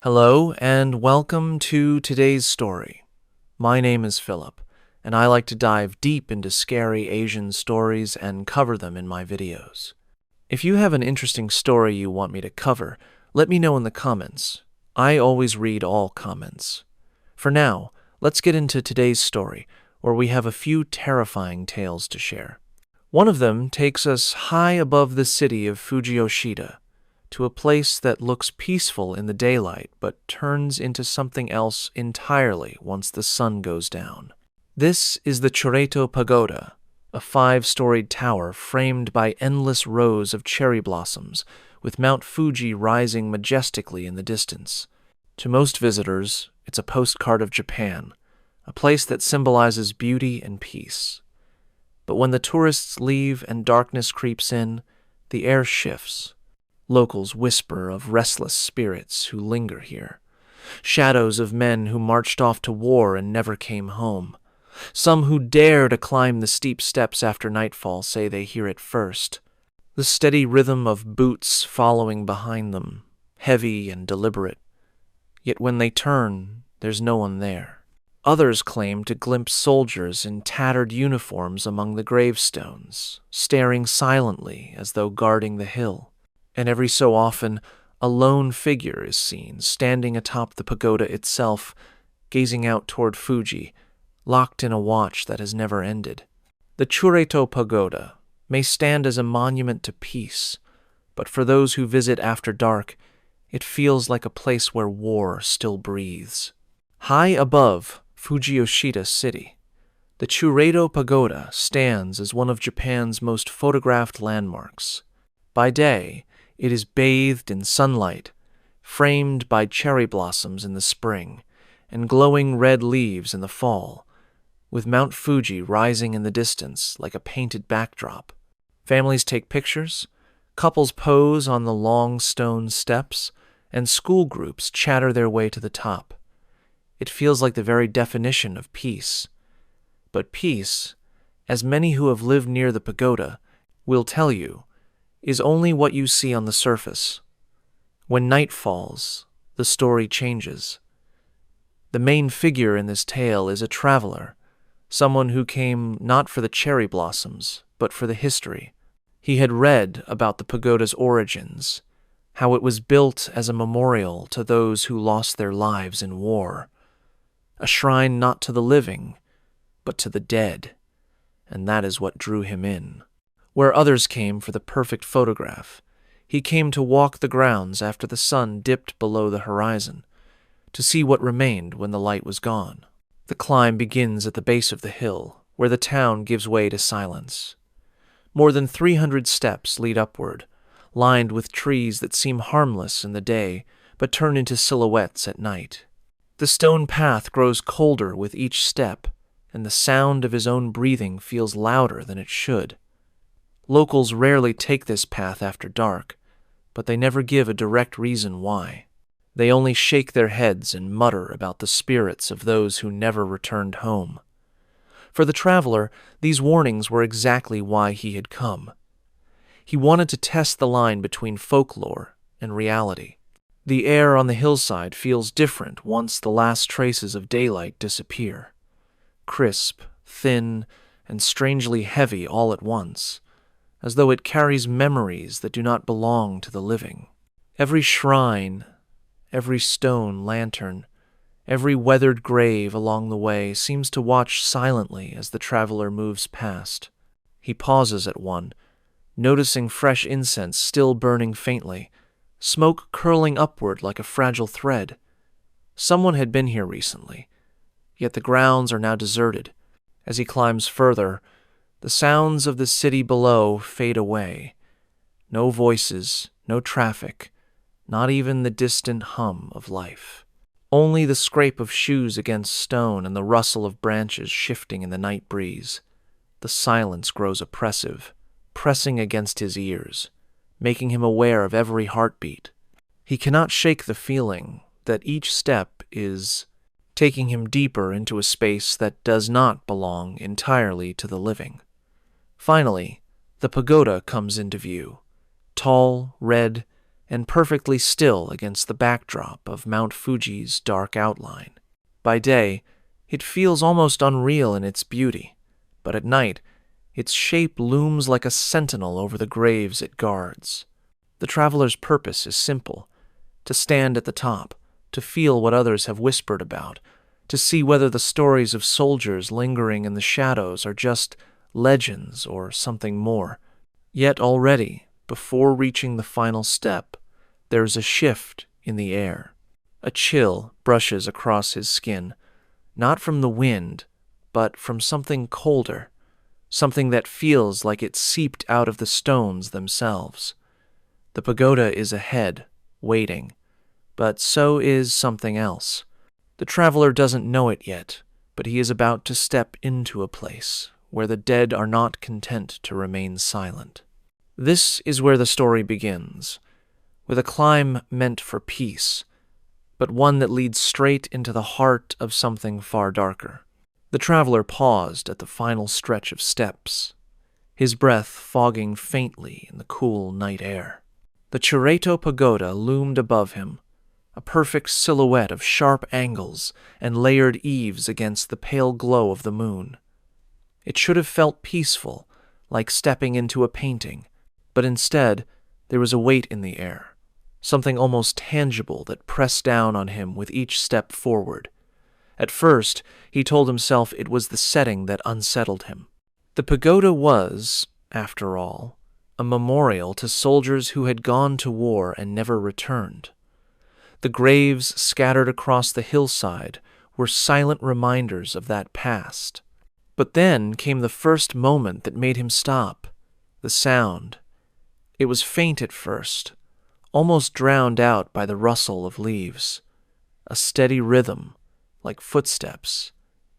Hello, and welcome to today's story. My name is Philip, and I like to dive deep into scary Asian stories and cover them in my videos. If you have an interesting story you want me to cover, let me know in the comments. I always read all comments. For now, let's get into today's story, where we have a few terrifying tales to share. One of them takes us high above the city of Fujiyoshida, to a place that looks peaceful in the daylight but turns into something else entirely once the sun goes down. This is the Chureito Pagoda, a 5-storied tower framed by endless rows of cherry blossoms, with Mount Fuji rising majestically in the distance. To most visitors, it's a postcard of Japan, a place that symbolizes beauty and peace. But when the tourists leave and darkness creeps in, the air shifts. Locals whisper of restless spirits who linger here, shadows of men who marched off to war and never came home. Some who dare to climb the steep steps after nightfall say they hear it first, the steady rhythm of boots following behind them, heavy and deliberate. Yet when they turn, there's no one there. Others claim to glimpse soldiers in tattered uniforms among the gravestones, staring silently as though guarding the hill. And every so often, a lone figure is seen standing atop the pagoda itself, gazing out toward Fuji, locked in a watch that has never ended. The Chureito Pagoda may stand as a monument to peace, but for those who visit after dark, it feels like a place where war still breathes. High above Fujiyoshida City, the Chureito Pagoda stands as one of Japan's most photographed landmarks. By day, it is bathed in sunlight, framed by cherry blossoms in the spring and glowing red leaves in the fall, with Mount Fuji rising in the distance like a painted backdrop. Families take pictures, couples pose on the long stone steps, and school groups chatter their way to the top. It feels like the very definition of peace. But peace, as many who have lived near the pagoda will tell you, is only what you see on the surface. When night falls, the story changes. The main figure in this tale is a traveler, someone who came not for the cherry blossoms, but for the history. He had read about the pagoda's origins, how it was built as a memorial to those who lost their lives in war, a shrine not to the living, but to the dead, and that is what drew him in. Where others came for the perfect photograph, he came to walk the grounds after the sun dipped below the horizon, to see what remained when the light was gone. The climb begins at the base of the hill, where the town gives way to silence. More than 300 steps lead upward, lined with trees that seem harmless in the day, but turn into silhouettes at night. The stone path grows colder with each step, and the sound of his own breathing feels louder than it should. Locals rarely take this path after dark, but they never give a direct reason why. They only shake their heads and mutter about the spirits of those who never returned home. For the traveler, these warnings were exactly why he had come. He wanted to test the line between folklore and reality. The air on the hillside feels different once the last traces of daylight disappear. Crisp, thin, and strangely heavy all at once, as though it carries memories that do not belong to the living. Every shrine, every stone lantern, every weathered grave along the way seems to watch silently as the traveler moves past. He pauses at one, noticing fresh incense still burning faintly, smoke curling upward like a fragile thread. Someone had been here recently, yet the grounds are now deserted. As he climbs further, the sounds of the city below fade away. No voices, no traffic, not even the distant hum of life. Only the scrape of shoes against stone and the rustle of branches shifting in the night breeze. The silence grows oppressive, pressing against his ears, making him aware of every heartbeat. He cannot shake the feeling that each step is taking him deeper into a space that does not belong entirely to the living. Finally, the pagoda comes into view, tall, red, and perfectly still against the backdrop of Mount Fuji's dark outline. By day, it feels almost unreal in its beauty, but at night, its shape looms like a sentinel over the graves it guards. The traveler's purpose is simple: to stand at the top, to feel what others have whispered about, to see whether the stories of soldiers lingering in the shadows are just legends or something more. Yet already, before reaching the final step, there is a shift in the air. A chill brushes across his skin, not from the wind, but from something colder, something that feels like it seeped out of the stones themselves. The pagoda is ahead, waiting, but so is something else. The traveler doesn't know it yet, but he is about to step into a place where the dead are not content to remain silent. This is where the story begins, with a climb meant for peace, but one that leads straight into the heart of something far darker. The traveler paused at the final stretch of steps, his breath fogging faintly in the cool night air. The Chireto Pagoda loomed above him, a perfect silhouette of sharp angles and layered eaves against the pale glow of the moon. It should have felt peaceful, like stepping into a painting, but instead there was a weight in the air, something almost tangible that pressed down on him with each step forward. At first, he told himself it was the setting that unsettled him. The pagoda was, after all, a memorial to soldiers who had gone to war and never returned. The graves scattered across the hillside were silent reminders of that past. But then came the first moment that made him stop, the sound. It was faint at first, almost drowned out by the rustle of leaves. A steady rhythm, like footsteps,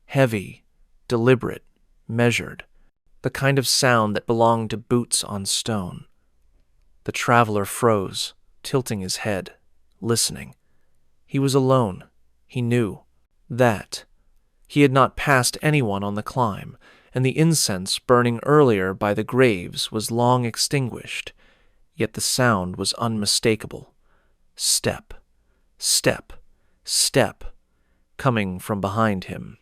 heavy, deliberate, measured, the kind of sound that belonged to boots on stone. The traveler froze, tilting his head, listening. He was alone. He knew that. He had not passed anyone on the climb, and the incense burning earlier by the graves was long extinguished, yet the sound was unmistakable. Step, step, step, coming from behind him.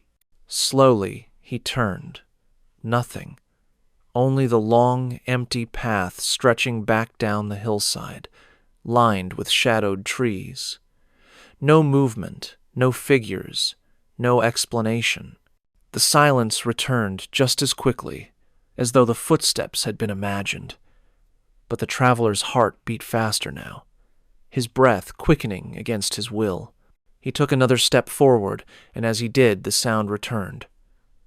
Slowly he turned. Nothing. Only the long, empty path stretching back down the hillside, lined with shadowed trees. No movement, no figures, no explanation. The silence returned just as quickly, as though the footsteps had been imagined. But the traveler's heart beat faster now, his breath quickening against his will. He took another step forward, and as he did, the sound returned.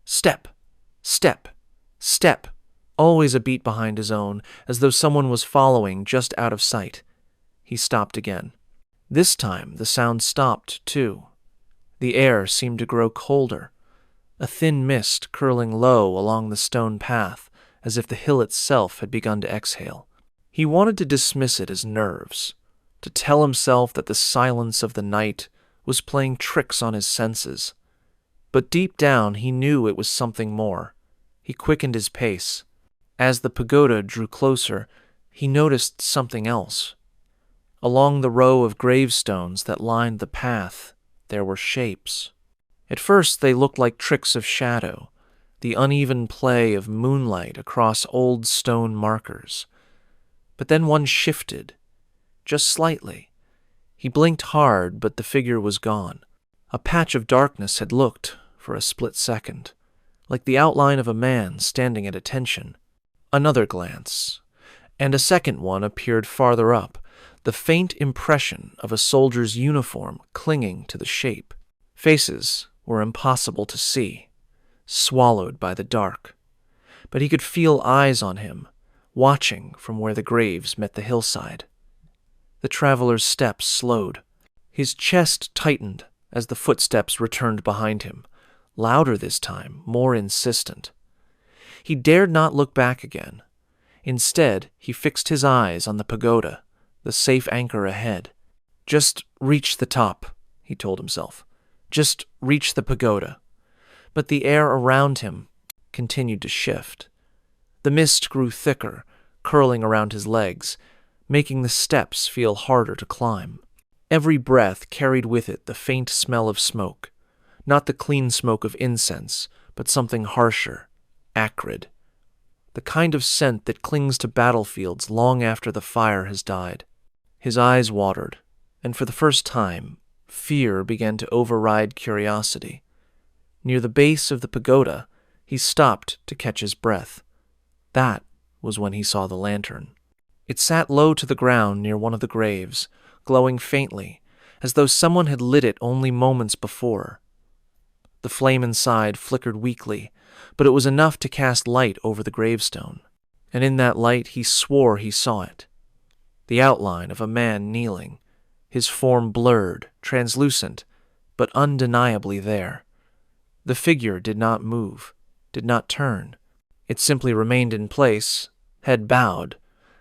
Step, step, step, always a beat behind his own, as though someone was following just out of sight. He stopped again. This time the sound stopped, too. The air seemed to grow colder, a thin mist curling low along the stone path, as if the hill itself had begun to exhale. He wanted to dismiss it as nerves, to tell himself that the silence of the night was playing tricks on his senses. But deep down he knew it was something more. He quickened his pace. As the pagoda drew closer, he noticed something else. Along the row of gravestones that lined the path, there were shapes. At first they looked like tricks of shadow, the uneven play of moonlight across old stone markers. But then one shifted, just slightly. He blinked hard, but the figure was gone. A patch of darkness had looked, for a split second, like the outline of a man standing at attention. Another glance, and a second one appeared farther up, the faint impression of a soldier's uniform clinging to the shape. Faces were impossible to see, swallowed by the dark. But he could feel eyes on him, watching from where the graves met the hillside. The traveler's steps slowed. His chest tightened as the footsteps returned behind him, louder this time, more insistent. He dared not look back again. Instead, he fixed his eyes on the pagoda, the safe anchor ahead. Just reach the top, he told himself. Just reach the pagoda. But the air around him continued to shift. The mist grew thicker, curling around his legs, making the steps feel harder to climb. Every breath carried with it the faint smell of smoke, not the clean smoke of incense, but something harsher, acrid. The kind of scent that clings to battlefields long after the fire has died. His eyes watered, and for the first time, fear began to override curiosity. Near the base of the pagoda, he stopped to catch his breath. That was when he saw the lantern. It sat low to the ground near one of the graves, glowing faintly, as though someone had lit it only moments before. The flame inside flickered weakly, but it was enough to cast light over the gravestone, and in that light he swore he saw it. The outline of a man kneeling, his form blurred, translucent, but undeniably there. The figure did not move, did not turn. It simply remained in place, head bowed,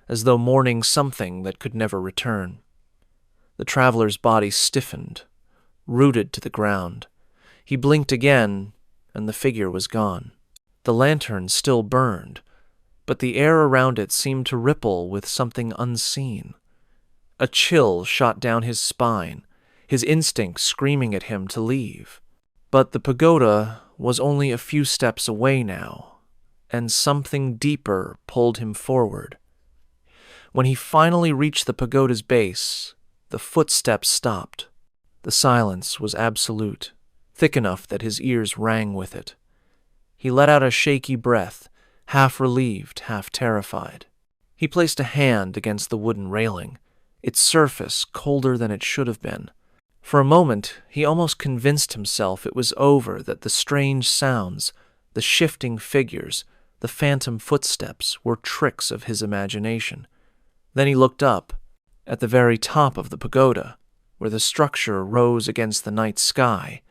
as though mourning something that could never return. The traveler's body stiffened, rooted to the ground. He blinked again, and the figure was gone. The lantern still burned, but the air around it seemed to ripple with something unseen. A chill shot down his spine, his instinct screaming at him to leave. But the pagoda was only a few steps away now, and something deeper pulled him forward. When he finally reached the pagoda's base, the footsteps stopped. The silence was absolute, thick enough that his ears rang with it. He let out a shaky breath, half relieved, half terrified. He placed a hand against the wooden railing, its surface colder than it should have been. For a moment, he almost convinced himself it was over, that the strange sounds, the shifting figures, the phantom footsteps were tricks of his imagination. Then he looked up, at the very top of the pagoda, where the structure rose against the night sky.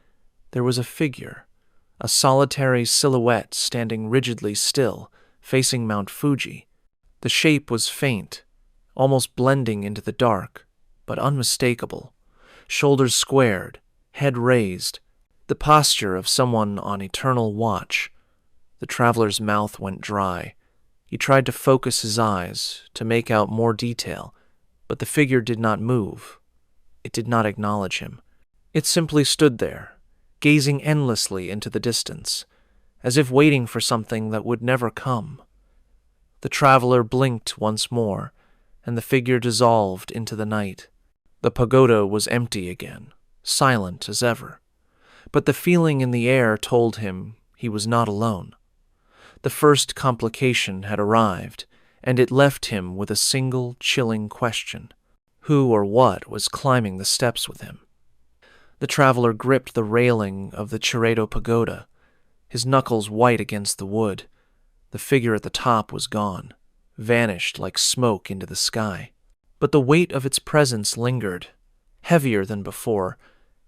There was a figure, a solitary silhouette standing rigidly still, facing Mount Fuji. The shape was faint, almost blending into the dark, but unmistakable. Shoulders squared, head raised, the posture of someone on eternal watch. The traveler's mouth went dry. He tried to focus his eyes, to make out more detail, but the figure did not move. It did not acknowledge him. It simply stood there, gazing endlessly into the distance, as if waiting for something that would never come. The traveler blinked once more, and the figure dissolved into the night. The pagoda was empty again, silent as ever, but the feeling in the air told him he was not alone. The first complication had arrived, and it left him with a single chilling question. Who or what was climbing the steps with him? The traveler gripped the railing of the Chiredo pagoda, his knuckles white against the wood. The figure at the top was gone, vanished like smoke into the sky. But the weight of its presence lingered, heavier than before.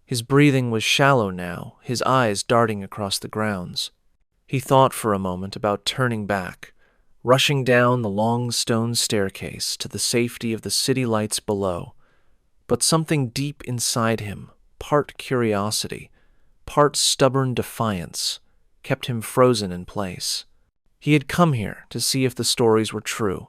His breathing was shallow now, his eyes darting across the grounds. He thought for a moment about turning back, rushing down the long stone staircase to the safety of the city lights below. But something deep inside him, part curiosity, part stubborn defiance, kept him frozen in place. He had come here to see if the stories were true.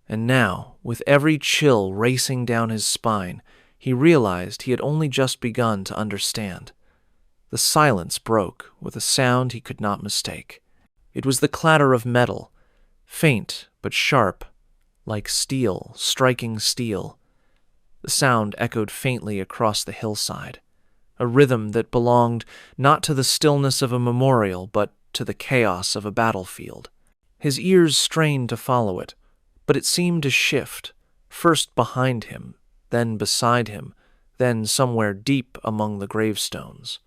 And now, with every chill racing down his spine, he realized he had only just begun to understand. The silence broke with a sound he could not mistake. It was the clatter of metal, faint but sharp, like steel striking steel. The sound echoed faintly across the hillside, a rhythm that belonged not to the stillness of a memorial, but to the chaos of a battlefield. His ears strained to follow it, but it seemed to shift, first behind him, then beside him, then somewhere deep among the gravestones.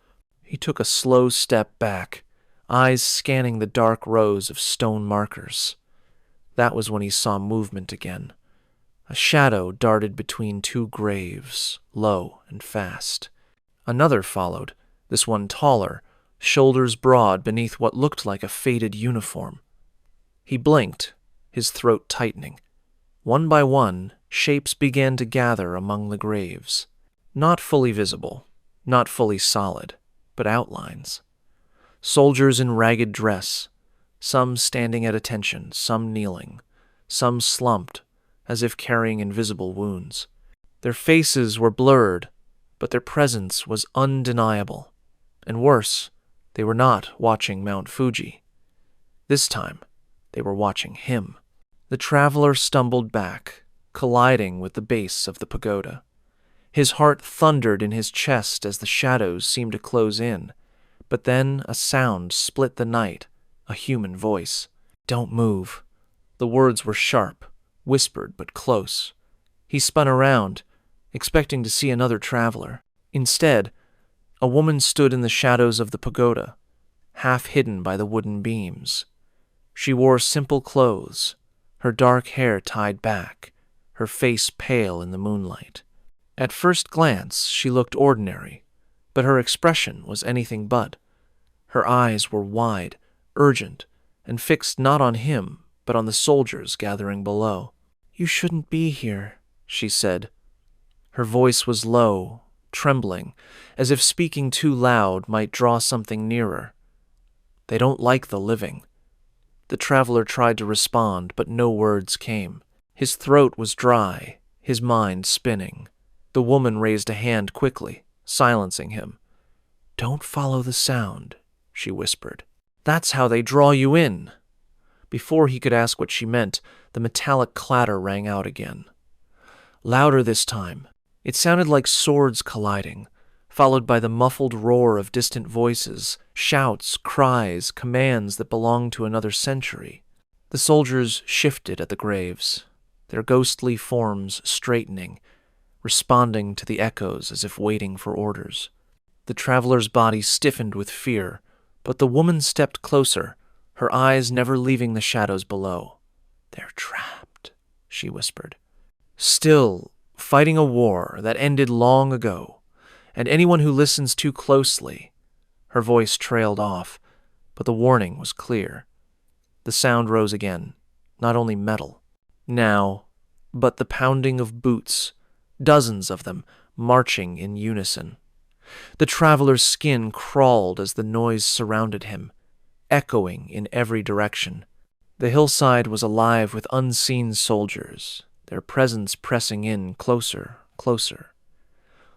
He took a slow step back, eyes scanning the dark rows of stone markers. That was when he saw movement again. A shadow darted between two graves, low and fast. Another followed, this one taller, shoulders broad beneath what looked like a faded uniform. He blinked, his throat tightening. One by one, shapes began to gather among the graves. Not fully visible, not fully solid, but outlines. Soldiers in ragged dress, some standing at attention, some kneeling, some slumped, as if carrying invisible wounds. Their faces were blurred, but their presence was undeniable. And worse, they were not watching Mount Fuji. This time, they were watching him. The traveler stumbled back, colliding with the base of the pagoda. His heart thundered in his chest as the shadows seemed to close in, but then a sound split the night, a human voice. "Don't move." The words were sharp, whispered but close. He spun around, expecting to see another traveler. Instead, a woman stood in the shadows of the pagoda, half hidden by the wooden beams. She wore simple clothes, her dark hair tied back, her face pale in the moonlight. At first glance, she looked ordinary, but her expression was anything but. Her eyes were wide, urgent, and fixed not on him, but on the soldiers gathering below. "You shouldn't be here," she said. Her voice was low, trembling, as if speaking too loud might draw something nearer. "They don't like the living." The traveler tried to respond, but no words came. His throat was dry, his mind spinning. The woman raised a hand quickly, silencing him. "Don't follow the sound," she whispered. "That's how they draw you in." Before he could ask what she meant, the metallic clatter rang out again. Louder this time. It sounded like swords colliding, followed by the muffled roar of distant voices, shouts, cries, commands that belonged to another century. The soldiers shifted at the graves, their ghostly forms straightening, responding to the echoes as if waiting for orders. The traveler's body stiffened with fear, but the woman stepped closer, her eyes never leaving the shadows below. "They're trapped," she whispered. Still, fighting a war that ended long ago, and anyone who listens too closely. Her voice trailed off, but the warning was clear. The sound rose again, not only metal, now, but the pounding of boots, dozens of them marching in unison. The traveler's skin crawled as the noise surrounded him, echoing in every direction. The hillside was alive with unseen soldiers, their presence pressing in closer, closer.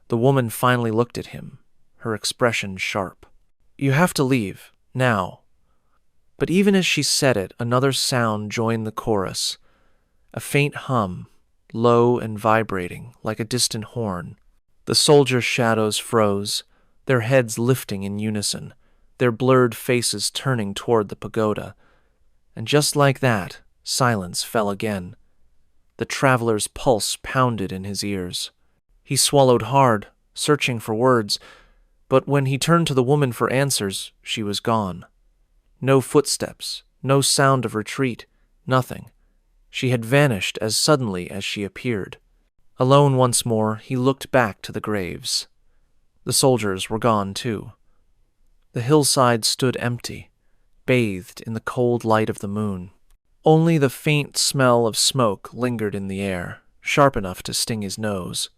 The woman finally looked at him, her expression sharp. "You have to leave, now." But even as she said it, another sound joined the chorus, a faint hum, low and vibrating like a distant horn. The soldiers' shadows froze, their heads lifting in unison, their blurred faces turning toward the pagoda. And just like that, silence fell again. The traveler's pulse pounded in his ears. He swallowed hard, searching for words, but when he turned to the woman for answers, she was gone. No footsteps, no sound of retreat, nothing. She had vanished as suddenly as she appeared. Alone once more, he looked back to the graves. The soldiers were gone too. The hillside stood empty, bathed in the cold light of the moon. Only the faint smell of smoke lingered in the air, sharp enough to sting his nose.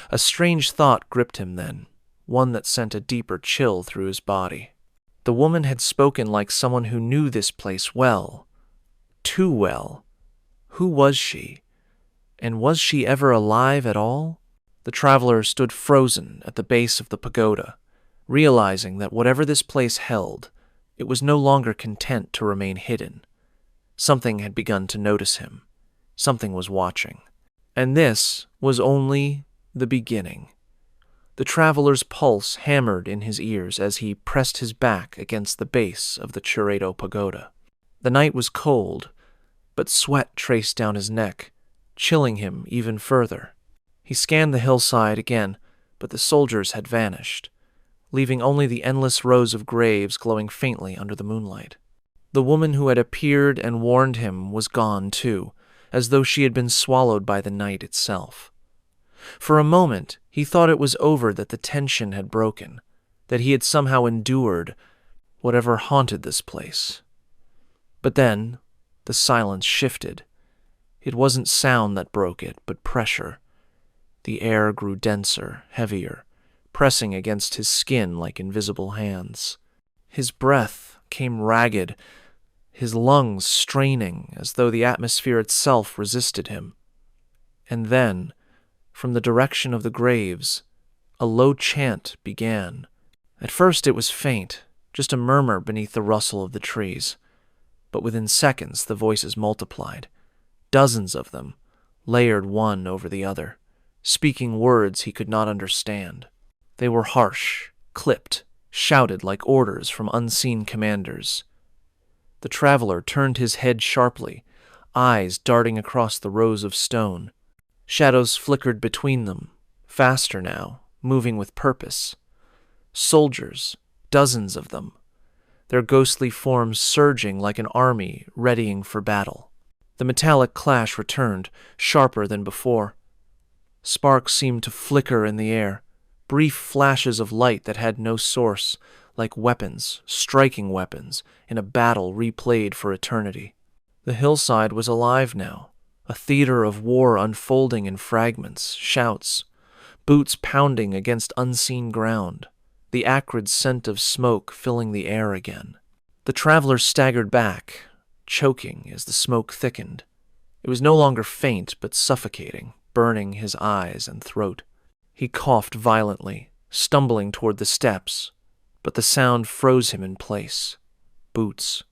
A strange thought gripped him then, one that sent a deeper chill through his body. The woman had spoken like someone who knew this place well. Too well. Who was she? And was she ever alive at all? The traveler stood frozen at the base of the pagoda, realizing that whatever this place held, it was no longer content to remain hidden. Something had begun to notice him. Something was watching. And this was only the beginning. The traveler's pulse hammered in his ears as he pressed his back against the base of the Churredo pagoda. The night was cold, but sweat traced down his neck, chilling him even further. He scanned the hillside again, but the soldiers had vanished, leaving only the endless rows of graves glowing faintly under the moonlight. The woman who had appeared and warned him was gone too, as though she had been swallowed by the night itself. For a moment, he thought it was over, that the tension had broken, that he had somehow endured whatever haunted this place. But then, the silence shifted. It wasn't sound that broke it, but pressure. The air grew denser, heavier, pressing against his skin like invisible hands. His breath came ragged, his lungs straining as though the atmosphere itself resisted him. And then, from the direction of the graves, a low chant began. At first it was faint, just a murmur beneath the rustle of the trees. But within seconds the voices multiplied, dozens of them, layered one over the other, speaking words he could not understand. They were harsh, clipped, shouted like orders from unseen commanders. The traveler turned his head sharply, eyes darting across the rows of stone. Shadows flickered between them, faster now, moving with purpose. Soldiers, dozens of them, their ghostly forms surging like an army readying for battle. The metallic clash returned, sharper than before. Sparks seemed to flicker in the air, brief flashes of light that had no source, like weapons, striking weapons, in a battle replayed for eternity. The hillside was alive now, a theater of war unfolding in fragments, shouts, boots pounding against unseen ground, the acrid scent of smoke filling the air again. The traveler staggered back, choking as the smoke thickened. It was no longer faint but suffocating, burning his eyes and throat. He coughed violently, stumbling toward the steps, but the sound froze him in place. Boots.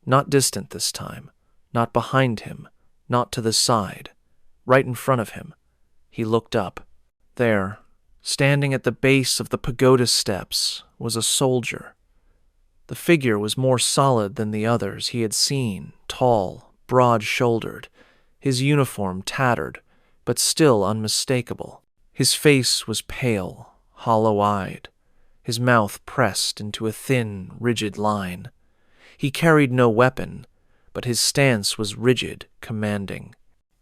Not distant this time, not behind him, not to the side, right in front of him. He looked up. There, standing at the base of the pagoda steps, was a soldier. The figure was more solid than the others he had seen, tall, broad-shouldered, his uniform tattered, but still unmistakable. His face was pale, hollow-eyed, his mouth pressed into a thin, rigid line. He carried no weapon, but his stance was rigid, commanding.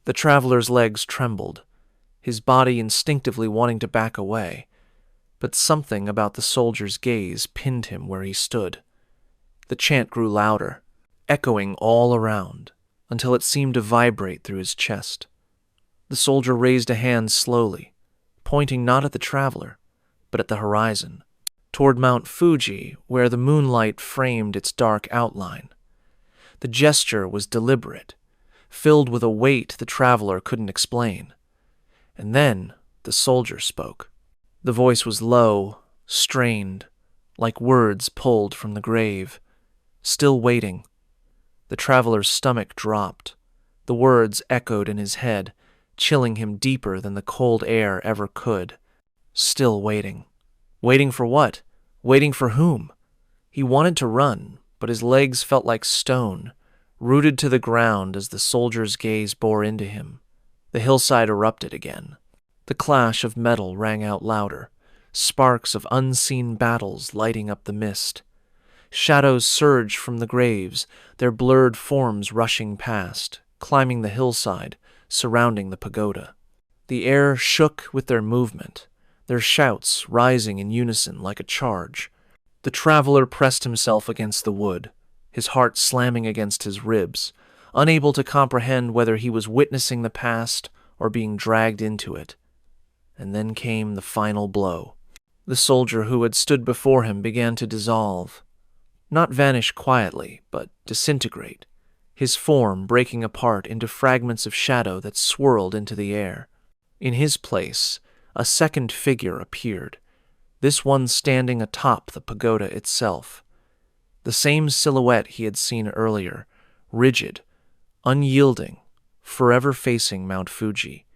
The traveler's legs trembled, his body instinctively wanting to back away, but something about the soldier's gaze pinned him where he stood. The chant grew louder, echoing all around, until it seemed to vibrate through his chest. The soldier raised a hand slowly, pointing not at the traveler, but at the horizon, toward Mount Fuji, where the moonlight framed its dark outline. The gesture was deliberate, filled with a weight the traveler couldn't explain. And then the soldier spoke. The voice was low, strained, like words pulled from the grave. Still waiting. The traveler's stomach dropped. The words echoed in his head, chilling him deeper than the cold air ever could. Still waiting. Waiting for what? Waiting for whom? He wanted to run, but his legs felt like stone, rooted to the ground as the soldier's gaze bore into him. The hillside erupted again. The clash of metal rang out louder, sparks of unseen battles lighting up the mist. Shadows surged from the graves, their blurred forms rushing past, climbing the hillside, surrounding the pagoda. The air shook with their movement, their shouts rising in unison like a charge. The traveler pressed himself against the wood, his heart slamming against his ribs, unable to comprehend whether he was witnessing the past or being dragged into it. And then came the final blow. The soldier who had stood before him began to dissolve. Not vanish quietly, but disintegrate, his form breaking apart into fragments of shadow that swirled into the air. In his place, a second figure appeared, this one standing atop the pagoda itself. The same silhouette he had seen earlier, rigid, unyielding, forever facing Mount Fuji.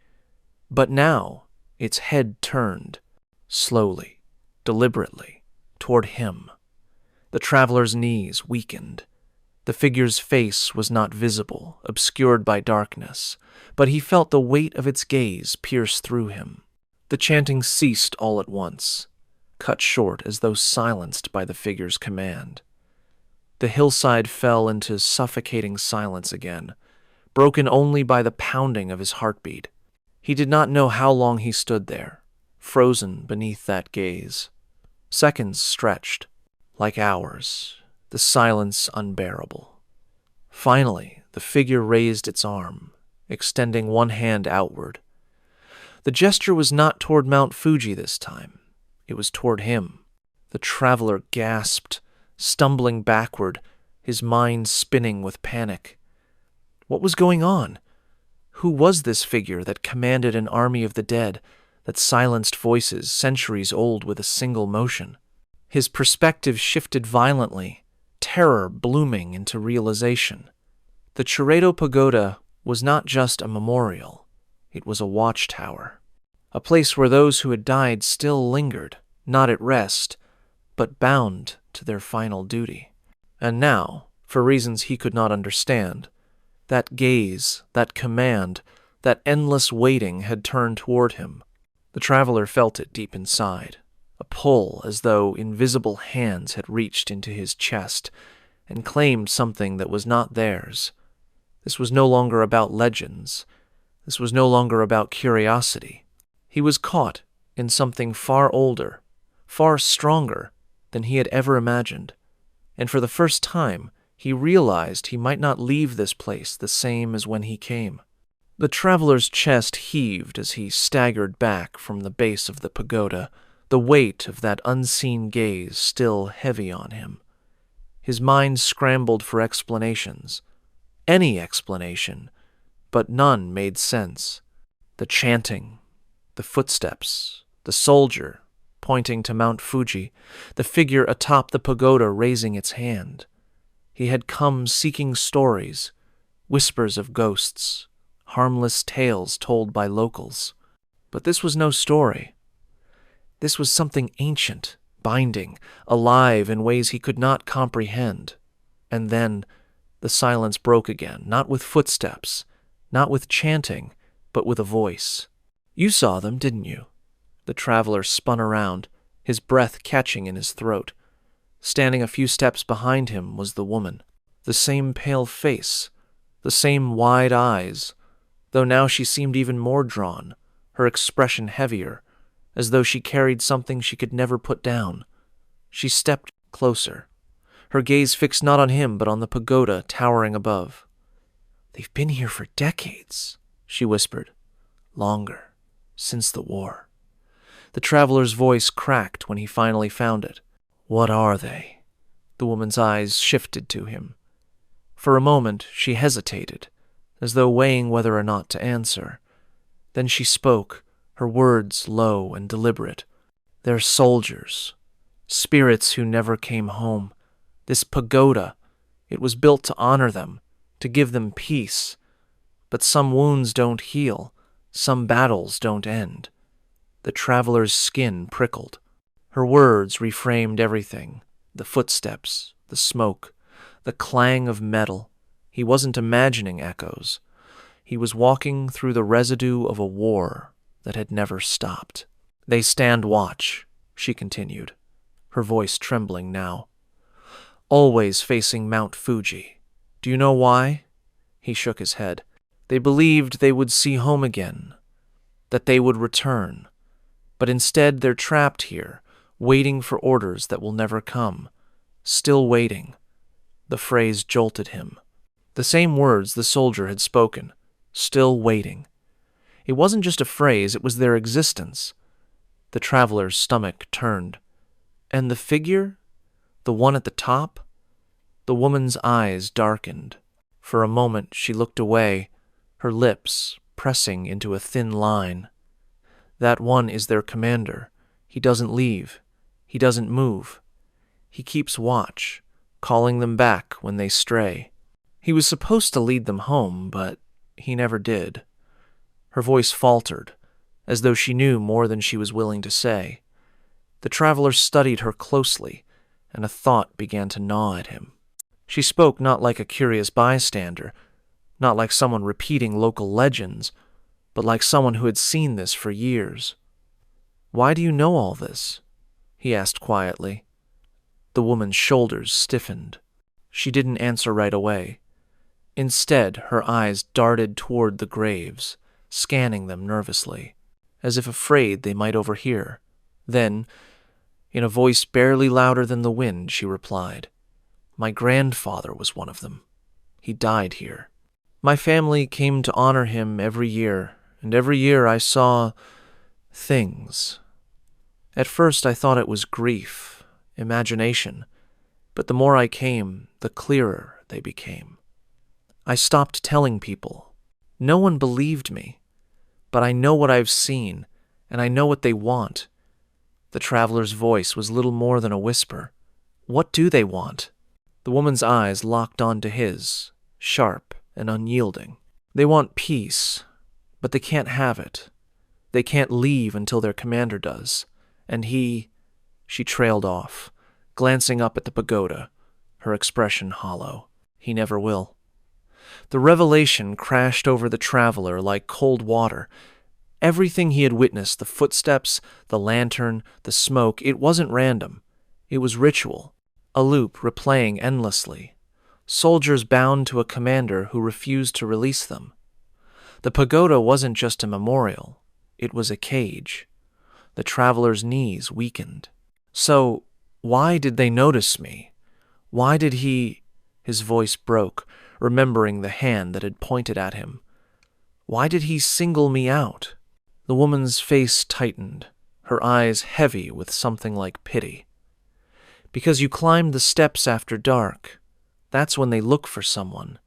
But now, its head turned, slowly, deliberately, toward him. The traveler's knees weakened. The figure's face was not visible, obscured by darkness, but he felt the weight of its gaze pierce through him. The chanting ceased all at once, cut short as though silenced by the figure's command. The hillside fell into suffocating silence again, broken only by the pounding of his heartbeat. He did not know how long he stood there, frozen beneath that gaze. Seconds stretched, like hours, the silence unbearable. Finally, the figure raised its arm, extending one hand outward. The gesture was not toward Mount Fuji this time. It was toward him. The traveler gasped, stumbling backward, his mind spinning with panic. What was going on? Who was this figure that commanded an army of the dead, that silenced voices centuries old with a single motion? His perspective shifted violently, terror blooming into realization. The Chirredo Pagoda was not just a memorial, it was a watchtower, a place where those who had died still lingered, not at rest, but bound to their final duty. And now, for reasons he could not understand, that gaze, that command, that endless waiting had turned toward him. The traveler felt it deep inside, a pull as though invisible hands had reached into his chest and claimed something that was not theirs. This was no longer about legends. This was no longer about curiosity. He was caught in something far older, far stronger than he had ever imagined, and for the first time he realized he might not leave this place the same as when he came. The traveler's chest heaved as he staggered back from the base of the pagoda, the weight of that unseen gaze still heavy on him. His mind scrambled for explanations. Any explanation, but none made sense. The chanting, the footsteps, the soldier pointing to Mount Fuji, the figure atop the pagoda raising its hand. He had come seeking stories, whispers of ghosts, harmless tales told by locals. But this was no story. This was something ancient, binding, alive in ways he could not comprehend. And then the silence broke again, not with footsteps, not with chanting, but with a voice. "You saw them, didn't you?" The traveler spun around, his breath catching in his throat. Standing a few steps behind him was the woman. The same pale face, the same wide eyes, though now she seemed even more drawn, her expression heavier, as though she carried something she could never put down. She stepped closer, her gaze fixed not on him but on the pagoda towering above. "They've been here for decades," she whispered. "Longer, since the war." The traveler's voice cracked when he finally found it. "What are they?" The woman's eyes shifted to him. For a moment she hesitated, as though weighing whether or not to answer. Then she spoke, her words low and deliberate. "They're soldiers, spirits who never came home. This pagoda, it was built to honor them, to give them peace. But some wounds don't heal, some battles don't end." The traveler's skin prickled. Her words reframed everything, the footsteps, the smoke, the clang of metal. He wasn't imagining echoes. He was walking through the residue of a war that had never stopped. "They stand watch," she continued, her voice trembling now. "Always facing Mount Fuji. Do you know why?" He shook his head. "They believed they would see home again, that they would return. But instead they're trapped here, waiting for orders that will never come. Still waiting." The phrase jolted him. The same words the soldier had spoken. Still waiting. It wasn't just a phrase, it was their existence. The traveler's stomach turned. And the figure? The one at the top? The woman's eyes darkened. For a moment she looked away, her lips pressing into a thin line. "That one is their commander. He doesn't leave. He doesn't move. He keeps watch, calling them back when they stray. He was supposed to lead them home, but he never did." Her voice faltered, as though she knew more than she was willing to say. The traveler studied her closely, and a thought began to gnaw at him. She spoke not like a curious bystander, not like someone repeating local legends, but like someone who had seen this for years. "Why do you know all this?" he asked quietly. The woman's shoulders stiffened. She didn't answer right away. Instead, her eyes darted toward the graves, scanning them nervously, as if afraid they might overhear. Then, in a voice barely louder than the wind, she replied, "My grandfather was one of them. He died here. My family came to honor him every year, and every year I saw things. At first I thought it was grief, imagination, but the more I came, the clearer they became. I stopped telling people. No one believed me, but I know what I've seen, and I know what they want." The traveler's voice was little more than a whisper. "What do they want?" The woman's eyes locked onto his, sharp and unyielding. "They want peace, but they can't have it. They can't leave until their commander does. And he—" She trailed off, glancing up at the pagoda, her expression hollow. "He never will." The revelation crashed over the traveler like cold water. Everything he had witnessed, the footsteps, the lantern, the smoke, it wasn't random. It was ritual, a loop replaying endlessly. Soldiers bound to a commander who refused to release them. The pagoda wasn't just a memorial. It was a cage. The traveler's knees weakened. "So, why did they notice me? Why did he—" His voice broke, remembering the hand that had pointed at him. "Why did he single me out?" The woman's face tightened, her eyes heavy with something like pity. "Because you climbed the steps after dark. That's when they look for someone.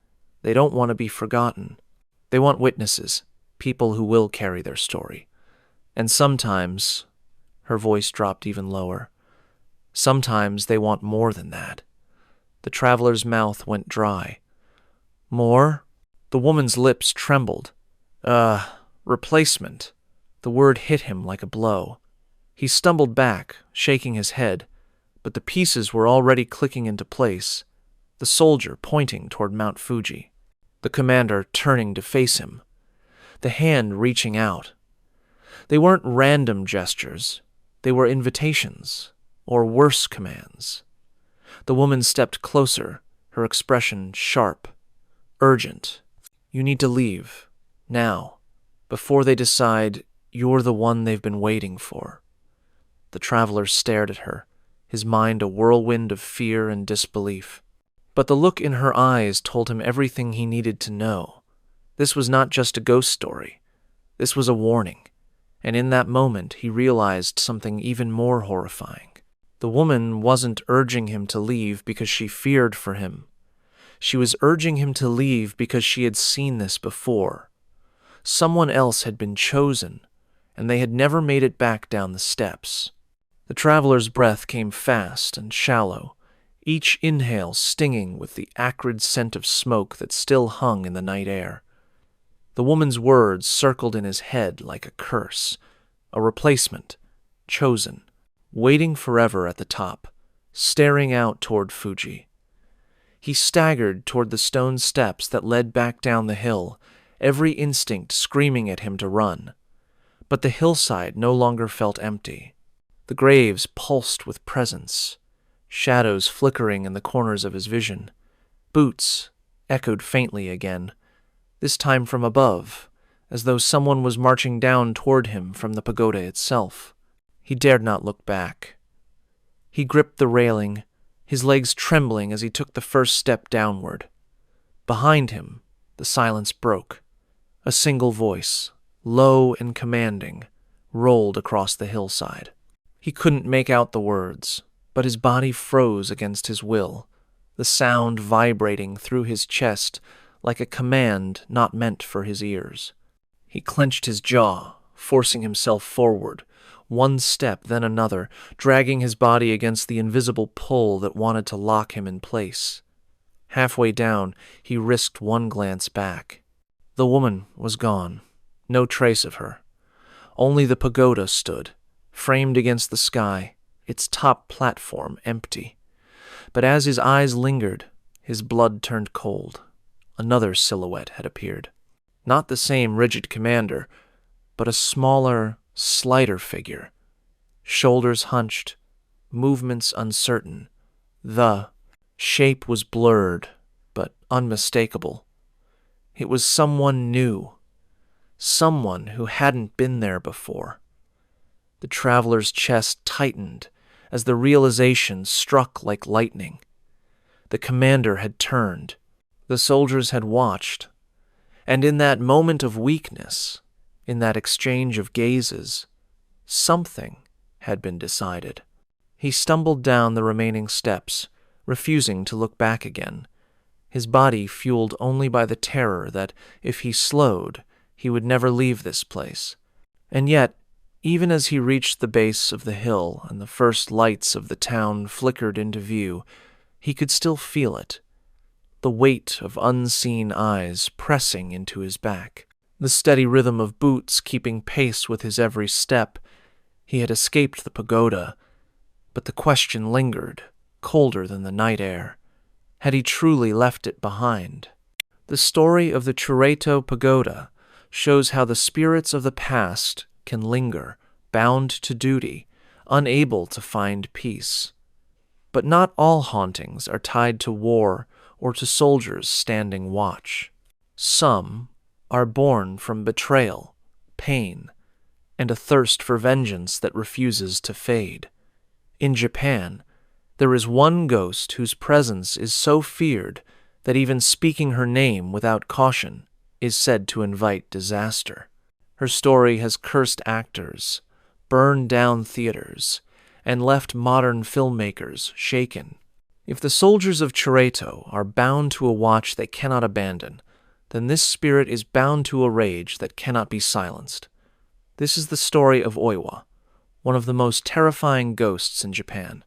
They don't want to be forgotten. They want witnesses, people who will carry their story. And sometimes," her voice dropped even lower, "sometimes they want more than that." The traveler's mouth went dry. "More?" The woman's lips trembled. Replacement." The word hit him like a blow. He stumbled back, shaking his head, but the pieces were already clicking into place, the soldier pointing toward Mount Fuji, the commander turning to face him, the hand reaching out. They weren't random gestures. They were invitations, or worse, commands. The woman stepped closer, her expression sharp, urgent. "You need to leave, now, before they decide you're the one they've been waiting for." The traveler stared at her, his mind a whirlwind of fear and disbelief. But the look in her eyes told him everything he needed to know. This was not just a ghost story. This was a warning. And in that moment, he realized something even more horrifying. The woman wasn't urging him to leave because she feared for him. She was urging him to leave because she had seen this before. Someone else had been chosen, and they had never made it back down the steps. The traveler's breath came fast and shallow, each inhale stinging with the acrid scent of smoke that still hung in the night air. The woman's words circled in his head like a curse, a replacement, chosen, waiting forever at the top, staring out toward Fuji. He staggered toward the stone steps that led back down the hill, every instinct screaming at him to run. But the hillside no longer felt empty. The graves pulsed with presence, shadows flickering in the corners of his vision. Boots echoed faintly again, this time from above, as though someone was marching down toward him from the pagoda itself. He dared not look back. He gripped the railing, his legs trembling as he took the first step downward. Behind him, the silence broke. A single voice, low and commanding, rolled across the hillside. He couldn't make out the words, but his body froze against his will, the sound vibrating through his chest like a command not meant for his ears. He clenched his jaw, forcing himself forward, one step then another, dragging his body against the invisible pull that wanted to lock him in place. Halfway down, he risked one glance back. The woman was gone, no trace of her. Only the pagoda stood, framed against the sky, its top platform empty. But as his eyes lingered, his blood turned cold. Another silhouette had appeared. Not the same rigid commander, but a smaller, slighter figure. Shoulders hunched, movements uncertain. The shape was blurred, but unmistakable. It was someone new, someone who hadn't been there before. The traveler's chest tightened as the realization struck like lightning. The commander had turned. The soldiers had watched. And in that moment of weakness, in that exchange of gazes, something had been decided. He stumbled down the remaining steps, refusing to look back again, his body fueled only by the terror that, if he slowed, he would never leave this place. And yet, even as he reached the base of the hill and the first lights of the town flickered into view, he could still feel it, the weight of unseen eyes pressing into his back, the steady rhythm of boots keeping pace with his every step. He had escaped the pagoda, but the question lingered, colder than the night air. Had he truly left it behind? The story of the Chureito Pagoda shows how the spirits of the past can linger, bound to duty, unable to find peace. But not all hauntings are tied to war or to soldiers standing watch. Some are born from betrayal, pain, and a thirst for vengeance that refuses to fade. In Japan, there is one ghost whose presence is so feared that even speaking her name without caution is said to invite disaster. Her story has cursed actors, burned down theaters, and left modern filmmakers shaken. If the soldiers of Chureito are bound to a watch they cannot abandon, then this spirit is bound to a rage that cannot be silenced. This is the story of Oiwa, one of the most terrifying ghosts in Japan.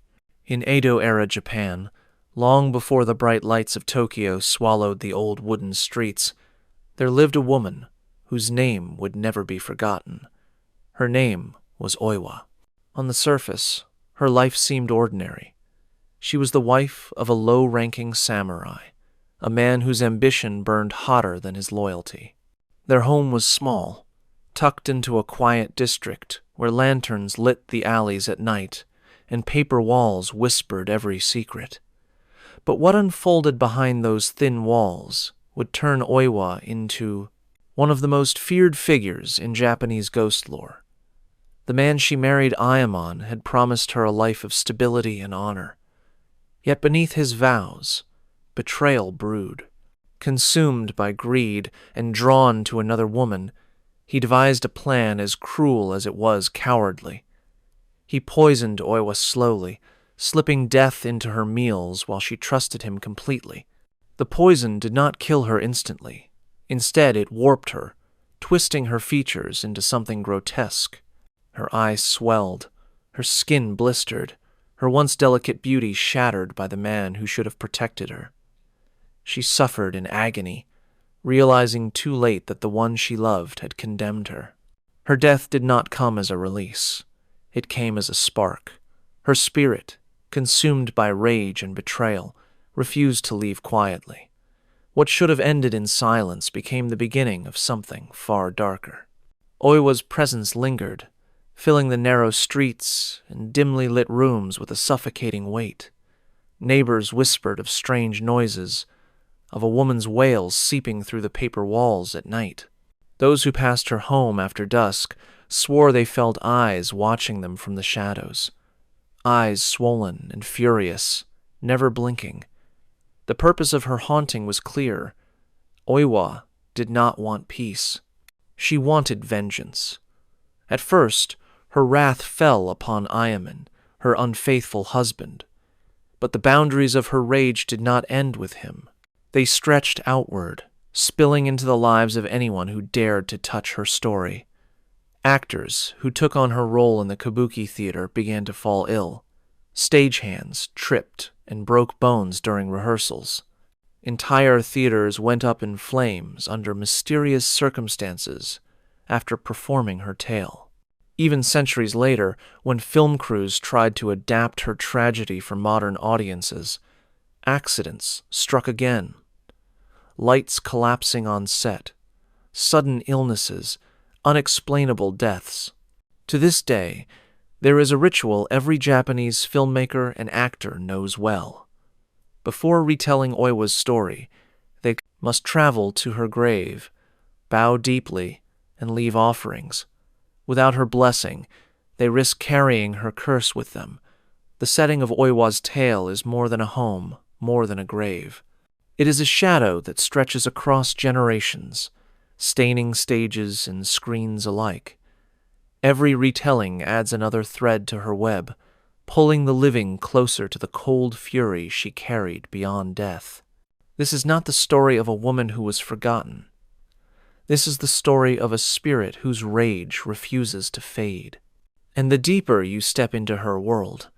In Edo-era Japan, long before the bright lights of Tokyo swallowed the old wooden streets, there lived a woman whose name would never be forgotten. Her name was Oiwa. On the surface, her life seemed ordinary. She was the wife of a low-ranking samurai, a man whose ambition burned hotter than his loyalty. Their home was small, tucked into a quiet district where lanterns lit the alleys at night and paper walls whispered every secret. But what unfolded behind those thin walls would turn Oiwa into one of the most feared figures in Japanese ghost lore. The man she married, Ayamon, had promised her a life of stability and honor. Yet beneath his vows, betrayal brewed. Consumed by greed and drawn to another woman, he devised a plan as cruel as it was cowardly. He poisoned Oiwa slowly, slipping death into her meals while she trusted him completely. The poison did not kill her instantly. Instead, it warped her, twisting her features into something grotesque. Her eyes swelled, her skin blistered, her once delicate beauty shattered by the man who should have protected her. She suffered in agony, realizing too late that the one she loved had condemned her. Her death did not come as a release. It came as a spark. Her spirit, consumed by rage and betrayal, refused to leave quietly. What should have ended in silence became the beginning of something far darker. Oiwa's presence lingered, filling the narrow streets and dimly lit rooms with a suffocating weight. Neighbors whispered of strange noises, of a woman's wails seeping through the paper walls at night. Those who passed her home after dusk swore they felt eyes watching them from the shadows. Eyes swollen and furious, never blinking. The purpose of her haunting was clear. Oiwa did not want peace. She wanted vengeance. At first, her wrath fell upon Ayamon, her unfaithful husband. But the boundaries of her rage did not end with him. They stretched outward, spilling into the lives of anyone who dared to touch her story. Actors who took on her role in the kabuki theater began to fall ill. Stagehands tripped and broke bones during rehearsals. Entire theaters went up in flames under mysterious circumstances after performing her tale. Even centuries later, when film crews tried to adapt her tragedy for modern audiences, accidents struck again. Lights collapsing on set, sudden illnesses, unexplainable deaths. To this day, there is a ritual every Japanese filmmaker and actor knows well. Before retelling Oiwa's story, they must travel to her grave, bow deeply, and leave offerings. Without her blessing, they risk carrying her curse with them. The setting of Oiwa's tale is more than a home, more than a grave. It is a shadow that stretches across generations, staining stages and screens alike. Every retelling adds another thread to her web, pulling the living closer to the cold fury she carried beyond death. This is not the story of a woman who was forgotten. This is the story of a spirit whose rage refuses to fade. And the deeper you step into her world,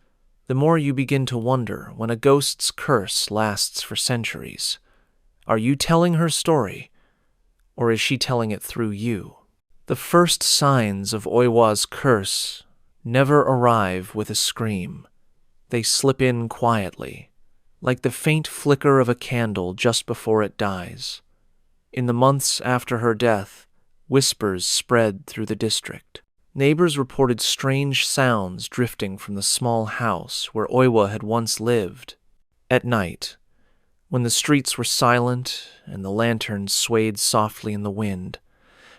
the more you begin to wonder when a ghost's curse lasts for centuries. Are you telling her story, or is she telling it through you? The first signs of Oiwa's curse never arrive with a scream. They slip in quietly, like the faint flicker of a candle just before it dies. In the months after her death, whispers spread through the district. Neighbors reported strange sounds drifting from the small house where Oiwa had once lived. At night, when the streets were silent and the lanterns swayed softly in the wind,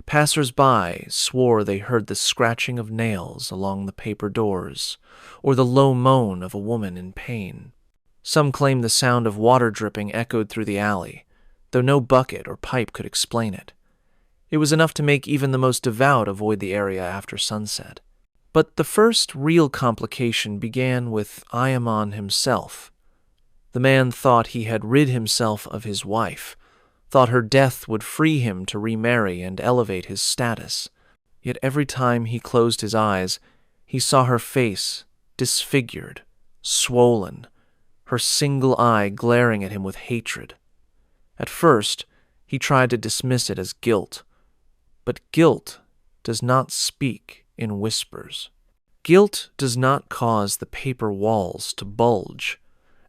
passers-by swore they heard the scratching of nails along the paper doors, or the low moan of a woman in pain. Some claimed the sound of water dripping echoed through the alley, though no bucket or pipe could explain it. It was enough to make even the most devout avoid the area after sunset. But the first real complication began with Ayamon himself. The man thought he had rid himself of his wife, thought her death would free him to remarry and elevate his status. Yet every time he closed his eyes, he saw her face disfigured, swollen, her single eye glaring at him with hatred. At first, he tried to dismiss it as guilt. But guilt does not speak in whispers. Guilt does not cause the paper walls to bulge,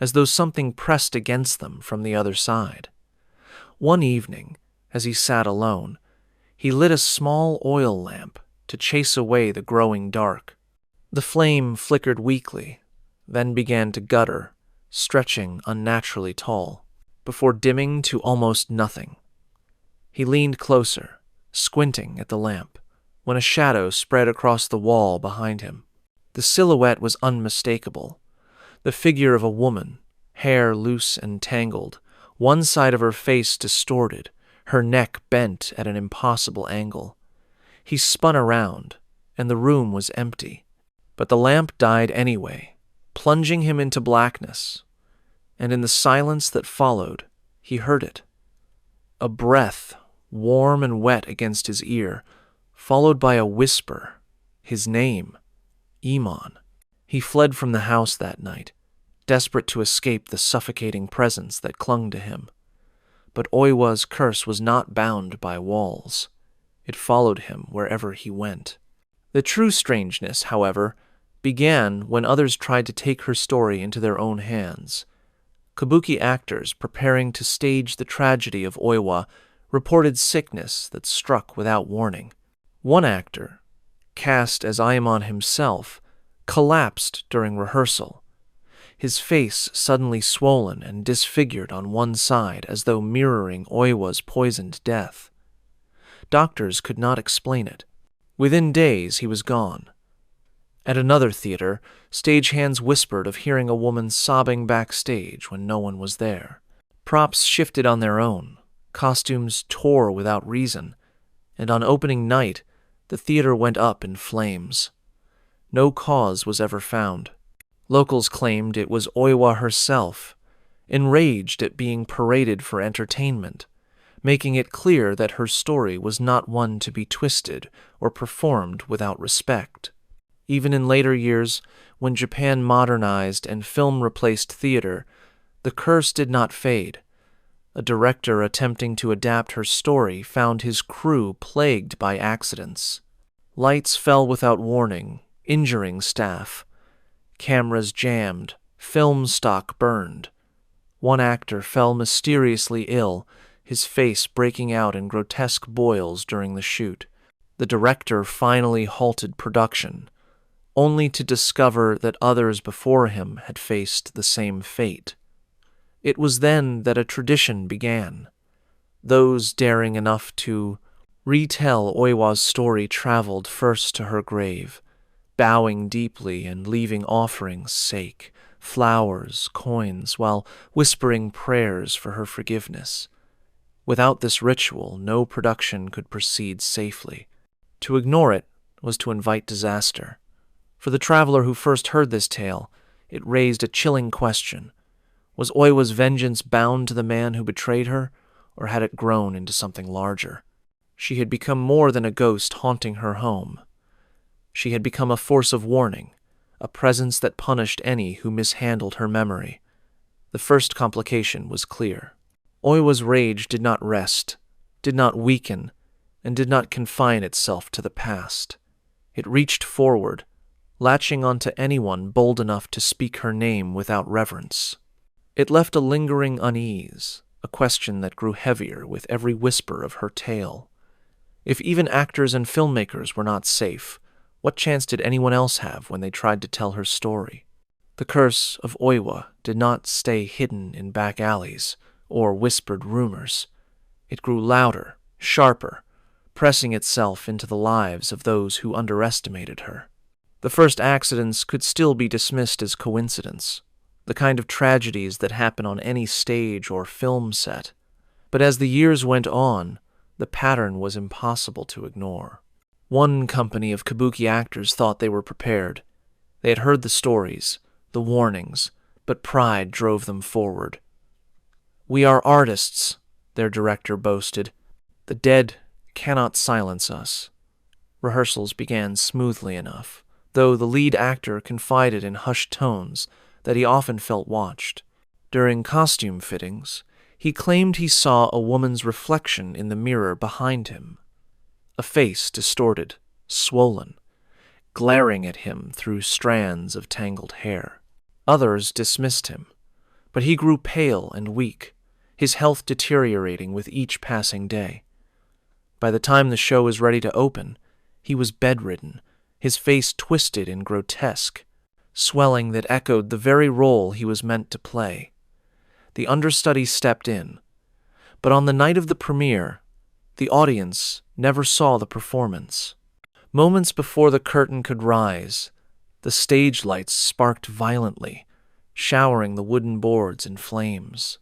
as though something pressed against them from the other side. One evening, as he sat alone, he lit a small oil lamp to chase away the growing dark. The flame flickered weakly, then began to gutter, stretching unnaturally tall, before dimming to almost nothing. He leaned closer, squinting at the lamp, when a shadow spread across the wall behind him. The silhouette was unmistakable, the figure of a woman, hair loose and tangled, one side of her face distorted, her neck bent at an impossible angle. He spun around, and the room was empty, but the lamp died anyway, plunging him into blackness, and in the silence that followed, he heard it. A breath, warm and wet against his ear, followed by a whisper, his name, Iman. He fled from the house that night, desperate to escape the suffocating presence that clung to him. But Oiwa's curse was not bound by walls. It followed him wherever he went. The true strangeness, however, began when others tried to take her story into their own hands. Kabuki actors preparing to stage the tragedy of Oiwa reported sickness that struck without warning. One actor, cast as Ayamon himself, collapsed during rehearsal, his face suddenly swollen and disfigured on one side as though mirroring Oiwa's poisoned death. Doctors could not explain it. Within days he was gone. At another theater, stagehands whispered of hearing a woman sobbing backstage when no one was there. Props shifted on their own, costumes tore without reason, and on opening night, the theater went up in flames. No cause was ever found. Locals claimed it was Oiwa herself, enraged at being paraded for entertainment, making it clear that her story was not one to be twisted or performed without respect. Even in later years, when Japan modernized and film replaced theater, the curse did not fade. A director attempting to adapt her story found his crew plagued by accidents. Lights fell without warning, injuring staff. Cameras jammed, film stock burned. One actor fell mysteriously ill, his face breaking out in grotesque boils during the shoot. The director finally halted production, only to discover that others before him had faced the same fate. It was then that a tradition began. Those daring enough to retell Oiwa's story traveled first to her grave, bowing deeply and leaving offerings sake, flowers, coins, while whispering prayers for her forgiveness. Without this ritual, no production could proceed safely. To ignore it was to invite disaster. For the traveler who first heard this tale, it raised a chilling question. Was Oiwa's vengeance bound to the man who betrayed her, or had it grown into something larger? She had become more than a ghost haunting her home. She had become a force of warning, a presence that punished any who mishandled her memory. The first complication was clear. Oiwa's rage did not rest, did not weaken, and did not confine itself to the past. It reached forward, latching onto anyone bold enough to speak her name without reverence. It left a lingering unease, a question that grew heavier with every whisper of her tale. If even actors and filmmakers were not safe, what chance did anyone else have when they tried to tell her story? The curse of Oiwa did not stay hidden in back alleys or whispered rumors. It grew louder, sharper, pressing itself into the lives of those who underestimated her. The first accidents could still be dismissed as coincidence, the kind of tragedies that happen on any stage or film set. But as the years went on, the pattern was impossible to ignore. One company of kabuki actors thought they were prepared. They had heard the stories, the warnings, but pride drove them forward. "We are artists," their director boasted. "The dead cannot silence us." Rehearsals began smoothly enough, though the lead actor confided in hushed tones that he often felt watched. During costume fittings, he claimed he saw a woman's reflection in the mirror behind him, a face distorted, swollen, glaring at him through strands of tangled hair. Others dismissed him, but he grew pale and weak, his health deteriorating with each passing day. By the time the show was ready to open, he was bedridden, his face twisted and grotesque, swelling that echoed the very role he was meant to play. The understudy stepped in, but on the night of the premiere, the audience never saw the performance. Moments before the curtain could rise, the stage lights sparked violently, showering the wooden boards in flames.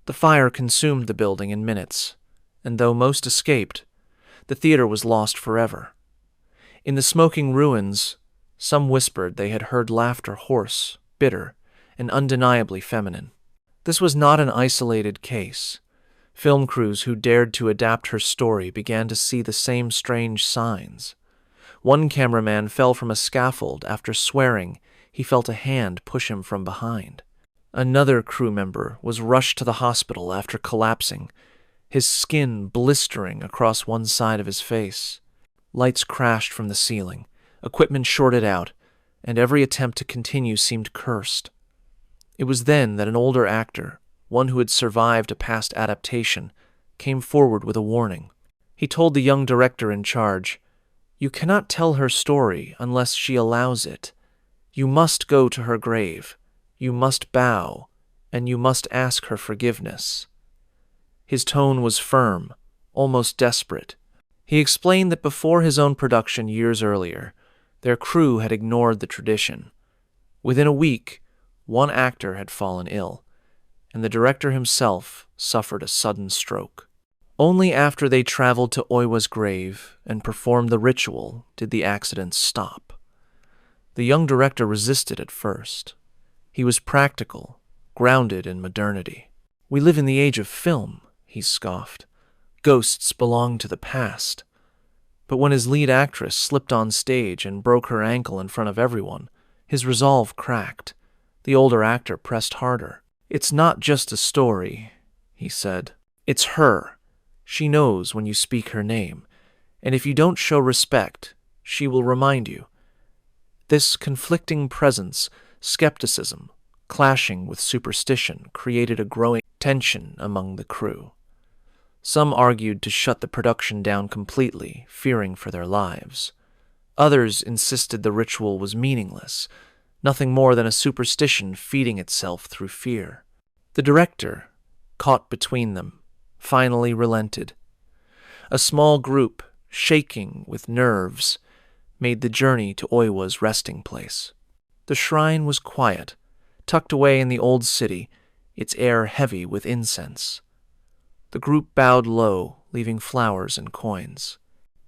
The fire consumed the building in minutes, and though most escaped, the theater was lost forever. In the smoking ruins, some whispered they had heard laughter hoarse, bitter, and undeniably feminine. This was not an isolated case. Film crews who dared to adapt her story began to see the same strange signs. One cameraman fell from a scaffold after swearing he felt a hand push him from behind. Another crew member was rushed to the hospital after collapsing, his skin blistering across one side of his face. Lights crashed from the ceiling, equipment shorted out, and every attempt to continue seemed cursed. It was then that an older actor, one who had survived a past adaptation, came forward with a warning. He told the young director in charge, "You cannot tell her story unless she allows it. You must go to her grave, you must bow, and you must ask her forgiveness." His tone was firm, almost desperate. He explained that before his own production years earlier, their crew had ignored the tradition. Within a week, one actor had fallen ill, and the director himself suffered a sudden stroke. Only after they traveled to Oiwa's grave and performed the ritual did the accident stop. The young director resisted at first. He was practical, grounded in modernity. "We live in the age of film," he scoffed. "Ghosts belong to the past." But when his lead actress slipped on stage and broke her ankle in front of everyone, his resolve cracked. The older actor pressed harder. "It's not just a story," he said. "It's her. She knows when you speak her name, and if you don't show respect, she will remind you." This conflicting presence, skepticism, clashing with superstition, created a growing tension among the crew. Some argued to shut the production down completely, fearing for their lives. Others insisted the ritual was meaningless, nothing more than a superstition feeding itself through fear. The director, caught between them, finally relented. A small group, shaking with nerves, made the journey to Oiwa's resting place. The shrine was quiet, tucked away in the old city, its air heavy with incense. The group bowed low, leaving flowers and coins.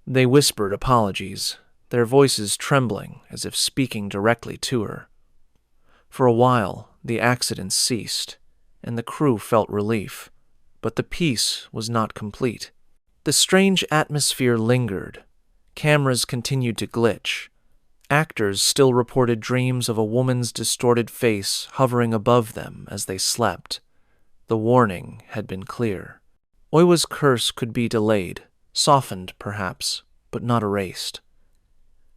They whispered apologies, their voices trembling as if speaking directly to her. For a while, the accident ceased, and the crew felt relief. But the piece was not complete. The strange atmosphere lingered. Cameras continued to glitch. Actors still reported dreams of a woman's distorted face hovering above them as they slept. The warning had been clear. Oiwa's curse could be delayed, softened perhaps, but not erased.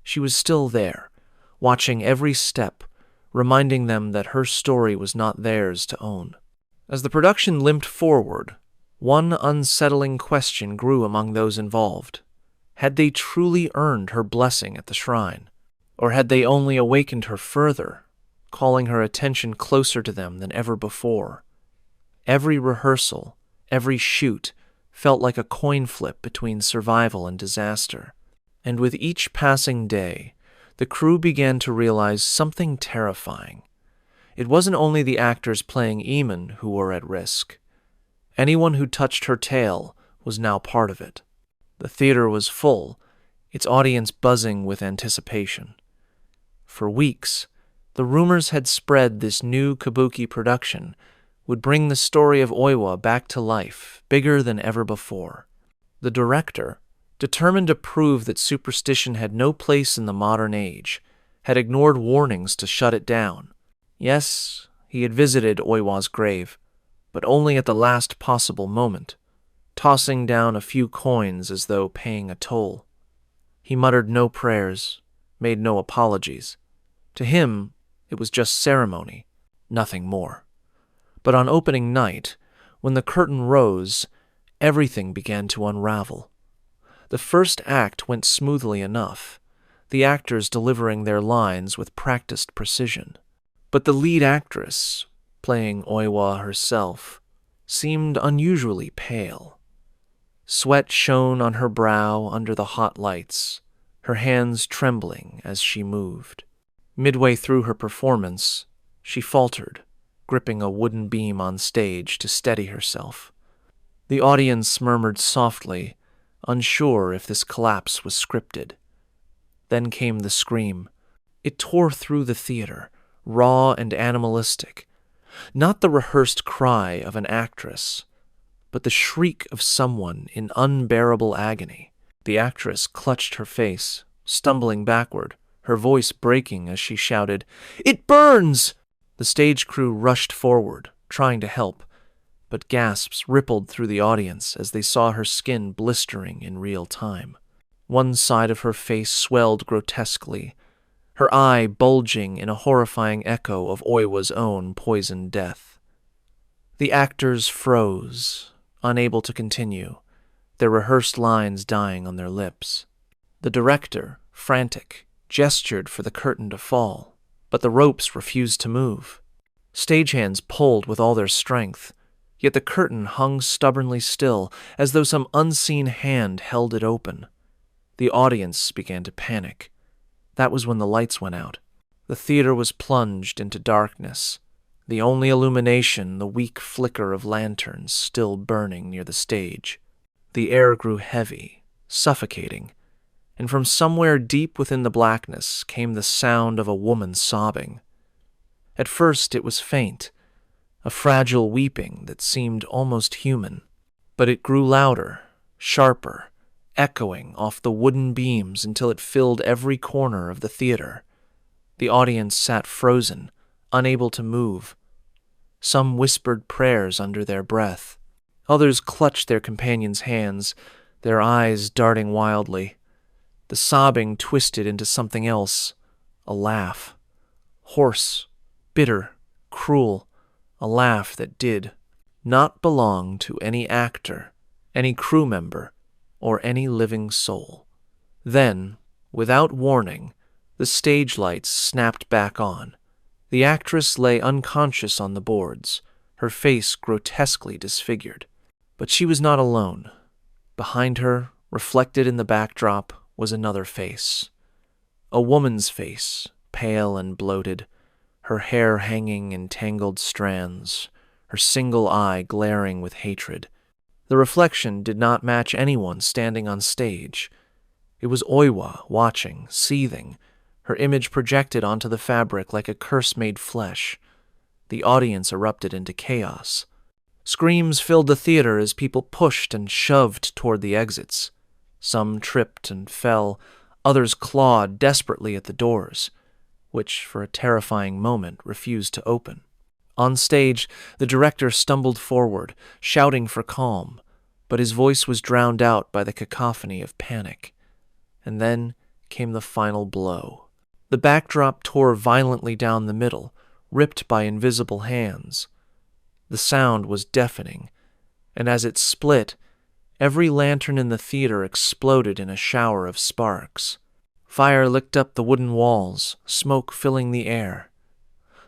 She was still there, watching every step, reminding them that her story was not theirs to own. As the production limped forward, one unsettling question grew among those involved. Had they truly earned her blessing at the shrine? Or had they only awakened her further, calling her attention closer to them than ever before? Every rehearsal, every shoot, felt like a coin flip between survival and disaster. And with each passing day, the crew began to realize something terrifying. It wasn't only the actors playing Eamon who were at risk. Anyone who touched her tale was now part of it. The theater was full, its audience buzzing with anticipation. For weeks, the rumors had spread this new kabuki production would bring the story of Oiwa back to life, bigger than ever before. The director, determined to prove that superstition had no place in the modern age, had ignored warnings to shut it down. Yes, he had visited Oiwa's grave, but only at the last possible moment, tossing down a few coins as though paying a toll. He muttered no prayers, made no apologies. To him, it was just ceremony, nothing more. But on opening night, when the curtain rose, everything began to unravel. The first act went smoothly enough, the actors delivering their lines with practiced precision. But the lead actress, playing Oiwa herself, seemed unusually pale. Sweat shone on her brow under the hot lights, her hands trembling as she moved. Midway through her performance, she faltered, gripping a wooden beam on stage to steady herself. The audience murmured softly, unsure if this collapse was scripted. Then came the scream. It tore through the theater, raw and animalistic. Not the rehearsed cry of an actress, but the shriek of someone in unbearable agony. The actress clutched her face, stumbling backward, her voice breaking as she shouted, "It burns!" The stage crew rushed forward, trying to help, but gasps rippled through the audience as they saw her skin blistering in real time. One side of her face swelled grotesquely, her eye bulging in a horrifying echo of Oiwa's own poisoned death. The actors froze, unable to continue, their rehearsed lines dying on their lips. The director, frantic, gestured for the curtain to fall, but the ropes refused to move. Stagehands pulled with all their strength, yet the curtain hung stubbornly still, as though some unseen hand held it open. The audience began to panic. That was when the lights went out. The theater was plunged into darkness, the only illumination the weak flicker of lanterns still burning near the stage. The air grew heavy, suffocating, and from somewhere deep within the blackness came the sound of a woman sobbing. At first it was faint, a fragile weeping that seemed almost human, but it grew louder, sharper, echoing off the wooden beams until it filled every corner of the theater. The audience sat frozen, unable to move. Some whispered prayers under their breath. Others clutched their companions' hands, their eyes darting wildly. The sobbing twisted into something else, a laugh. Hoarse, bitter, cruel, a laugh that did not belong to any actor, any crew member, or any living soul. Then, without warning, the stage lights snapped back on. The actress lay unconscious on the boards, her face grotesquely disfigured. But she was not alone. Behind her, reflected in the backdrop, was another face. A woman's face, pale and bloated, her hair hanging in tangled strands, her single eye glaring with hatred. The reflection did not match anyone standing on stage. It was Oiwa, watching, seething, her image projected onto the fabric like a curse made flesh. The audience erupted into chaos. Screams filled the theater as people pushed and shoved toward the exits. Some tripped and fell, others clawed desperately at the doors, which for a terrifying moment refused to open. On stage, the director stumbled forward, shouting for calm, but his voice was drowned out by the cacophony of panic. And then came the final blow. The backdrop tore violently down the middle, ripped by invisible hands. The sound was deafening, and as it split, every lantern in the theater exploded in a shower of sparks. Fire licked up the wooden walls, smoke filling the air.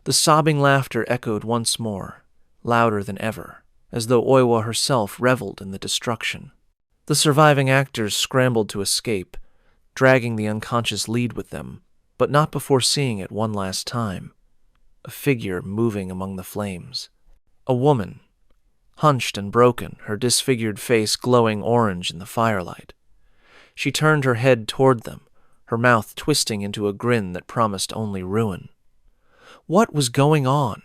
The sobbing laughter echoed once more, louder than ever, as though Oiwa herself reveled in the destruction. The surviving actors scrambled to escape, dragging the unconscious lead with them, but not before seeing it one last time. A figure moving among the flames. A woman, hunched and broken, her disfigured face glowing orange in the firelight. She turned her head toward them, her mouth twisting into a grin that promised only ruin. What was going on?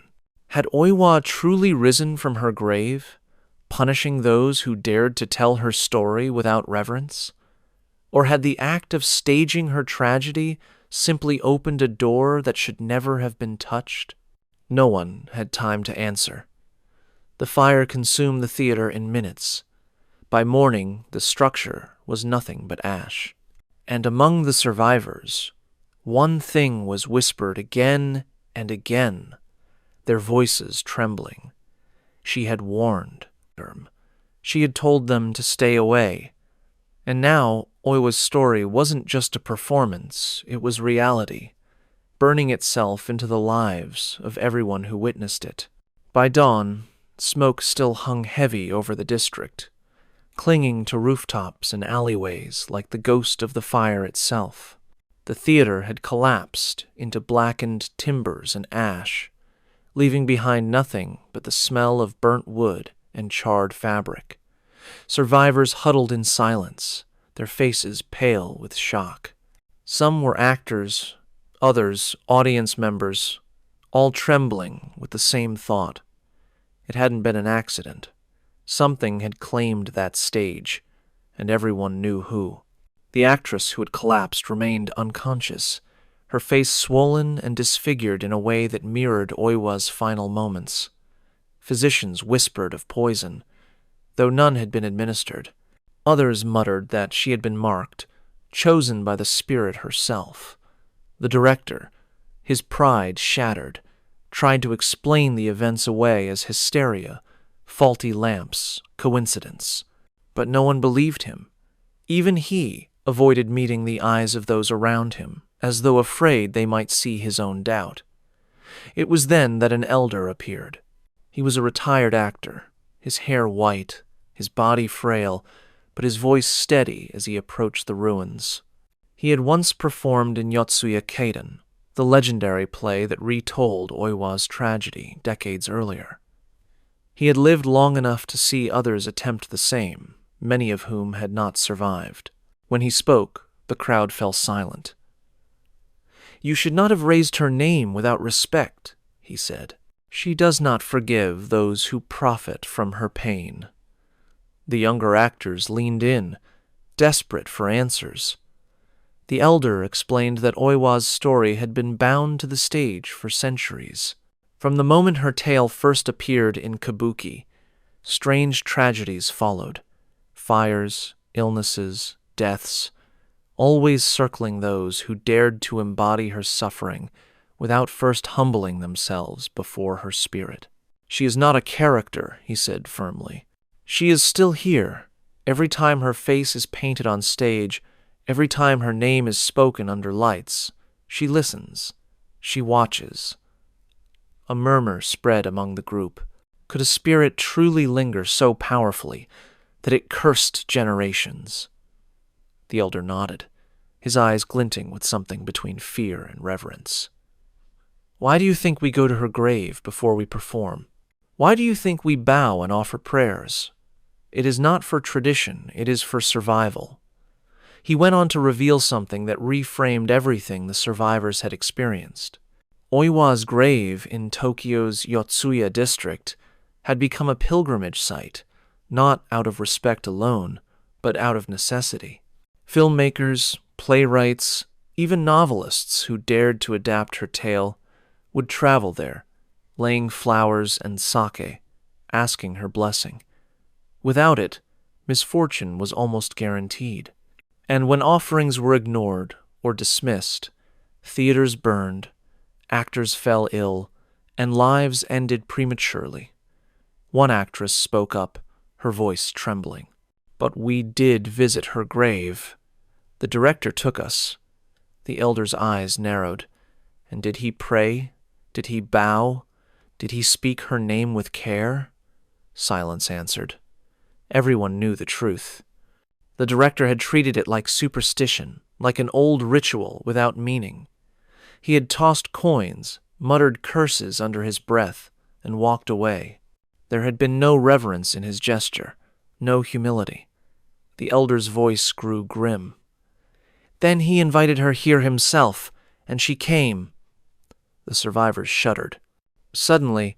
Had Oiwa truly risen from her grave, punishing those who dared to tell her story without reverence? Or had the act of staging her tragedy simply opened a door that should never have been touched? No one had time to answer. The fire consumed the theater in minutes. By morning, the structure was nothing but ash. And among the survivors, one thing was whispered again and again, their voices trembling. She had warned them. She had told them to stay away. And now, Oiwa's story wasn't just a performance, it was reality, burning itself into the lives of everyone who witnessed it. By dawn, smoke still hung heavy over the district, clinging to rooftops and alleyways like the ghost of the fire itself. The theater had collapsed into blackened timbers and ash, leaving behind nothing but the smell of burnt wood and charred fabric. Survivors huddled in silence, their faces pale with shock. Some were actors, others audience members, all trembling with the same thought. It hadn't been an accident. Something had claimed that stage, and everyone knew who. The actress who had collapsed remained unconscious, her face swollen and disfigured in a way that mirrored Oiwa's final moments. Physicians whispered of poison, though none had been administered. Others muttered that she had been marked, chosen by the spirit herself. The director, his pride shattered, tried to explain the events away as hysteria, faulty lamps, coincidence. But no one believed him. Even he avoided meeting the eyes of those around him, as though afraid they might see his own doubt. It was then that an elder appeared. He was a retired actor, his hair white, his body frail, but his voice steady as he approached the ruins. He had once performed in Yotsuya Kaiden, the legendary play that retold Oiwa's tragedy decades earlier. He had lived long enough to see others attempt the same, many of whom had not survived. When he spoke, the crowd fell silent. "You should not have raised her name without respect," he said. "She does not forgive those who profit from her pain." The younger actors leaned in, desperate for answers. The elder explained that Oiwa's story had been bound to the stage for centuries. From the moment her tale first appeared in kabuki, strange tragedies followed. Fires, illnesses, deaths, always circling those who dared to embody her suffering without first humbling themselves before her spirit. "She is not a character," he said firmly. "She is still here. Every time her face is painted on stage, every time her name is spoken under lights, she listens, she watches." A murmur spread among the group. Could a spirit truly linger so powerfully that it cursed generations? The elder nodded, his eyes glinting with something between fear and reverence. "Why do you think we go to her grave before we perform? Why do you think we bow and offer prayers? It is not for tradition, it is for survival." He went on to reveal something that reframed everything the survivors had experienced. Oiwa's grave in Tokyo's Yotsuya district had become a pilgrimage site, not out of respect alone, but out of necessity. Filmmakers, playwrights, even novelists who dared to adapt her tale would travel there, laying flowers and sake, asking her blessing. Without it, misfortune was almost guaranteed. And when offerings were ignored or dismissed, theaters burned, actors fell ill, and lives ended prematurely. One actress spoke up, her voice trembling. "But we did visit her grave. The director took us." The elder's eyes narrowed. "And did he pray? Did he bow? Did he speak her name with care?" Silence answered. Everyone knew the truth. The director had treated it like superstition, like an old ritual without meaning. He had tossed coins, muttered curses under his breath, and walked away. There had been no reverence in his gesture, no humility. The elder's voice grew grim. "Then he invited her here himself, and she came." The survivors shuddered. Suddenly,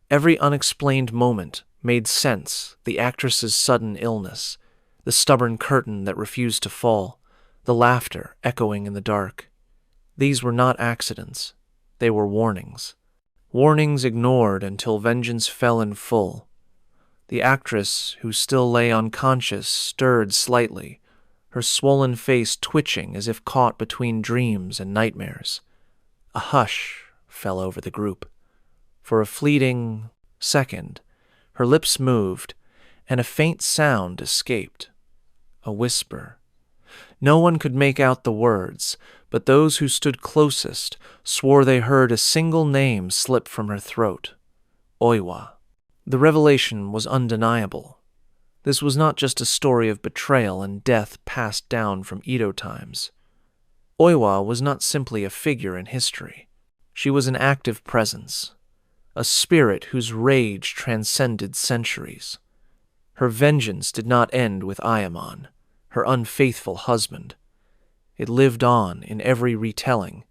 every unexplained moment made sense: the actress's sudden illness, the stubborn curtain that refused to fall, the laughter echoing in the dark. These were not accidents. They were warnings. Warnings ignored until vengeance fell in full. The actress, who still lay unconscious, stirred slightly, her swollen face twitching as if caught between dreams and nightmares. A hush fell over the group. For a fleeting second, her lips moved, and a faint sound escaped. A whisper. No one could make out the words, but those who stood closest swore they heard a single name slip from her throat. Oiwa. The revelation was undeniable. This was not just a story of betrayal and death passed down from Edo times. Oiwa was not simply a figure in history. She was an active presence, a spirit whose rage transcended centuries. Her vengeance did not end with Ayamon, her unfaithful husband. It lived on in every retelling,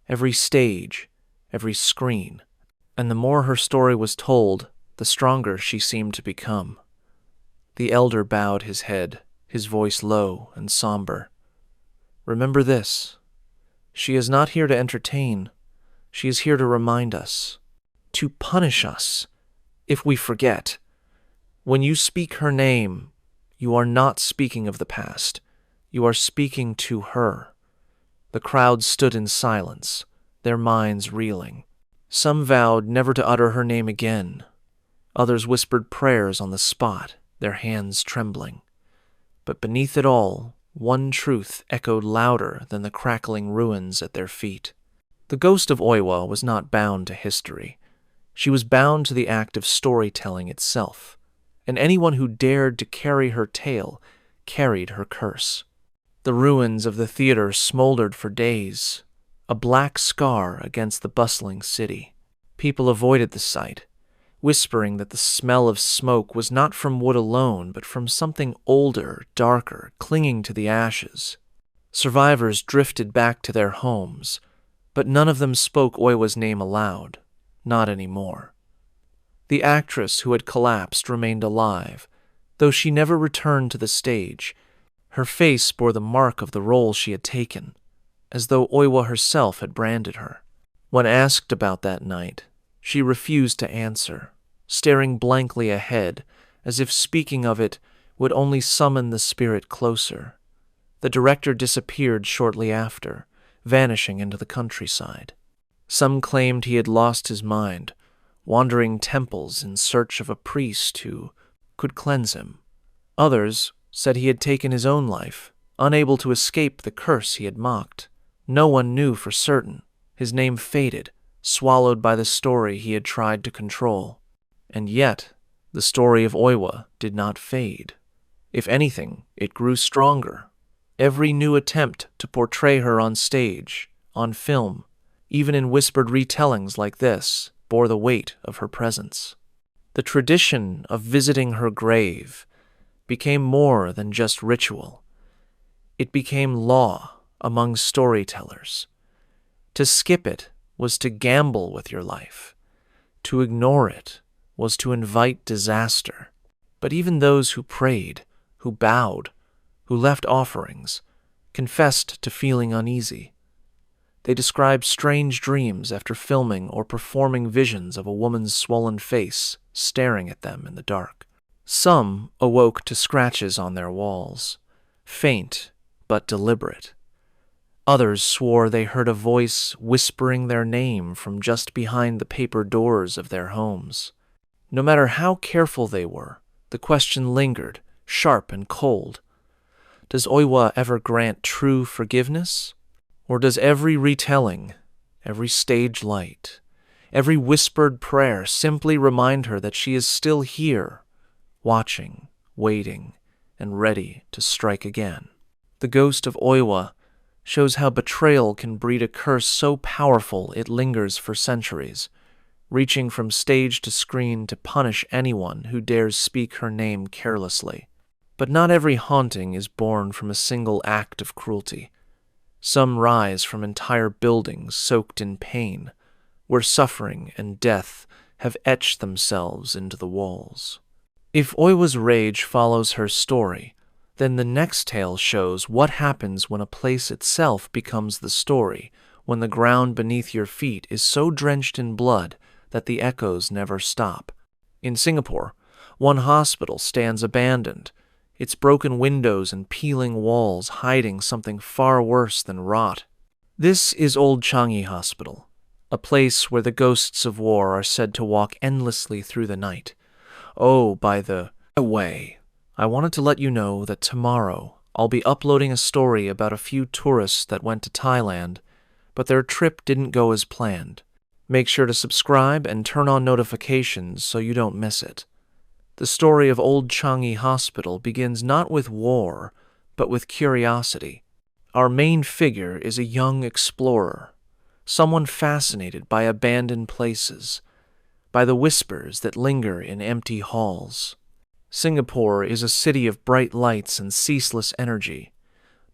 every stage, every screen. And the more her story was told, the stronger she seemed to become. The elder bowed his head, his voice low and somber. "Remember this. She is not here to entertain. She is here to remind us, to punish us, if we forget. When you speak her name, you are not speaking of the past. You are speaking to her." The crowd stood in silence, their minds reeling. Some vowed never to utter her name again. Others whispered prayers on the spot, their hands trembling. But beneath it all, one truth echoed louder than the crackling ruins at their feet. The ghost of Oiwa was not bound to history. She was bound to the act of storytelling itself, and anyone who dared to carry her tale carried her curse. The ruins of the theater smoldered for days, a black scar against the bustling city. People avoided the site, whispering that the smell of smoke was not from wood alone, but from something older, darker, clinging to the ashes. Survivors drifted back to their homes, but none of them spoke Oiwa's name aloud, not anymore. The actress who had collapsed remained alive, though she never returned to the stage. Her face bore the mark of the role she had taken, as though Oiwa herself had branded her. When asked about that night, she refused to answer, staring blankly ahead, as if speaking of it would only summon the spirit closer. The director disappeared shortly after, vanishing into the countryside. Some claimed he had lost his mind, wandering temples in search of a priest who could cleanse him. Others said he had taken his own life, unable to escape the curse he had mocked. No one knew for certain. His name faded, swallowed by the story he had tried to control. And yet, the story of Oiwa did not fade. If anything, it grew stronger. Every new attempt to portray her on stage, on film, even in whispered retellings like this, bore the weight of her presence. The tradition of visiting her grave became more than just ritual. It became law among storytellers. To skip it was to gamble with your life. To ignore it was to invite disaster. But even those who prayed, who bowed, who left offerings, confessed to feeling uneasy. They described strange dreams after filming or performing visions of a woman's swollen face staring at them in the dark. Some awoke to scratches on their walls, faint but deliberate. Others swore they heard a voice whispering their name from just behind the paper doors of their homes. No matter how careful they were, the question lingered, sharp and cold. Does Oiwa ever grant true forgiveness? Or does every retelling, every stage light, every whispered prayer simply remind her that she is still here, watching, waiting, and ready to strike again? The ghost of Oiwa shows how betrayal can breed a curse so powerful it lingers for centuries, reaching from stage to screen to punish anyone who dares speak her name carelessly. But not every haunting is born from a single act of cruelty. Some rise from entire buildings soaked in pain, where suffering and death have etched themselves into the walls. If Oiwa's rage follows her story, then the next tale shows what happens when a place itself becomes the story, when the ground beneath your feet is so drenched in blood that the echoes never stop. In Singapore, one hospital stands abandoned, its broken windows and peeling walls hiding something far worse than rot. This is Old Changi Hospital, a place where the ghosts of war are said to walk endlessly through the night. Oh, by the way, I wanted to let you know that tomorrow I'll be uploading a story about a few tourists that went to Thailand, but their trip didn't go as planned. Make sure to subscribe and turn on notifications so you don't miss it. The story of Old Changi Hospital begins not with war, but with curiosity. Our main figure is a young explorer, someone fascinated by abandoned places, by the whispers that linger in empty halls. Singapore is a city of bright lights and ceaseless energy,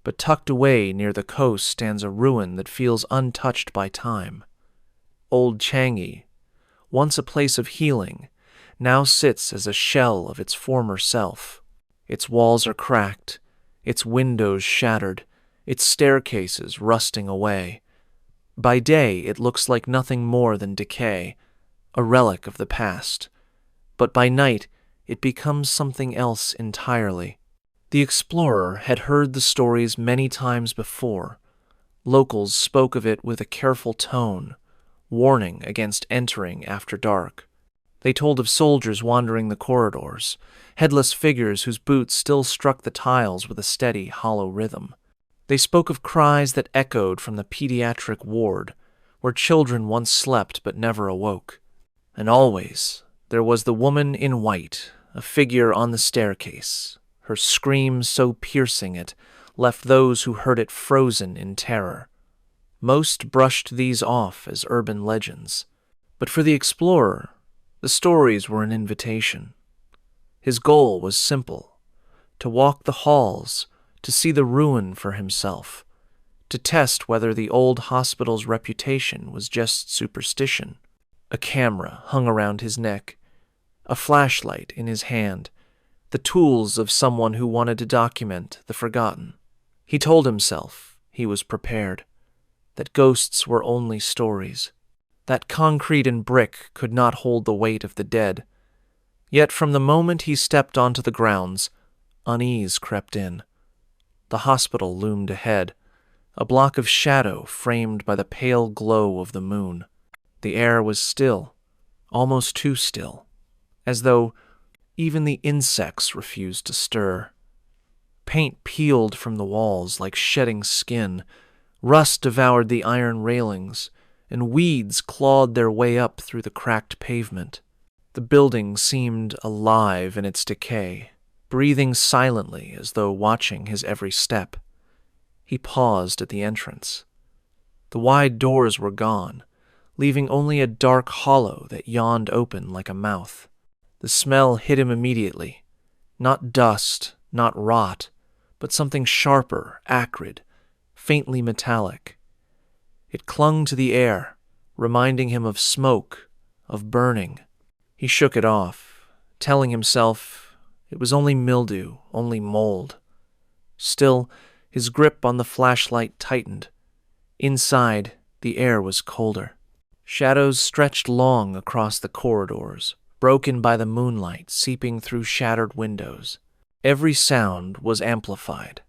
but tucked away near the coast stands a ruin that feels untouched by time. Old Changi, once a place of healing, now sits as a shell of its former self. Its walls are cracked, its windows shattered, its staircases rusting away. By day it looks like nothing more than decay, a relic of the past. But by night it becomes something else entirely. The explorer had heard the stories many times before. Locals spoke of it with a careful tone, warning against entering after dark. They told of soldiers wandering the corridors, headless figures whose boots still struck the tiles with a steady, hollow rhythm. They spoke of cries that echoed from the pediatric ward, where children once slept but never awoke. And always there was the woman in white, a figure on the staircase, her scream so piercing it left those who heard it frozen in terror. Most brushed these off as urban legends, but for the explorer, the stories were an invitation. His goal was simple: to walk the halls, to see the ruin for himself, to test whether the old hospital's reputation was just superstition. A camera hung around his neck, a flashlight in his hand, the tools of someone who wanted to document the forgotten. He told himself he was prepared, that ghosts were only stories, that concrete and brick could not hold the weight of the dead. Yet from the moment he stepped onto the grounds, unease crept in. The hospital loomed ahead, a block of shadow framed by the pale glow of the moon. The air was still, almost too still, as though even the insects refused to stir. Paint peeled from the walls like shedding skin, rust devoured the iron railings, and weeds clawed their way up through the cracked pavement. The building seemed alive in its decay, breathing silently as though watching his every step. He paused at the entrance. The wide doors were gone, leaving only a dark hollow that yawned open like a mouth. The smell hit him immediately. Not dust, not rot, but something sharper, acrid, faintly metallic. It clung to the air, reminding him of smoke, of burning. He shook it off, telling himself it was only mildew, only mold. Still, his grip on the flashlight tightened. Inside, the air was colder. Shadows stretched long across the corridors, broken by the moonlight seeping through shattered windows. Every sound was amplified.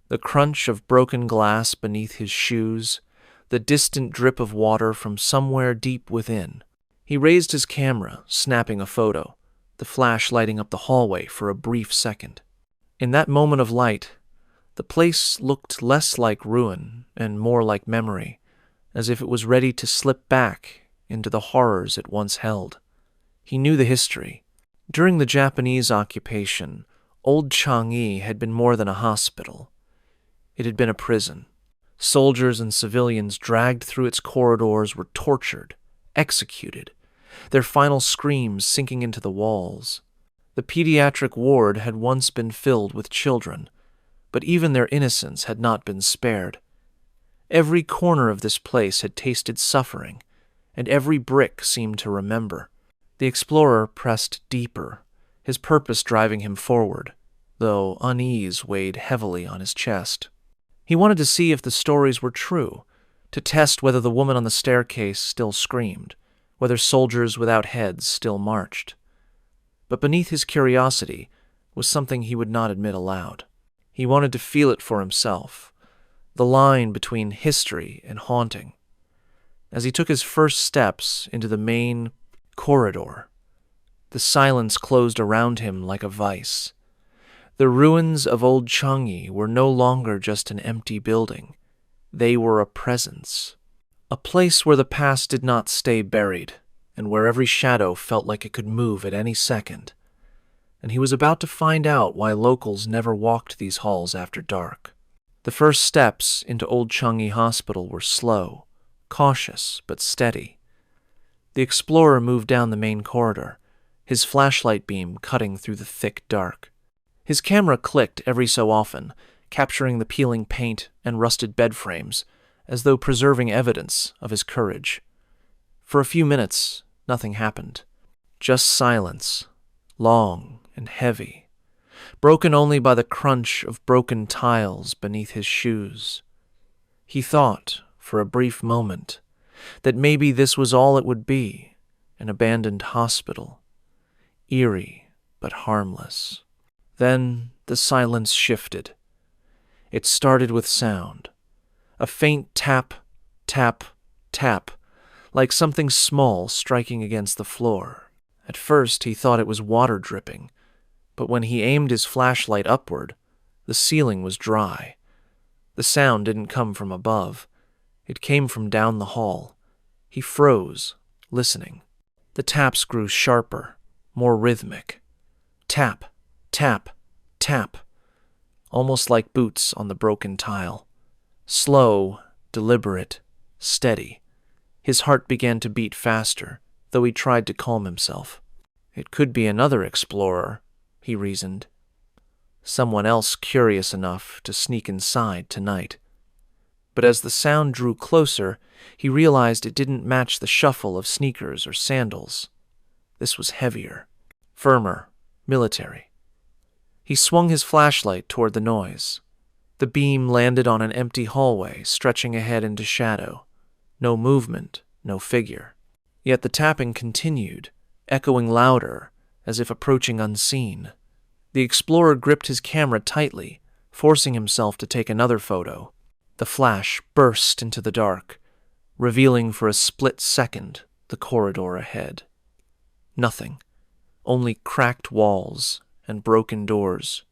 The crunch of broken glass beneath his shoes, the distant drip of water from somewhere deep within. He raised his camera, snapping a photo, the flash lighting up the hallway for a brief second. In that moment of light, the place looked less like ruin and more like memory, as if it was ready to slip back into the horrors it once held. He knew the history. During the Japanese occupation, old Changi had been more than a hospital. It had been a prison. Soldiers and civilians dragged through its corridors were tortured, executed, their final screams sinking into the walls. The pediatric ward had once been filled with children, but even their innocence had not been spared. Every corner of this place had tasted suffering, and every brick seemed to remember. The explorer pressed deeper, his purpose driving him forward, though unease weighed heavily on his chest. He wanted to see if the stories were true, to test whether the woman on the staircase still screamed, whether soldiers without heads still marched. But beneath his curiosity was something he would not admit aloud. He wanted to feel it for himself, the line between history and haunting. As he took his first steps into the main corridor, the silence closed around him like a vice. The ruins of old Changi were no longer just an empty building. They were a presence, a place where the past did not stay buried, and where every shadow felt like it could move at any second. And he was about to find out why locals never walked these halls after dark. The first steps into old Changi Hospital were slow, cautious, but steady. The explorer moved down the main corridor, his flashlight beam cutting through the thick dark. His camera clicked every so often, capturing the peeling paint and rusted bed frames, as though preserving evidence of his courage. For a few minutes, nothing happened. Just silence, long and heavy, broken only by the crunch of broken tiles beneath his shoes. He thought, for a brief moment, that maybe this was all it would be, an abandoned hospital, eerie but harmless. Then the silence shifted. It started with sound, a faint tap, tap, tap, like something small striking against the floor. At first he thought it was water dripping, but when he aimed his flashlight upward, the ceiling was dry. The sound didn't come from above. It came from down the hall. He froze, listening. The taps grew sharper, more rhythmic. Tap, tap, tap, almost like boots on the broken tile. Slow, deliberate, steady. His heart began to beat faster, though he tried to calm himself. It could be another explorer, he reasoned. Someone else curious enough to sneak inside tonight. But as the sound drew closer, he realized it didn't match the shuffle of sneakers or sandals. This was heavier, firmer, military. He swung his flashlight toward the noise. The beam landed on an empty hallway stretching ahead into shadow. No movement, no figure. Yet the tapping continued, echoing louder, as if approaching unseen. The explorer gripped his camera tightly, forcing himself to take another photo. The flash burst into the dark, revealing for a split second the corridor ahead. Nothing, only cracked walls and broken doors.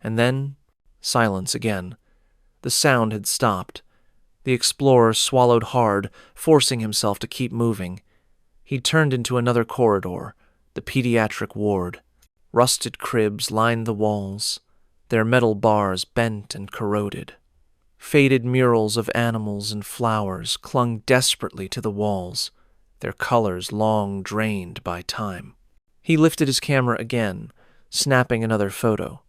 And then, silence again. The sound had stopped. The explorer swallowed hard, forcing himself to keep moving. He turned into another corridor, the pediatric ward. Rusted cribs lined the walls, their metal bars bent and corroded. Faded murals of animals and flowers clung desperately to the walls, their colors long drained by time. He lifted his camera again, snapping another photo,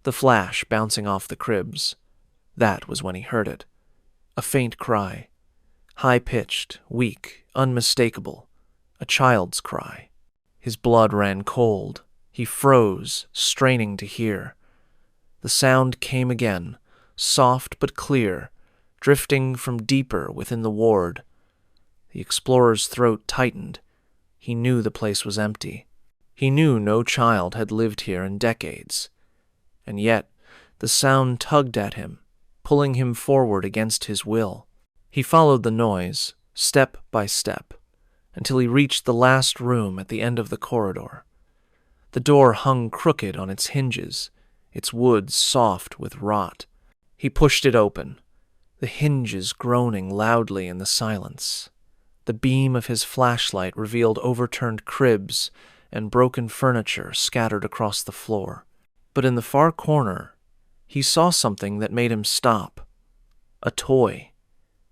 the flash bouncing off the cribs. That was when he heard it. A faint cry, high-pitched, weak, unmistakable, a child's cry. His blood ran cold. He froze, straining to hear. The sound came again, soft but clear, drifting from deeper within the ward. The explorer's throat tightened. He knew the place was empty. He knew no child had lived here in decades. And yet, the sound tugged at him, pulling him forward against his will. He followed the noise, step by step, until he reached the last room at the end of the corridor. The door hung crooked on its hinges, its wood soft with rot. He pushed it open, the hinges groaning loudly in the silence. The beam of his flashlight revealed overturned cribs and broken furniture scattered across the floor. But in the far corner, he saw something that made him stop. A toy.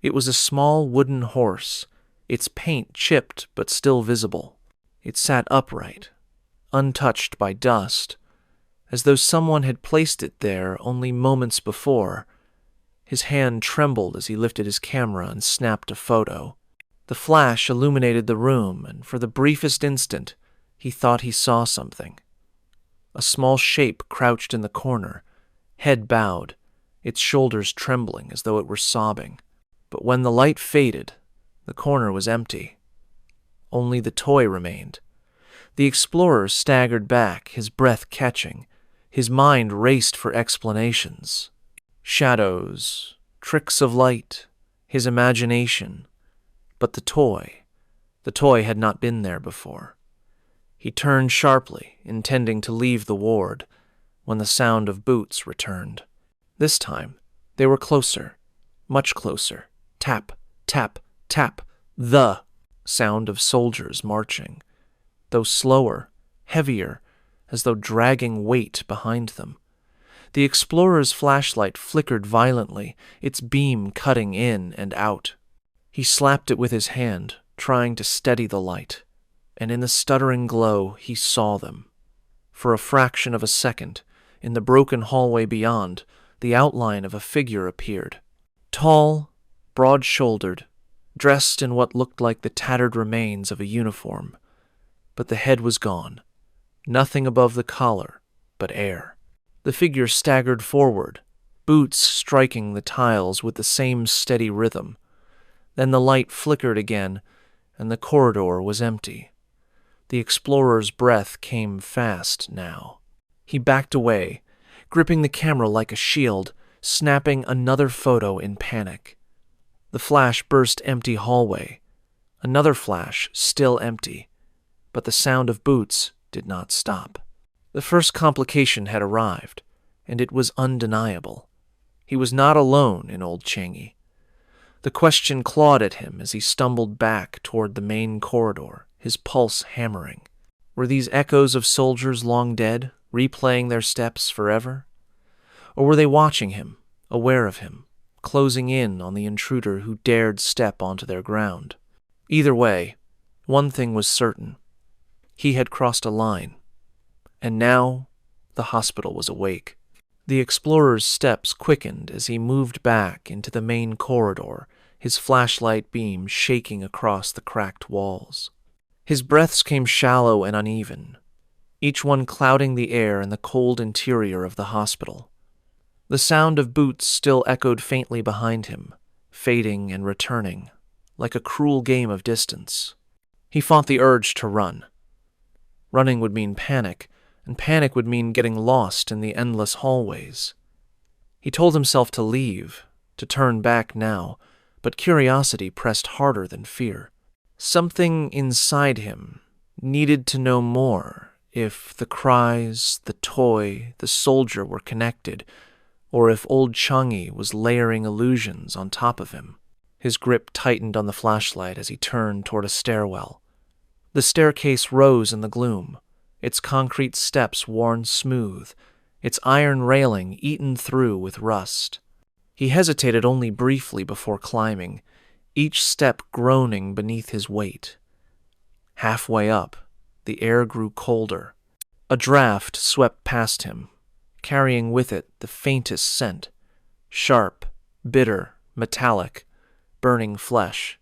It was a small wooden horse, its paint chipped but still visible. It sat upright, untouched by dust, as though someone had placed it there only moments before. His hand trembled as he lifted his camera and snapped a photo. The flash illuminated the room, and for the briefest instant, he thought he saw something. A small shape crouched in the corner, head bowed, its shoulders trembling as though it were sobbing. But when the light faded, the corner was empty. Only the toy remained. The explorer staggered back, his breath catching. His mind raced for explanations. Shadows, tricks of light, his imagination. But the toy had not been there before. He turned sharply, intending to leave the ward, when the sound of boots returned. This time, they were closer, much closer. Tap, tap, tap. The sound of soldiers marching, though slower, heavier, as though dragging weight behind them. The explorer's flashlight flickered violently, its beam cutting in and out. He slapped it with his hand, trying to steady the light, and in the stuttering glow he saw them. For a fraction of a second, in the broken hallway beyond, the outline of a figure appeared. Tall, broad-shouldered, dressed in what looked like the tattered remains of a uniform. But the head was gone. Nothing above the collar but air. The figure staggered forward, boots striking the tiles with the same steady rhythm. Then the light flickered again, and the corridor was empty. The explorer's breath came fast now. He backed away, gripping the camera like a shield, snapping another photo in panic. The flash burst empty hallway. Another flash, still empty. But the sound of boots did not stop. The first complication had arrived, and it was undeniable. He was not alone in Old Changi. The question clawed at him as he stumbled back toward the main corridor, his pulse hammering. Were these echoes of soldiers long dead, replaying their steps forever? Or were they watching him, aware of him, closing in on the intruder who dared step onto their ground? Either way, one thing was certain. He had crossed a line, and now the hospital was awake. The explorer's steps quickened as he moved back into the main corridor, his flashlight beam shaking across the cracked walls. His breaths came shallow and uneven, each one clouding the air in the cold interior of the hospital. The sound of boots still echoed faintly behind him, fading and returning, like a cruel game of distance. He fought the urge to run. Running would mean panic, and panic would mean getting lost in the endless hallways. He told himself to leave, to turn back now, but curiosity pressed harder than fear. Something inside him needed to know more, if the cries, the toy, the soldier were connected, or if old Changi was layering illusions on top of him. His grip tightened on the flashlight as he turned toward a stairwell. The staircase rose in the gloom, its concrete steps worn smooth, its iron railing eaten through with rust. He hesitated only briefly before climbing, each step groaning beneath his weight. Halfway up, the air grew colder. A draft swept past him, carrying with it the faintest scent, sharp, bitter, metallic, burning flesh.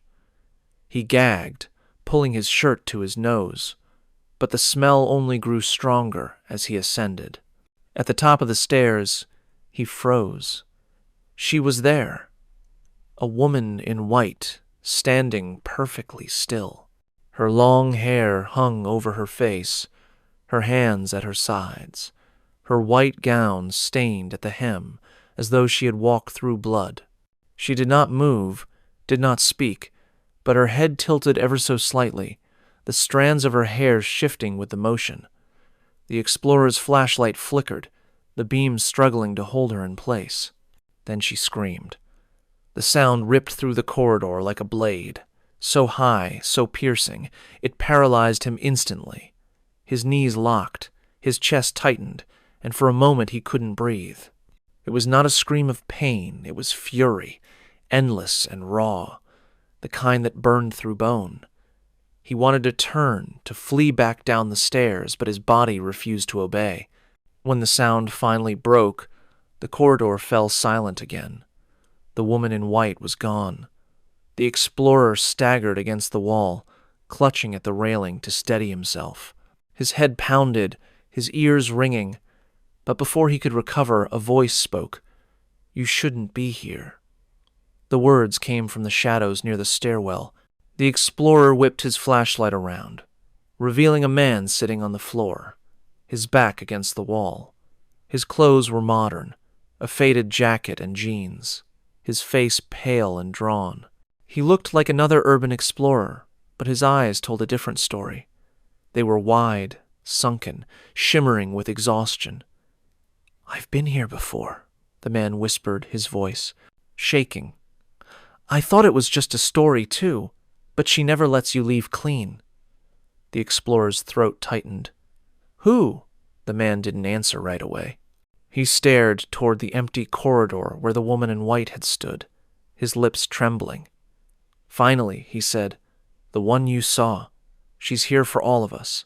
He gagged, pulling his shirt to his nose, but the smell only grew stronger as he ascended. At the top of the stairs, he froze. She was there, a woman in white, standing perfectly still. Her long hair hung over her face, her hands at her sides, her white gown stained at the hem as though she had walked through blood. She did not move, did not speak, but her head tilted ever so slightly, the strands of her hair shifting with the motion. The explorer's flashlight flickered, the beams struggling to hold her in place. Then she screamed. The sound ripped through the corridor like a blade, so high, so piercing, it paralyzed him instantly. His knees locked, his chest tightened, and for a moment he couldn't breathe. It was not a scream of pain, it was fury, endless and raw, the kind that burned through bone. He wanted to turn, to flee back down the stairs, but his body refused to obey. When the sound finally broke, the corridor fell silent again. The woman in white was gone. The explorer staggered against the wall, clutching at the railing to steady himself. His head pounded, his ears ringing, but before he could recover, a voice spoke. "You shouldn't be here." The words came from the shadows near the stairwell. The explorer whipped his flashlight around, revealing a man sitting on the floor, his back against the wall. His clothes were modern, a faded jacket and jeans, his face pale and drawn. He looked like another urban explorer, but his eyes told a different story. They were wide, sunken, shimmering with exhaustion. "I've been here before," the man whispered, his voice shaking. "I thought it was just a story, too, but she never lets you leave clean." The explorer's throat tightened. "Who?" The man didn't answer right away. He stared toward the empty corridor where the woman in white had stood, his lips trembling. Finally, he said, "The one you saw. She's here for all of us.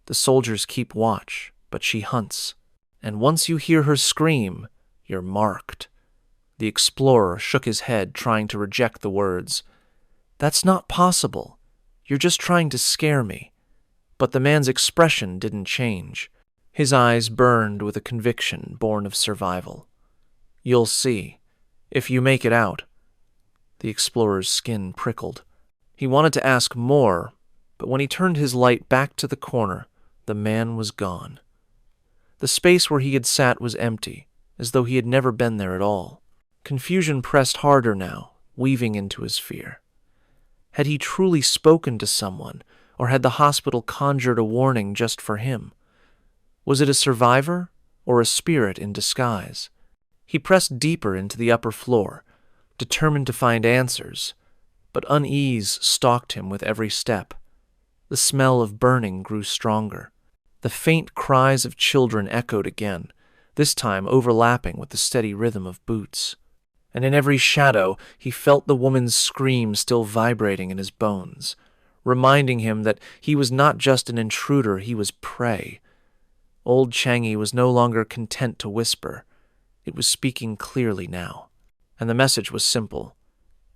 The soldiers keep watch, but she hunts. And once you hear her scream, you're marked." The explorer shook his head, trying to reject the words. "That's not possible. You're just trying to scare me." But the man's expression didn't change. His eyes burned with a conviction born of survival. "You'll see, if you make it out." The explorer's skin prickled. He wanted to ask more, but when he turned his light back to the corner, the man was gone. The space where he had sat was empty, as though he had never been there at all. Confusion pressed harder now, weaving into his fear. Had he truly spoken to someone, or had the hospital conjured a warning just for him? Was it a survivor, or a spirit in disguise? He pressed deeper into the upper floor, determined to find answers, but unease stalked him with every step. The smell of burning grew stronger. The faint cries of children echoed again, this time overlapping with the steady rhythm of boots. And in every shadow he felt the woman's scream still vibrating in his bones, reminding him that he was not just an intruder, he was prey. Old Changi was no longer content to whisper. It was speaking clearly now, and the message was simple.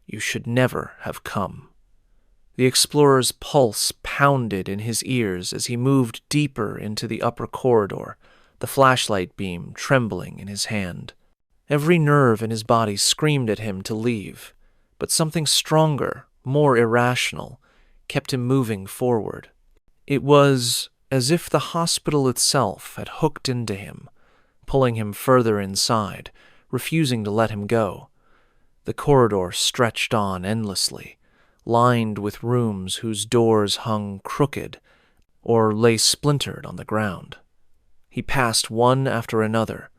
You should never have come. The explorer's pulse pounded in his ears as he moved deeper into the upper corridor, the flashlight beam trembling in his hand. Every nerve in his body screamed at him to leave, but something stronger, more irrational, kept him moving forward. It was as if the hospital itself had hooked into him, pulling him further inside, refusing to let him go. The corridor stretched on endlessly, lined with rooms whose doors hung crooked or lay splintered on the ground. He passed one after another,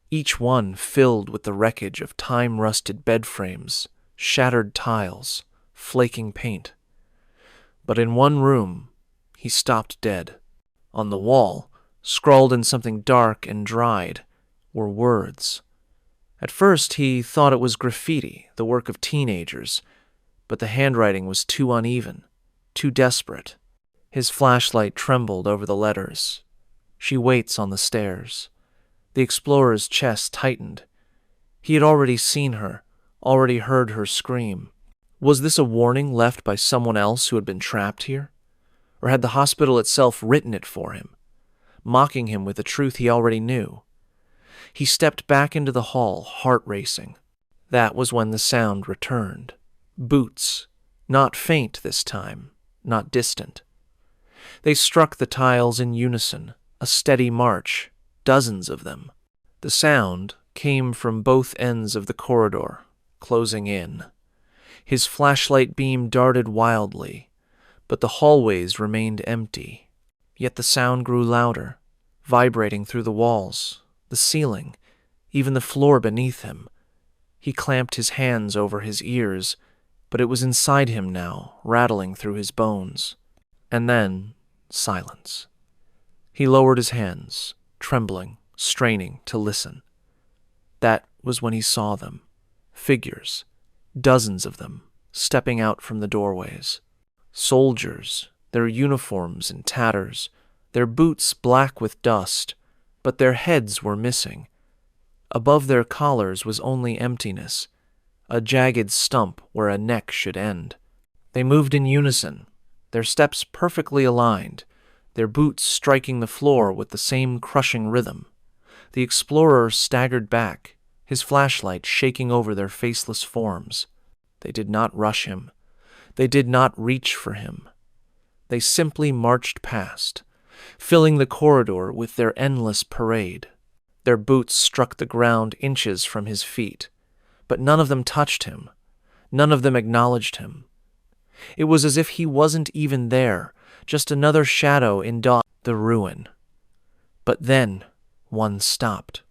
each one filled with the wreckage of time-rusted bed frames, shattered tiles, flaking paint. But in one room, he stopped dead. On the wall, scrawled in something dark and dried, were words. At first he thought it was graffiti, the work of teenagers, but the handwriting was too uneven, too desperate. His flashlight trembled over the letters. She waits on the stairs. The explorer's chest tightened. He had already seen her, already heard her scream. Was this a warning left by someone else who had been trapped here? Or had the hospital itself written it for him, mocking him with the truth he already knew? He stepped back into the hall, heart racing. That was when the sound returned. Boots, not faint this time, not distant. They struck the tiles in unison, a steady march, dozens of them. The sound came from both ends of the corridor, closing in. His flashlight beam darted wildly, but the hallways remained empty. Yet the sound grew louder, vibrating through the walls, the ceiling, even the floor beneath him. He clamped his hands over his ears, but it was inside him now, rattling through his bones. And then, silence. He lowered his hands, trembling, straining to listen. That was when he saw them. Figures, dozens of them, stepping out from the doorways. Soldiers, their uniforms in tatters, their boots black with dust, but their heads were missing. Above their collars was only emptiness, a jagged stump where a neck should end. They moved in unison, their steps perfectly aligned, their boots striking the floor with the same crushing rhythm. The explorer staggered back, his flashlight shaking over their faceless forms. They did not rush him. They did not reach for him. They simply marched past, filling the corridor with their endless parade. Their boots struck the ground inches from his feet, but none of them touched him. None of them acknowledged him. It was as if he wasn't even there, just another shadow in the ruin. But then one stopped.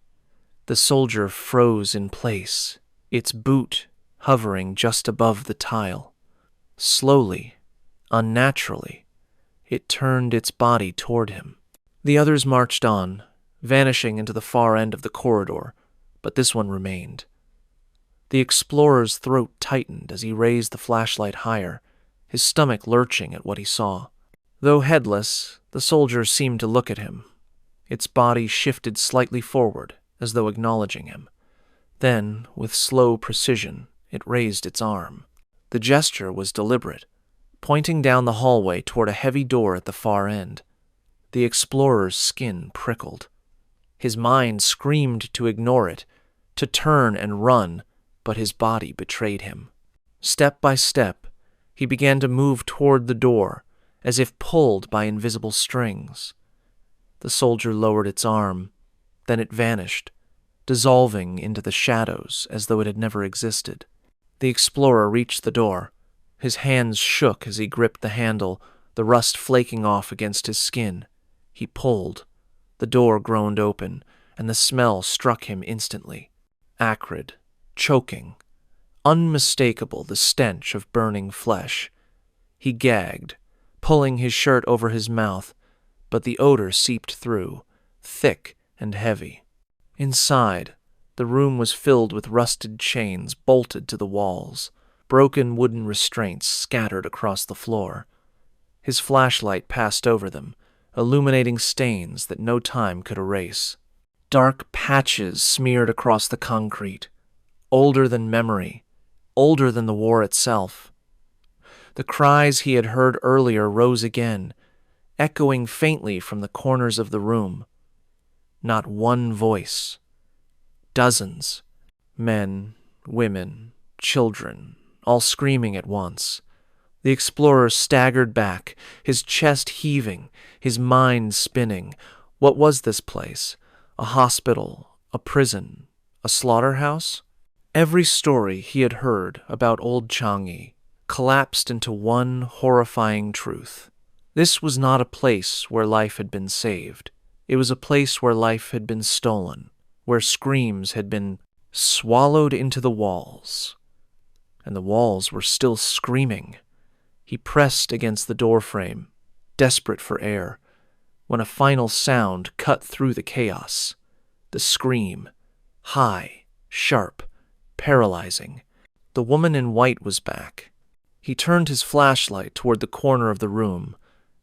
The soldier froze in place, its boot hovering just above the tile. Slowly, unnaturally, it turned its body toward him. The others marched on, vanishing into the far end of the corridor, but this one remained. The explorer's throat tightened as he raised the flashlight higher, his stomach lurching at what he saw. Though headless, the soldier seemed to look at him. Its body shifted slightly forward, as though acknowledging him. Then, with slow precision, it raised its arm. The gesture was deliberate, pointing down the hallway toward a heavy door at the far end. The explorer's skin prickled. His mind screamed to ignore it, to turn and run, but his body betrayed him. Step by step, he began to move toward the door, as if pulled by invisible strings. The soldier lowered its arm, then it vanished, dissolving into the shadows as though it had never existed. The explorer reached the door. His hands shook as he gripped the handle, the rust flaking off against his skin. He pulled. The door groaned open, and the smell struck him instantly. Acrid, choking, unmistakable, the stench of burning flesh. He gagged, pulling his shirt over his mouth, but the odor seeped through, thick and heavy. Inside, the room was filled with rusted chains bolted to the walls, broken wooden restraints scattered across the floor. His flashlight passed over them, illuminating stains that no time could erase. Dark patches smeared across the concrete, older than memory, older than the war itself. The cries he had heard earlier rose again, echoing faintly from the corners of the room. Not one voice. Dozens. Men, women, children, all screaming at once. The explorer staggered back, his chest heaving, his mind spinning. What was this place? A hospital, a prison, a slaughterhouse? Every story he had heard about old Changi collapsed into one horrifying truth. This was not a place where life had been saved. It was a place where life had been stolen, where screams had been swallowed into the walls. And the walls were still screaming. He pressed against the doorframe, desperate for air, when a final sound cut through the chaos. The scream, high, sharp, paralyzing. The woman in white was back. He turned his flashlight toward the corner of the room,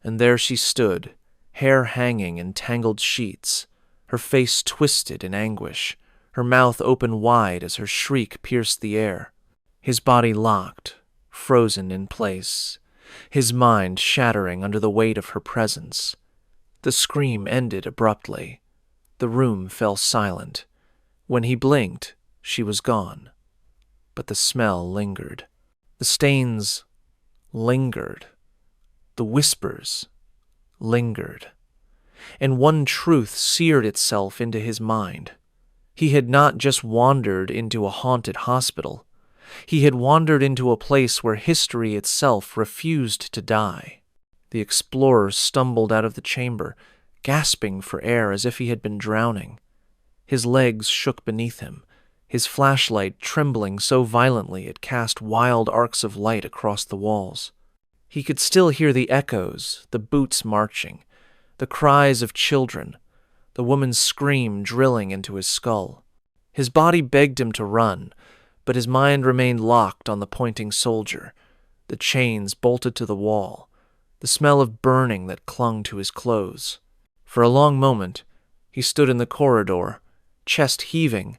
and there she stood, hair hanging in tangled sheets, her face twisted in anguish, her mouth open wide as her shriek pierced the air. His body locked, frozen in place, his mind shattering under the weight of her presence. The scream ended abruptly. The room fell silent. When he blinked, she was gone. But the smell lingered. The stains lingered. The whispers lingered. And one truth seared itself into his mind. He had not just wandered into a haunted hospital. He had wandered into a place where history itself refused to die. The explorer stumbled out of the chamber, gasping for air as if he had been drowning. His legs shook beneath him, his flashlight trembling so violently it cast wild arcs of light across the walls. He could still hear the echoes, the boots marching, the cries of children, the woman's scream drilling into his skull. His body begged him to run, but his mind remained locked on the pointing soldier, the chains bolted to the wall, the smell of burning that clung to his clothes. For a long moment, he stood in the corridor, chest heaving,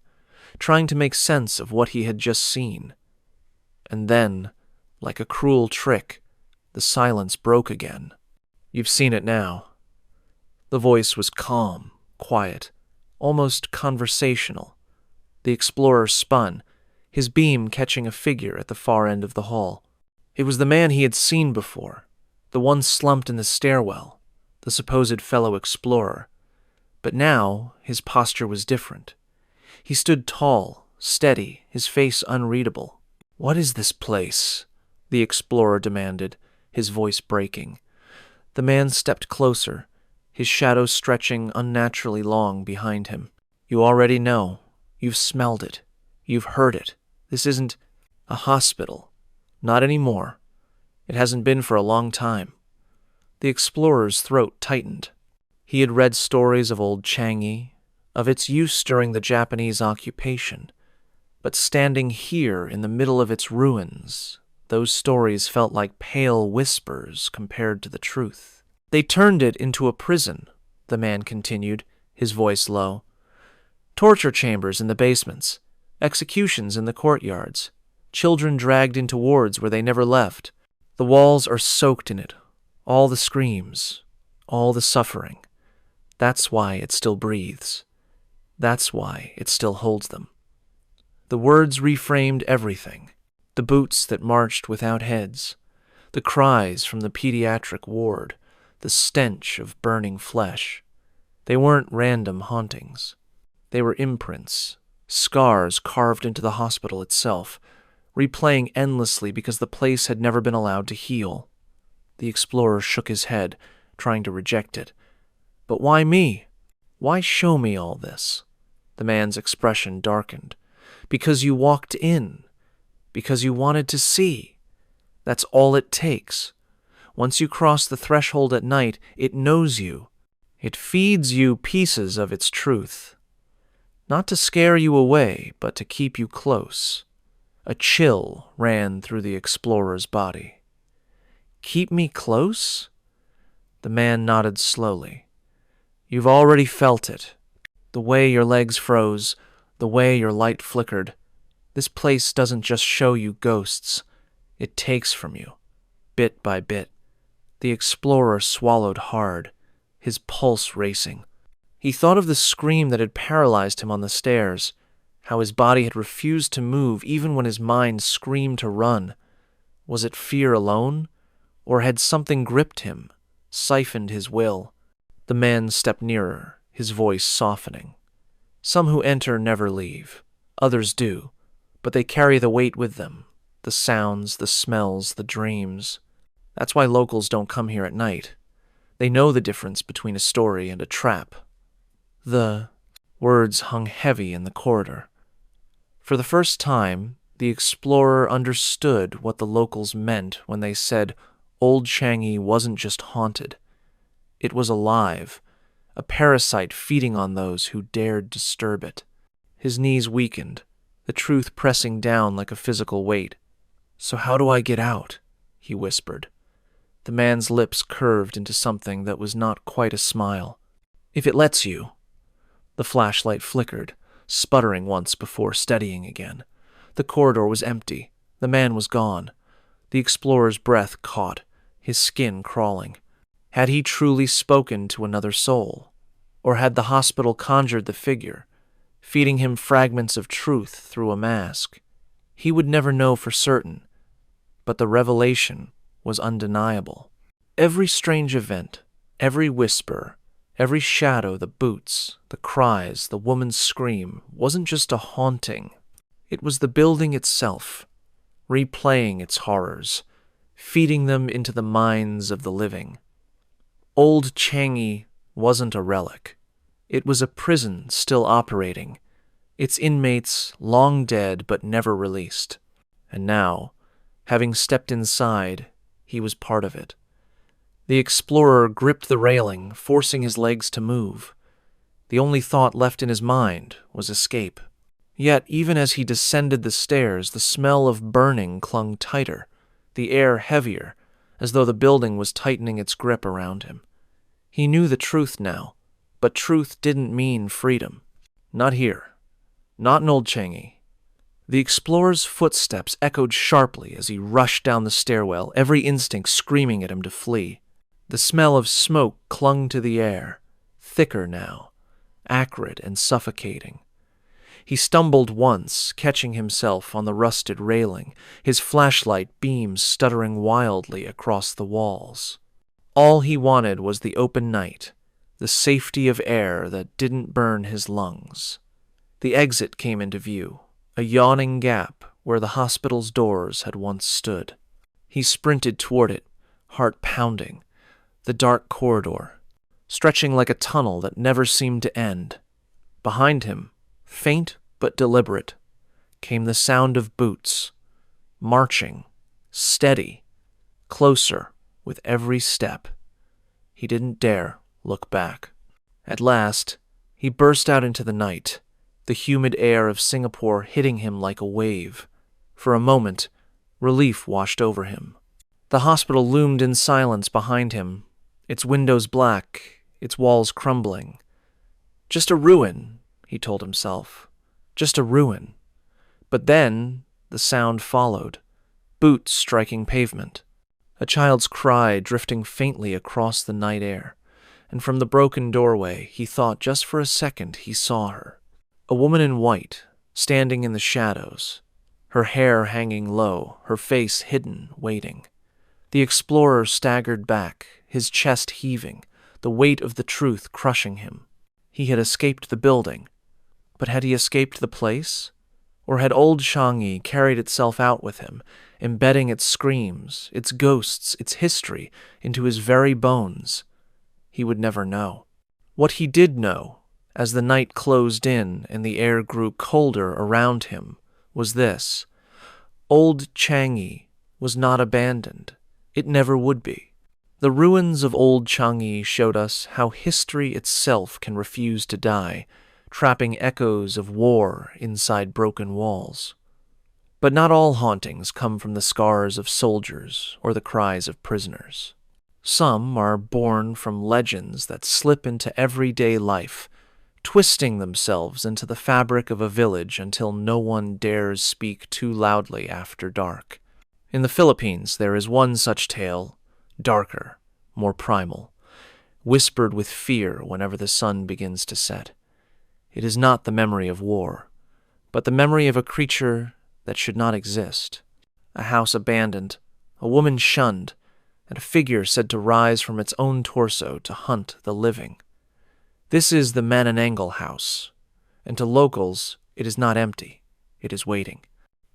trying to make sense of what he had just seen. And then, like a cruel trick, the silence broke again. "You've seen it now." The voice was calm, quiet, almost conversational. The explorer spun, his beam catching a figure at the far end of the hall. It was the man he had seen before, the one slumped in the stairwell, the supposed fellow explorer. But now his posture was different. He stood tall, steady, his face unreadable. "What is this place?" the explorer demanded, his voice breaking. The man stepped closer, his shadow stretching unnaturally long behind him. "You already know. You've smelled it. You've heard it. This isn't a hospital. Not anymore. It hasn't been for a long time." The explorer's throat tightened. He had read stories of old Changi, of its use during the Japanese occupation. But standing here in the middle of its ruins, those stories felt like pale whispers compared to the truth. "They turned it into a prison," the man continued, his voice low. "Torture chambers in the basements, executions in the courtyards, children dragged into wards where they never left. The walls are soaked in it, all the screams, all the suffering. That's why it still breathes. That's why it still holds them." The words reframed everything. The boots that marched without heads, the cries from the pediatric ward, the stench of burning flesh. They weren't random hauntings. They were imprints, scars carved into the hospital itself, replaying endlessly because the place had never been allowed to heal. The explorer shook his head, trying to reject it. "But why me? Why show me all this?" The man's expression darkened. "Because you walked in. Because you wanted to see. That's all it takes. Once you cross the threshold at night, it knows you. It feeds you pieces of its truth. Not to scare you away, but to keep you close." A chill ran through the explorer's body. "Keep me close?" The man nodded slowly. "You've already felt it. The way your legs froze, the way your light flickered. This place doesn't just show you ghosts. It takes from you, bit by bit." The explorer swallowed hard, his pulse racing. He thought of the scream that had paralyzed him on the stairs, how his body had refused to move even when his mind screamed to run. Was it fear alone, or had something gripped him, siphoned his will? The man stepped nearer, his voice softening. "Some who enter never leave. Others do, but they carry the weight with them, the sounds, the smells, the dreams. That's why locals don't come here at night. They know the difference between a story and a trap." The words hung heavy in the corridor. For the first time, the explorer understood what the locals meant when they said old Changi wasn't just haunted. It was alive, a parasite feeding on those who dared disturb it. His knees weakened, the truth pressing down like a physical weight. "So how do I get out?" he whispered. The man's lips curved into something that was not quite a smile. "If it lets you." The flashlight flickered, sputtering once before steadying again. The corridor was empty. The man was gone. The explorer's breath caught, his skin crawling. Had he truly spoken to another soul? Or had the hospital conjured the figure, feeding him fragments of truth through a mask? He would never know for certain, but the revelation was undeniable. Every strange event, every whisper, every shadow, the boots, the cries, the woman's scream, wasn't just a haunting. It was the building itself, replaying its horrors, feeding them into the minds of the living. Old Changi wasn't a relic. It was a prison still operating, its inmates long dead but never released. And now, having stepped inside, he was part of it. The explorer gripped the railing, forcing his legs to move. The only thought left in his mind was escape. Yet, even as he descended the stairs, the smell of burning clung tighter, the air heavier, as though the building was tightening its grip around him. He knew the truth now, but truth didn't mean freedom. Not here. Not in Old Changi. The explorer's footsteps echoed sharply as he rushed down the stairwell, every instinct screaming at him to flee. The smell of smoke clung to the air, thicker now, acrid and suffocating. He stumbled once, catching himself on the rusted railing, his flashlight beams stuttering wildly across the walls. All he wanted was the open night, the safety of air that didn't burn his lungs. The exit came into view, a yawning gap where the hospital's doors had once stood. He sprinted toward it, heart pounding. The dark corridor, stretching like a tunnel that never seemed to end. Behind him, faint but deliberate, came the sound of boots, marching, steady, closer with every step. He didn't dare look back. At last, he burst out into the night, the humid air of Singapore hitting him like a wave. For a moment, relief washed over him. The hospital loomed in silence behind him, its windows black, its walls crumbling. Just a ruin, he told himself. Just a ruin. But then the sound followed, boots striking pavement, a child's cry drifting faintly across the night air, and from the broken doorway he thought just for a second he saw her. A woman in white, standing in the shadows, her hair hanging low, her face hidden, waiting. The explorer staggered back, his chest heaving, the weight of the truth crushing him. He had escaped the building, but had he escaped the place? Or had Old Changi carried itself out with him, embedding its screams, its ghosts, its history into his very bones? He would never know. What he did know, as the night closed in and the air grew colder around him, was this: Old Changi was not abandoned. It never would be. The ruins of Old Changi showed us how history itself can refuse to die, trapping echoes of war inside broken walls. But not all hauntings come from the scars of soldiers or the cries of prisoners. Some are born from legends that slip into everyday life, twisting themselves into the fabric of a village until no one dares speak too loudly after dark. In the Philippines, there is one such tale, darker, more primal, whispered with fear whenever the sun begins to set. It is not the memory of war, but the memory of a creature that should not exist, a house abandoned, a woman shunned, and a figure said to rise from its own torso to hunt the living. This is the Manananggal House, and to locals, it is not empty, it is waiting.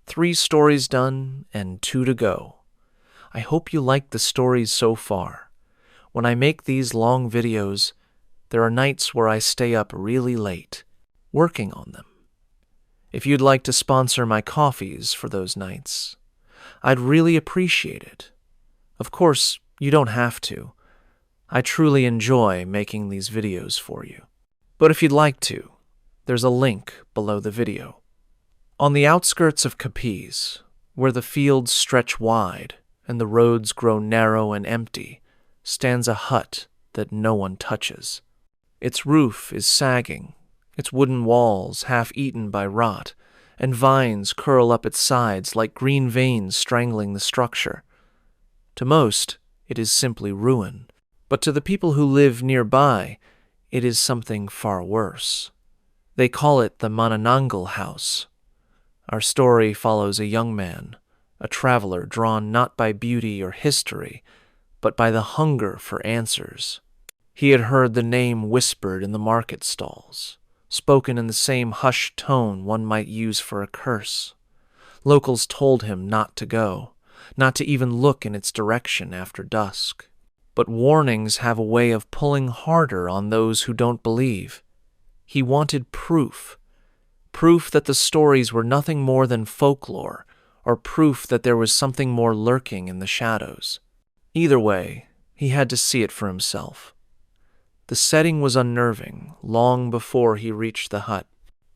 3 stories done and 2 to go. I hope you liked the stories so far. When I make these long videos, there are nights where I stay up really late, working on them. If you'd like to sponsor my coffees for those nights, I'd really appreciate it. Of course, you don't have to. I truly enjoy making these videos for you. But if you'd like to, there's a link below the video. On the outskirts of Capiz, where the fields stretch wide and the roads grow narrow and empty, stands a hut that no one touches. Its roof is sagging, its wooden walls half eaten by rot, and vines curl up its sides like green veins strangling the structure. To most, it is simply ruin, but to the people who live nearby, it is something far worse. They call it the Manananggal House. Our story follows a young man, a traveler drawn not by beauty or history, but by the hunger for answers. He had heard the name whispered in the market stalls, spoken in the same hushed tone one might use for a curse. Locals told him not to go, not to even look in its direction after dusk. But warnings have a way of pulling harder on those who don't believe. He wanted proof. Proof that the stories were nothing more than folklore, or proof that there was something more lurking in the shadows. Either way, he had to see it for himself. The setting was unnerving long before he reached the hut.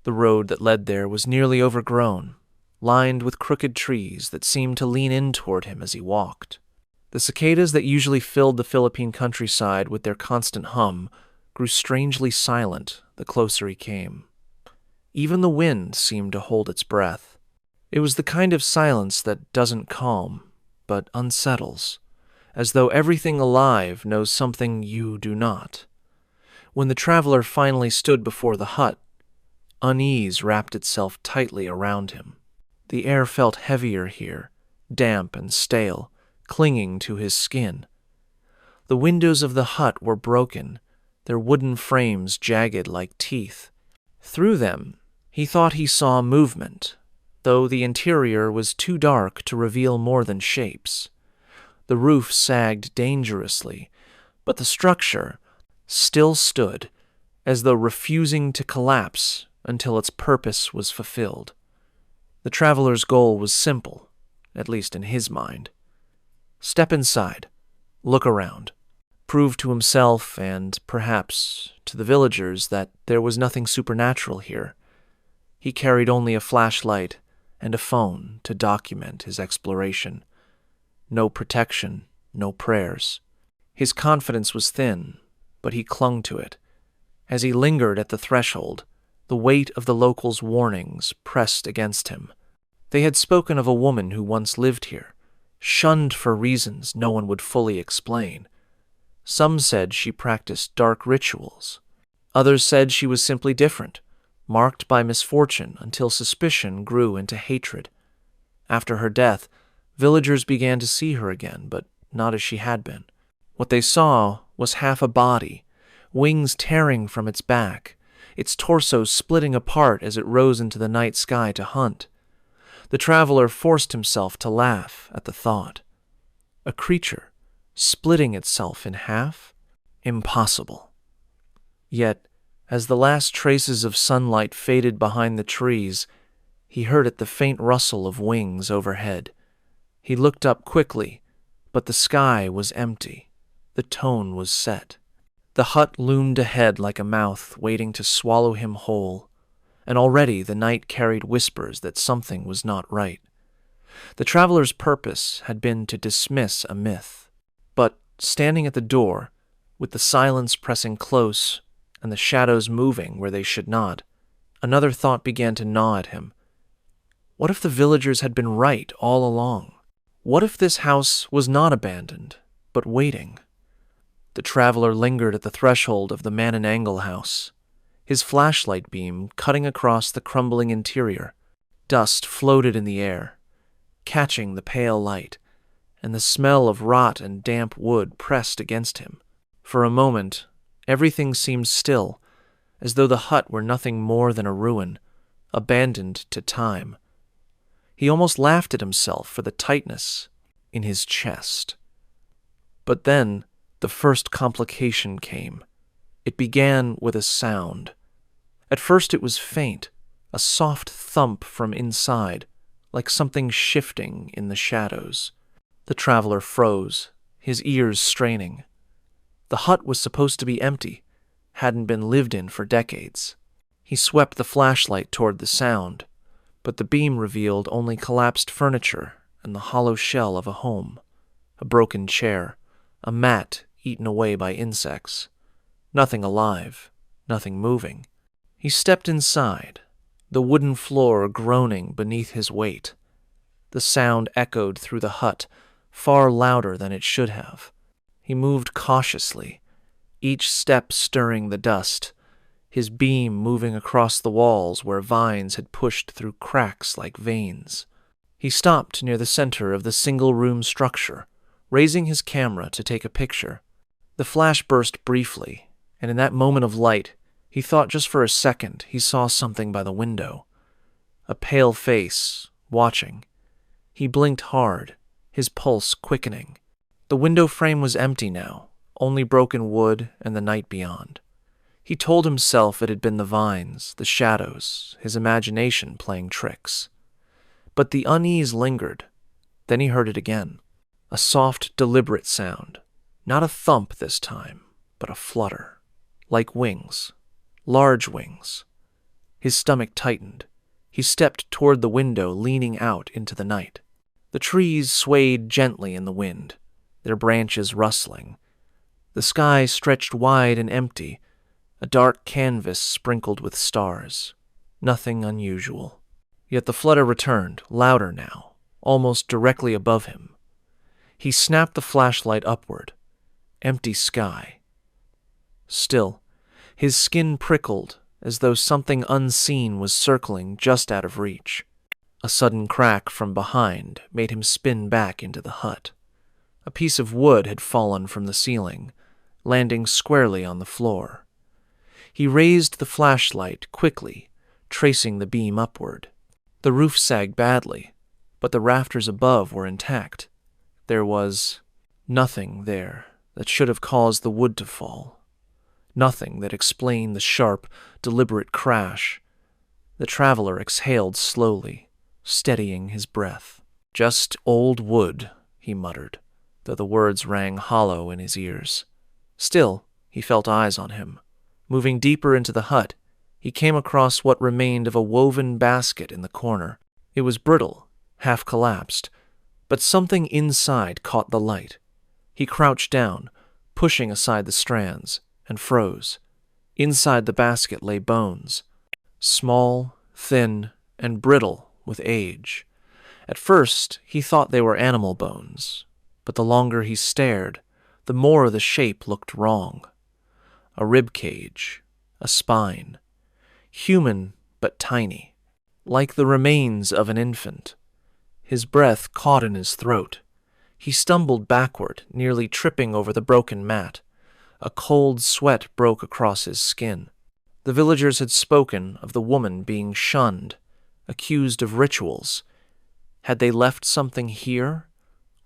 The road that led there was nearly overgrown, lined with crooked trees that seemed to lean in toward him as he walked. The cicadas that usually filled the Philippine countryside with their constant hum grew strangely silent the closer he came. Even the wind seemed to hold its breath. It was the kind of silence that doesn't calm, but unsettles, as though everything alive knows something you do not. When the traveler finally stood before the hut, unease wrapped itself tightly around him. The air felt heavier here, damp and stale, clinging to his skin. The windows of the hut were broken, their wooden frames jagged like teeth. Through them, he thought he saw movement, though the interior was too dark to reveal more than shapes. The roof sagged dangerously, but the structure still stood, as though refusing to collapse until its purpose was fulfilled. The traveler's goal was simple, at least in his mind. Step inside, look around, prove to himself and, perhaps, to the villagers that there was nothing supernatural here. He carried only a flashlight and a phone to document his exploration. No protection, no prayers. His confidence was thin, but he clung to it. As he lingered at the threshold, the weight of the locals' warnings pressed against him. They had spoken of a woman who once lived here, shunned for reasons no one would fully explain. Some said she practiced dark rituals. Others said she was simply different, marked by misfortune until suspicion grew into hatred. After her death, villagers began to see her again, but not as she had been. What they saw was half a body, wings tearing from its back, its torso splitting apart as it rose into the night sky to hunt. The traveler forced himself to laugh at the thought. A creature splitting itself in half? Impossible. Yet, as the last traces of sunlight faded behind the trees, he heard the faint rustle of wings overhead. He looked up quickly, but the sky was empty. The tone was set. The hut loomed ahead like a mouth waiting to swallow him whole, and already the night carried whispers that something was not right. The traveler's purpose had been to dismiss a myth, but standing at the door, with the silence pressing close and the shadows moving where they should not, another thought began to gnaw at him. What if the villagers had been right all along? What if this house was not abandoned, but waiting? The traveler lingered at the threshold of the Manananggal House, his flashlight beam cutting across the crumbling interior. Dust floated in the air, catching the pale light, and the smell of rot and damp wood pressed against him. For a moment, everything seemed still, as though the hut were nothing more than a ruin, abandoned to time. He almost laughed at himself for the tightness in his chest. But then, the first complication came. It began with a sound. At first it was faint, a soft thump from inside, like something shifting in the shadows. The traveler froze, his ears straining. The hut was supposed to be empty, hadn't been lived in for decades. He swept the flashlight toward the sound, but the beam revealed only collapsed furniture and the hollow shell of a home. A broken chair, a mat eaten away by insects. Nothing alive, nothing moving. He stepped inside, the wooden floor groaning beneath his weight. The sound echoed through the hut, far louder than it should have. He moved cautiously, each step stirring the dust, his beam moving across the walls where vines had pushed through cracks like veins. He stopped near the center of the single-room structure, raising his camera to take a picture. The flash burst briefly, and in that moment of light, he thought just for a second he saw something by the window. A pale face, watching. He blinked hard, his pulse quickening. The window frame was empty now, only broken wood and the night beyond. He told himself it had been the vines, the shadows, his imagination playing tricks. But the unease lingered. Then he heard it again. A soft, deliberate sound. Not a thump this time, but a flutter. Like wings. Large wings. His stomach tightened. He stepped toward the window, leaning out into the night. The trees swayed gently in the wind, their branches rustling. The sky stretched wide and empty, a dark canvas sprinkled with stars. Nothing unusual. Yet the flutter returned, louder now, almost directly above him. He snapped the flashlight upward. Empty sky. Still, his skin prickled as though something unseen was circling just out of reach. A sudden crack from behind made him spin back into the hut. A piece of wood had fallen from the ceiling, landing squarely on the floor. He raised the flashlight quickly, tracing the beam upward. The roof sagged badly, but the rafters above were intact. There was nothing there that should have caused the wood to fall. Nothing that explained the sharp, deliberate crash. The traveler exhaled slowly, steadying his breath. "Just old wood," he muttered, though the words rang hollow in his ears. Still, he felt eyes on him. Moving deeper into the hut, he came across what remained of a woven basket in the corner. It was brittle, half collapsed, but something inside caught the light. He crouched down, pushing aside the strands, and froze. Inside the basket lay bones, small, thin, and brittle with age. At first, he thought they were animal bones, but the longer he stared, the more the shape looked wrong. A rib cage, a spine. Human, but tiny, like the remains of an infant. His breath caught in his throat. He stumbled backward, nearly tripping over the broken mat. A cold sweat broke across his skin. The villagers had spoken of the woman being shunned, accused of rituals. Had they left something here,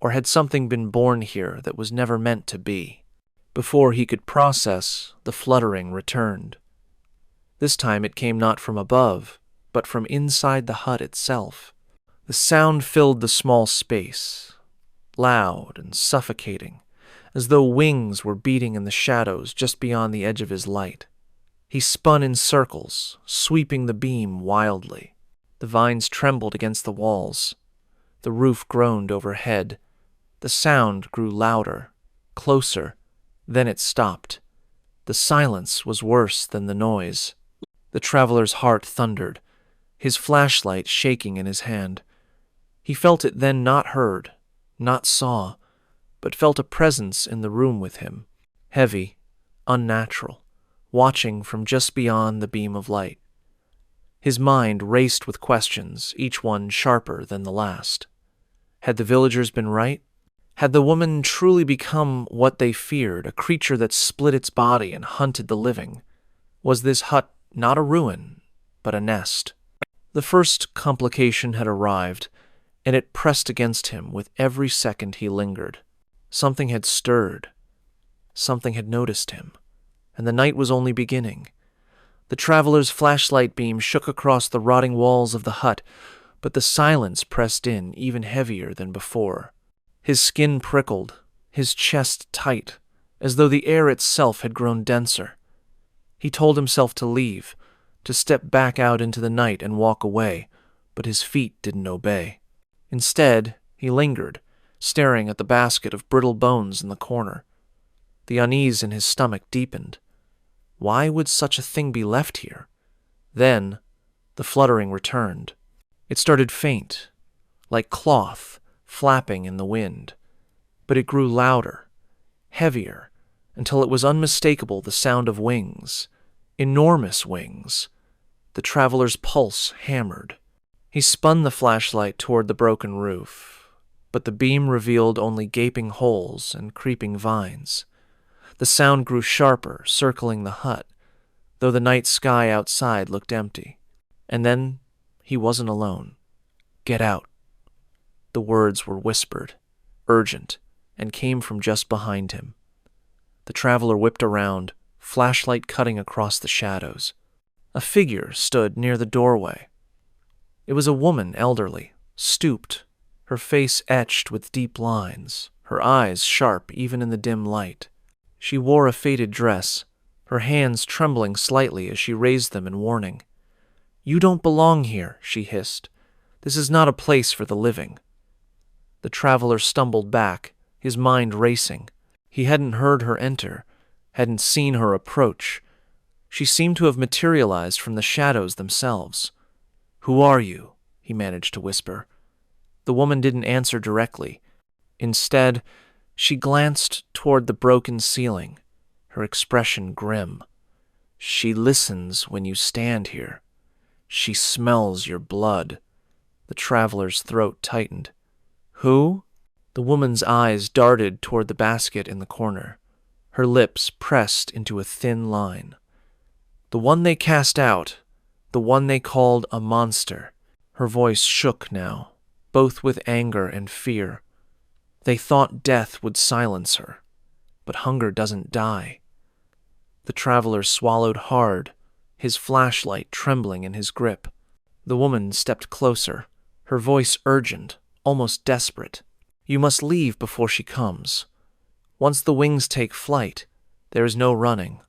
or had something been born here that was never meant to be? Before he could process, the fluttering returned. This time it came not from above, but from inside the hut itself. The sound filled the small space, loud and suffocating, as though wings were beating in the shadows just beyond the edge of his light. He spun in circles, sweeping the beam wildly. The vines trembled against the walls. The roof groaned overhead. The sound grew louder, closer. Then it stopped. The silence was worse than the noise. The traveler's heart thundered, his flashlight shaking in his hand. He felt it then, not heard, not saw, but felt a presence in the room with him, heavy, unnatural, watching from just beyond the beam of light. His mind raced with questions, each one sharper than the last. Had the villagers been right? Had the woman truly become what they feared, a creature that split its body and hunted the living? Was this hut not a ruin, but a nest? The first complication had arrived, and it pressed against him with every second he lingered. Something had stirred. Something had noticed him, and the night was only beginning. The traveler's flashlight beam shook across the rotting walls of the hut, but the silence pressed in even heavier than before. His skin prickled, his chest tight, as though the air itself had grown denser. He told himself to leave, to step back out into the night and walk away, but his feet didn't obey. Instead, he lingered, staring at the basket of brittle bones in the corner. The unease in his stomach deepened. Why would such a thing be left here? Then, The fluttering returned. It started faint, like cloth flapping in the wind, but it grew louder, heavier, until it was unmistakable the sound of wings, enormous wings. The traveler's pulse hammered. He spun the flashlight toward the broken roof, but the beam revealed only gaping holes and creeping vines. The sound grew sharper, circling the hut, though the night sky outside looked empty. And then he wasn't alone. "Get out." The words were whispered, urgent, and came from just behind him. The traveler whipped around, flashlight cutting across the shadows. A figure stood near the doorway. It was a woman, elderly, stooped, her face etched with deep lines, her eyes sharp even in the dim light. She wore a faded dress, her hands trembling slightly as she raised them in warning. "You don't belong here," she hissed. "This is not a place for the living." The traveler stumbled back, his mind racing. He hadn't heard her enter, hadn't seen her approach. She seemed to have materialized from the shadows themselves. "Who are you?" he managed to whisper. The woman didn't answer directly. Instead, she glanced toward the broken ceiling, her expression grim. "She listens when you stand here. She smells your blood." The traveler's throat tightened. "Who?" The woman's eyes darted toward the basket in the corner, her lips pressed into a thin line. "The one they cast out, the one they called a monster." Her voice shook now, both with anger and fear. They thought death would silence her, but hunger doesn't die. The traveler swallowed hard, his flashlight trembling in his grip. The woman stepped closer, her voice urgent, almost desperate. "You must leave before she comes. Once the wings take flight, there is no running."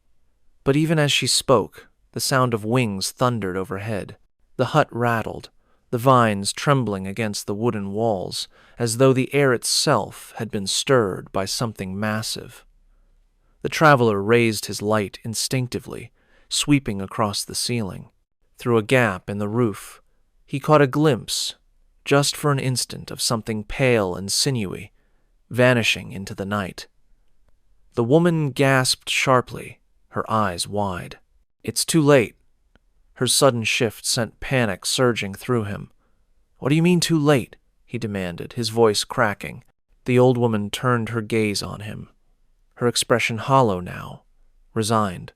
But even as she spoke, the sound of wings thundered overhead. The hut rattled, the vines trembling against the wooden walls, as though the air itself had been stirred by something massive. The traveler raised his light instinctively, sweeping across the ceiling. Through a gap in the roof, he caught a glimpse, just for an instant, of something pale and sinewy, vanishing into the night. The woman gasped sharply, her eyes wide. "It's too late." Her sudden shift sent panic surging through him. "What do you mean too late?" he demanded, his voice cracking. The old woman turned her gaze on him, her expression hollow now, resigned.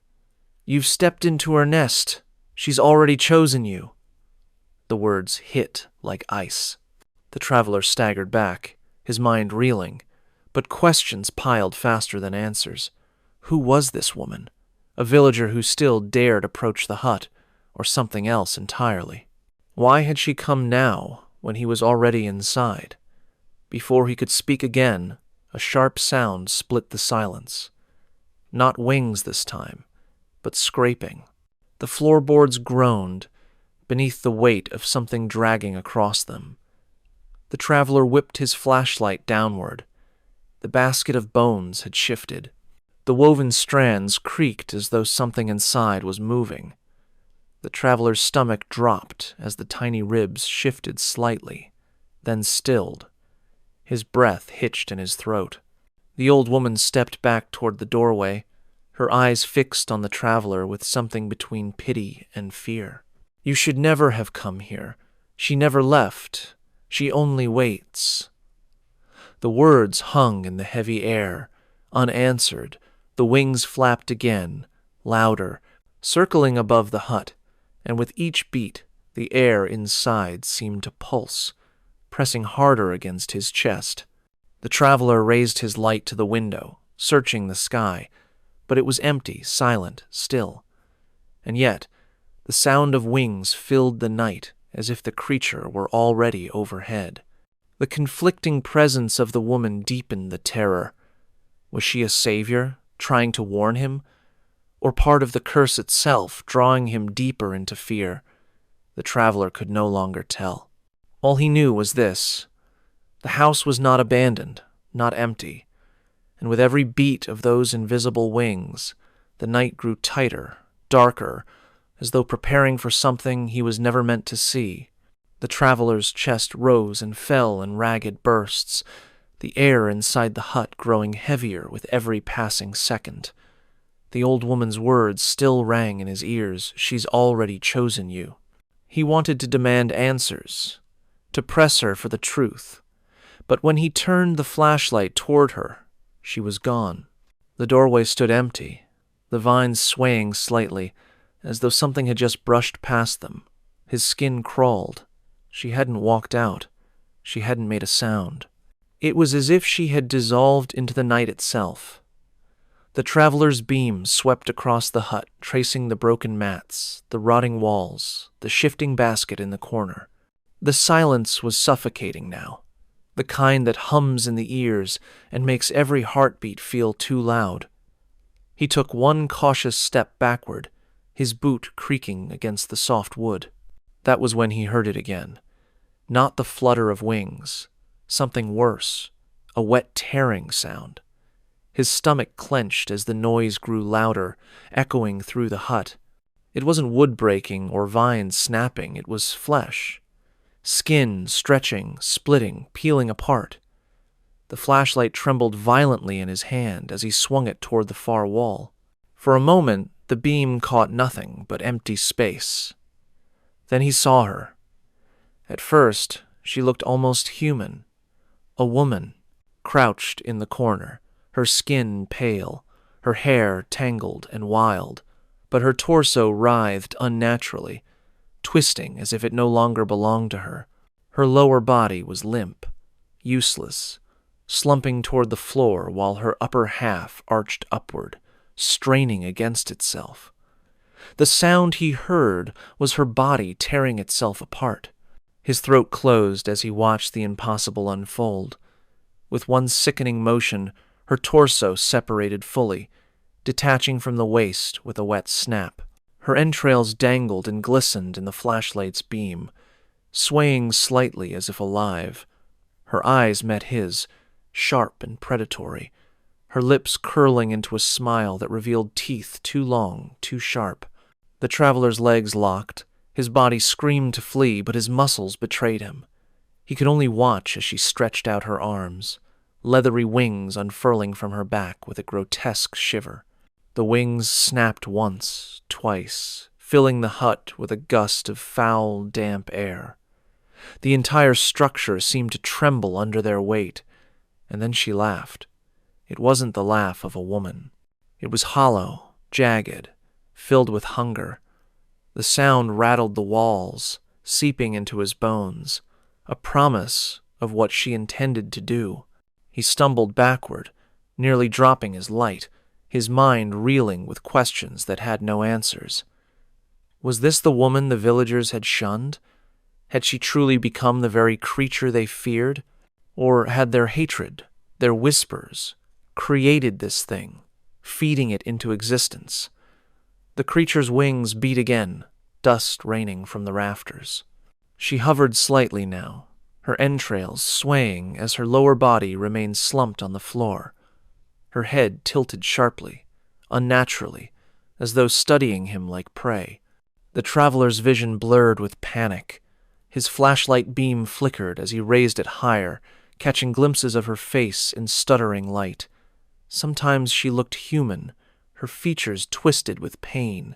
"You've stepped into her nest. She's already chosen you." The words hit like ice. The traveler staggered back, his mind reeling, but questions piled faster than answers. Who was this woman? A villager who still dared approach the hut, or something else entirely? Why had she come now, when he was already inside? Before he could speak again, a sharp sound split the silence. Not wings this time, but scraping. The floorboards groaned, beneath the weight of something dragging across them. The traveler whipped his flashlight downward. The basket of bones had shifted. The woven strands creaked as though something inside was moving. The traveler's stomach dropped as the tiny ribs shifted slightly, then stilled. His breath hitched in his throat. The old woman stepped back toward the doorway, her eyes fixed on the traveler with something between pity and fear. "You should never have come here. She never left. She only waits." The words hung in the heavy air, unanswered. The wings flapped again, louder, circling above the hut, and with each beat, the air inside seemed to pulse, pressing harder against his chest. The traveler raised his light to the window, searching the sky, but it was empty, silent, still. And yet, the sound of wings filled the night as if the creature were already overhead. The conflicting presence of the woman deepened the terror. Was she a savior, trying to warn him, or part of the curse itself, drawing him deeper into fear? The traveler could no longer tell. All he knew was this: the house was not abandoned, not empty, and with every beat of those invisible wings, the night grew tighter, darker, as though preparing for something he was never meant to see. The traveler's chest rose and fell in ragged bursts, the air inside the hut growing heavier with every passing second. The old woman's words still rang in his ears, "She's already chosen you." He wanted to demand answers, to press her for the truth. But when he turned the flashlight toward her, she was gone. The doorway stood empty, the vines swaying slightly, as though something had just brushed past them. His skin crawled. She hadn't walked out. She hadn't made a sound. It was as if she had dissolved into the night itself. The traveler's beam swept across the hut, tracing the broken mats, the rotting walls, the shifting basket in the corner. The silence was suffocating now, the kind that hums in the ears and makes every heartbeat feel too loud. He took one cautious step backward, his boot creaking against the soft wood. That was when he heard it again. Not the flutter of wings, something worse, a wet tearing sound. His stomach clenched as the noise grew louder, echoing through the hut. It wasn't wood breaking or vines snapping, it was flesh. Skin stretching, splitting, peeling apart. The flashlight trembled violently in his hand as he swung it toward the far wall. For a moment, the beam caught nothing but empty space. Then he saw her. At first, she looked almost human. A woman, crouched in the corner, her skin pale, her hair tangled and wild, but her torso writhed unnaturally, twisting as if it no longer belonged to her. Her lower body was limp, useless, slumping toward the floor while her upper half arched upward, straining against itself. The sound he heard was her body tearing itself apart. His throat closed as he watched the impossible unfold. With one sickening motion, her torso separated fully, detaching from the waist with a wet snap. Her entrails dangled and glistened in the flashlight's beam, swaying slightly as if alive. Her eyes met his, sharp and predatory, her lips curling into a smile that revealed teeth too long, too sharp. The traveler's legs locked. His body screamed to flee, but his muscles betrayed him. He could only watch as she stretched out her arms, leathery wings unfurling from her back with a grotesque shiver. The wings snapped once, twice, filling the hut with a gust of foul, damp air. The entire structure seemed to tremble under their weight, and then she laughed. It wasn't the laugh of a woman. It was hollow, jagged, filled with hunger. The sound rattled the walls, seeping into his bones, a promise of what she intended to do. He stumbled backward, nearly dropping his light, his mind reeling with questions that had no answers. Was this the woman the villagers had shunned? Had she truly become the very creature they feared? Or had their hatred, their whispers, created this thing, feeding it into existence? The creature's wings beat again, dust raining from the rafters. She hovered slightly now, her entrails swaying as her lower body remained slumped on the floor. Her head tilted sharply, unnaturally, as though studying him like prey. The traveler's vision blurred with panic. His flashlight beam flickered as he raised it higher, catching glimpses of her face in stuttering light. Sometimes she looked human, her features twisted with pain.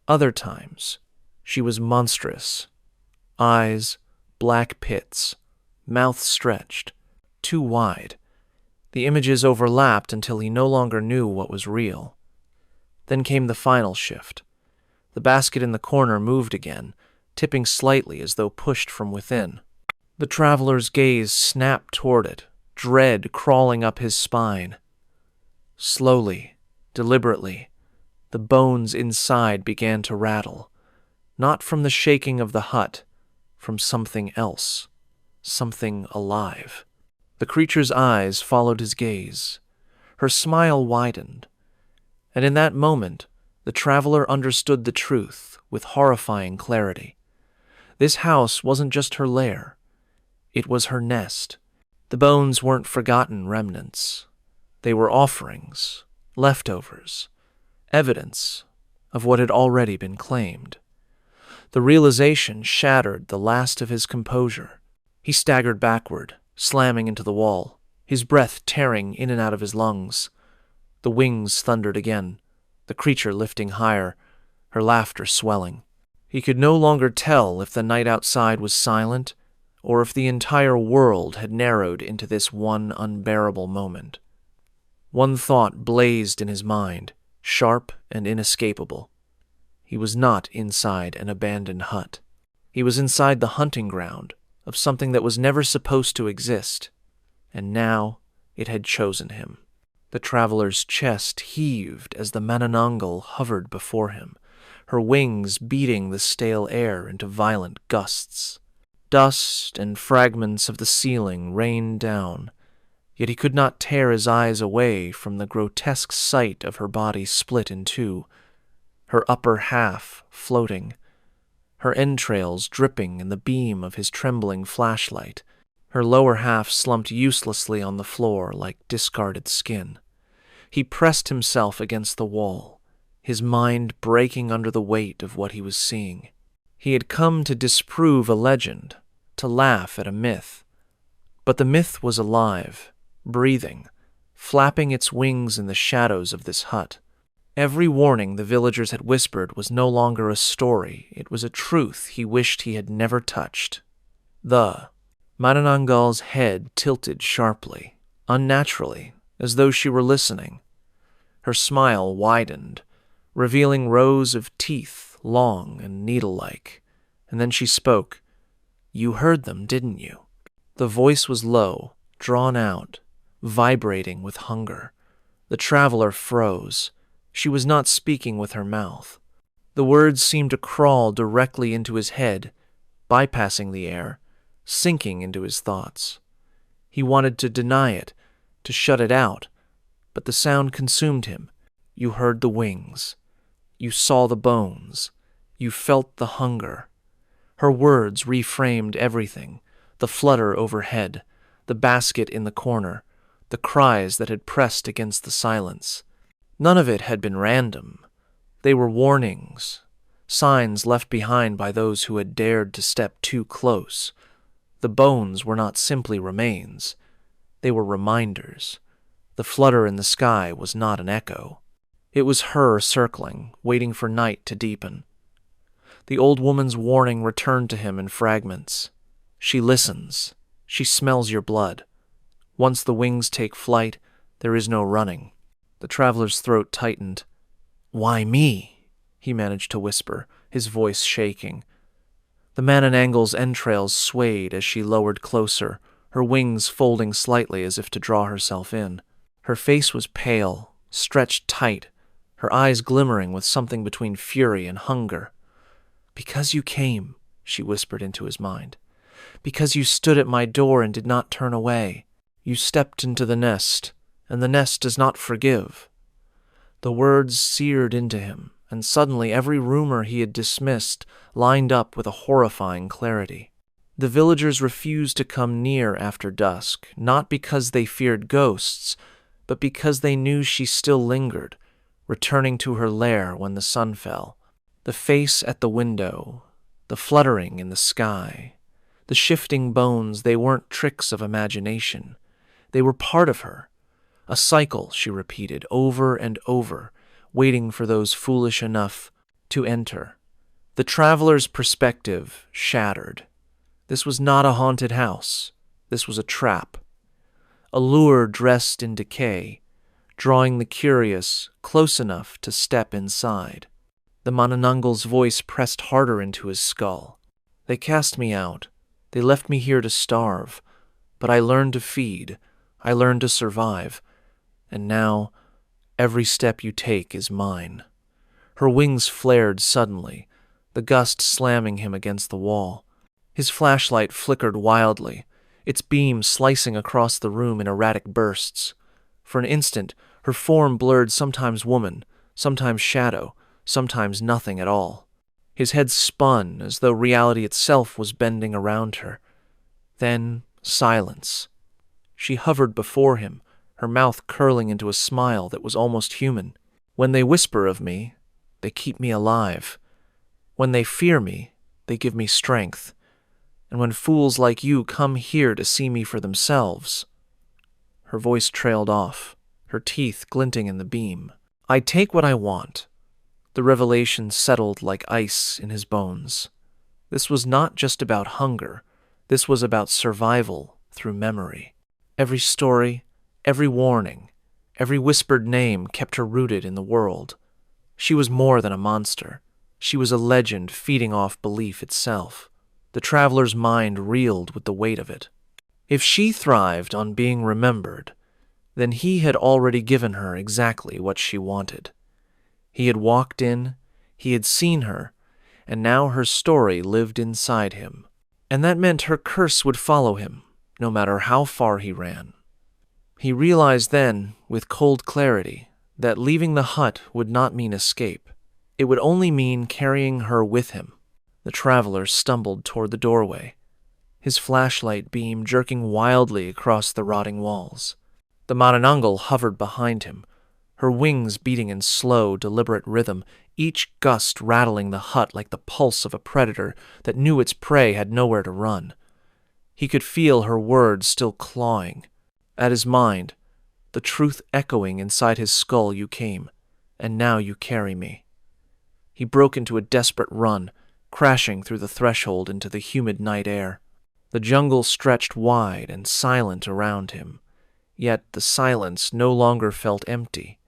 Other times, she was monstrous. Eyes, black pits, mouth stretched, too wide. The images overlapped until he no longer knew what was real. Then came the final shift. The basket in the corner moved again, tipping slightly as though pushed from within. The traveler's gaze snapped toward it, dread crawling up his spine. Slowly, deliberately, the bones inside began to rattle, not from the shaking of the hut, from something else, something alive. The creature's eyes followed his gaze. Her smile widened, and in that moment, the traveler understood the truth with horrifying clarity. This house wasn't just her lair. It was her nest. The bones weren't forgotten remnants. They were offerings, leftovers, evidence of what had already been claimed. The realization shattered the last of his composure. He staggered backward, slamming into the wall, his breath tearing in and out of his lungs. The wings thundered again, the creature lifting higher, her laughter swelling. He could no longer tell if the night outside was silent or if the entire world had narrowed into this one unbearable moment. One thought blazed in his mind, sharp and inescapable. He was not inside an abandoned hut. He was inside the hunting ground of something that was never supposed to exist, and now it had chosen him. The traveler's chest heaved as the Manananggal hovered before him, her wings beating the stale air into violent gusts. Dust and fragments of the ceiling rained down, yet he could not tear his eyes away from the grotesque sight of her body split in two, her upper half floating, her entrails dripping in the beam of his trembling flashlight, her lower half slumped uselessly on the floor like discarded skin. He pressed himself against the wall, his mind breaking under the weight of what he was seeing. He had come to disprove a legend, to laugh at a myth. But the myth was alive, breathing, flapping its wings in the shadows of this hut. Every warning the villagers had whispered was no longer a story, it was a truth he wished he had never touched. The Manananggal's head tilted sharply, unnaturally, as though she were listening. Her smile widened, revealing rows of teeth, long and needle-like, and then she spoke. "You heard them, didn't you?" The voice was low, drawn out, vibrating with hunger. The traveler froze. She was not speaking with her mouth. The words seemed to crawl directly into his head, bypassing the air, sinking into his thoughts. He wanted to deny it, to shut it out, but the sound consumed him. You heard the wings. You saw the bones. You felt the hunger. Her words reframed everything, the flutter overhead, the basket in the corner, the cries that had pressed against the silence. None of it had been random. They were warnings, signs left behind by those who had dared to step too close. The bones were not simply remains. They were reminders. The flutter in the sky was not an echo. It was her circling, waiting for night to deepen. The old woman's warning returned to him in fragments. She listens. She smells your blood. Once the wings take flight, there is no running. The traveler's throat tightened. "Why me?" he managed to whisper, his voice shaking. The Manananggal's entrails swayed as she lowered closer, her wings folding slightly as if to draw herself in. Her face was pale, stretched tight, her eyes glimmering with something between fury and hunger. "Because you came," she whispered into his mind. "Because you stood at my door and did not turn away. You stepped into the nest, and the nest does not forgive." The words seared into him, and suddenly every rumor he had dismissed lined up with a horrifying clarity. The villagers refused to come near after dusk, not because they feared ghosts, but because they knew she still lingered, returning to her lair when the sun fell. The face at the window, the fluttering in the sky, the shifting bones, they weren't tricks of imagination. They were part of her. A cycle, she repeated over and over, waiting for those foolish enough to enter. The traveler's perspective shattered. This was not a haunted house. This was a trap. A lure dressed in decay, drawing the curious close enough to step inside. The Manananggal's voice pressed harder into his skull. "They cast me out. They left me here to starve. But I learned to feed. I learned to survive. And now, every step you take is mine." Her wings flared suddenly, the gust slamming him against the wall. His flashlight flickered wildly, its beam slicing across the room in erratic bursts. For an instant, her form blurred, sometimes woman, sometimes shadow, sometimes nothing at all. His head spun as though reality itself was bending around her. Then, silence. She hovered before him, her mouth curling into a smile that was almost human. "When they whisper of me, they keep me alive. When they fear me, they give me strength. And when fools like you come here to see me for themselves—" Her voice trailed off, her teeth glinting in the beam. "I take what I want." The revelation settled like ice in his bones. This was not just about hunger. This was about survival through memory. Every story, every warning, every whispered name kept her rooted in the world. She was more than a monster. She was a legend feeding off belief itself. The traveler's mind reeled with the weight of it. If she thrived on being remembered, then he had already given her exactly what she wanted. He had walked in, he had seen her, and now her story lived inside him. And that meant her curse would follow him, no matter how far he ran. He realized then, with cold clarity, that leaving the hut would not mean escape. It would only mean carrying her with him. The traveler stumbled toward the doorway, his flashlight beam jerking wildly across the rotting walls. The Manananggal hovered behind him, her wings beating in slow, deliberate rhythm, each gust rattling the hut like the pulse of a predator that knew its prey had nowhere to run. He could feel her words still clawing at his mind, the truth echoing inside his skull. "You came, and now you carry me." He broke into a desperate run, crashing through the threshold into the humid night air. The jungle stretched wide and silent around him, yet the silence no longer felt empty.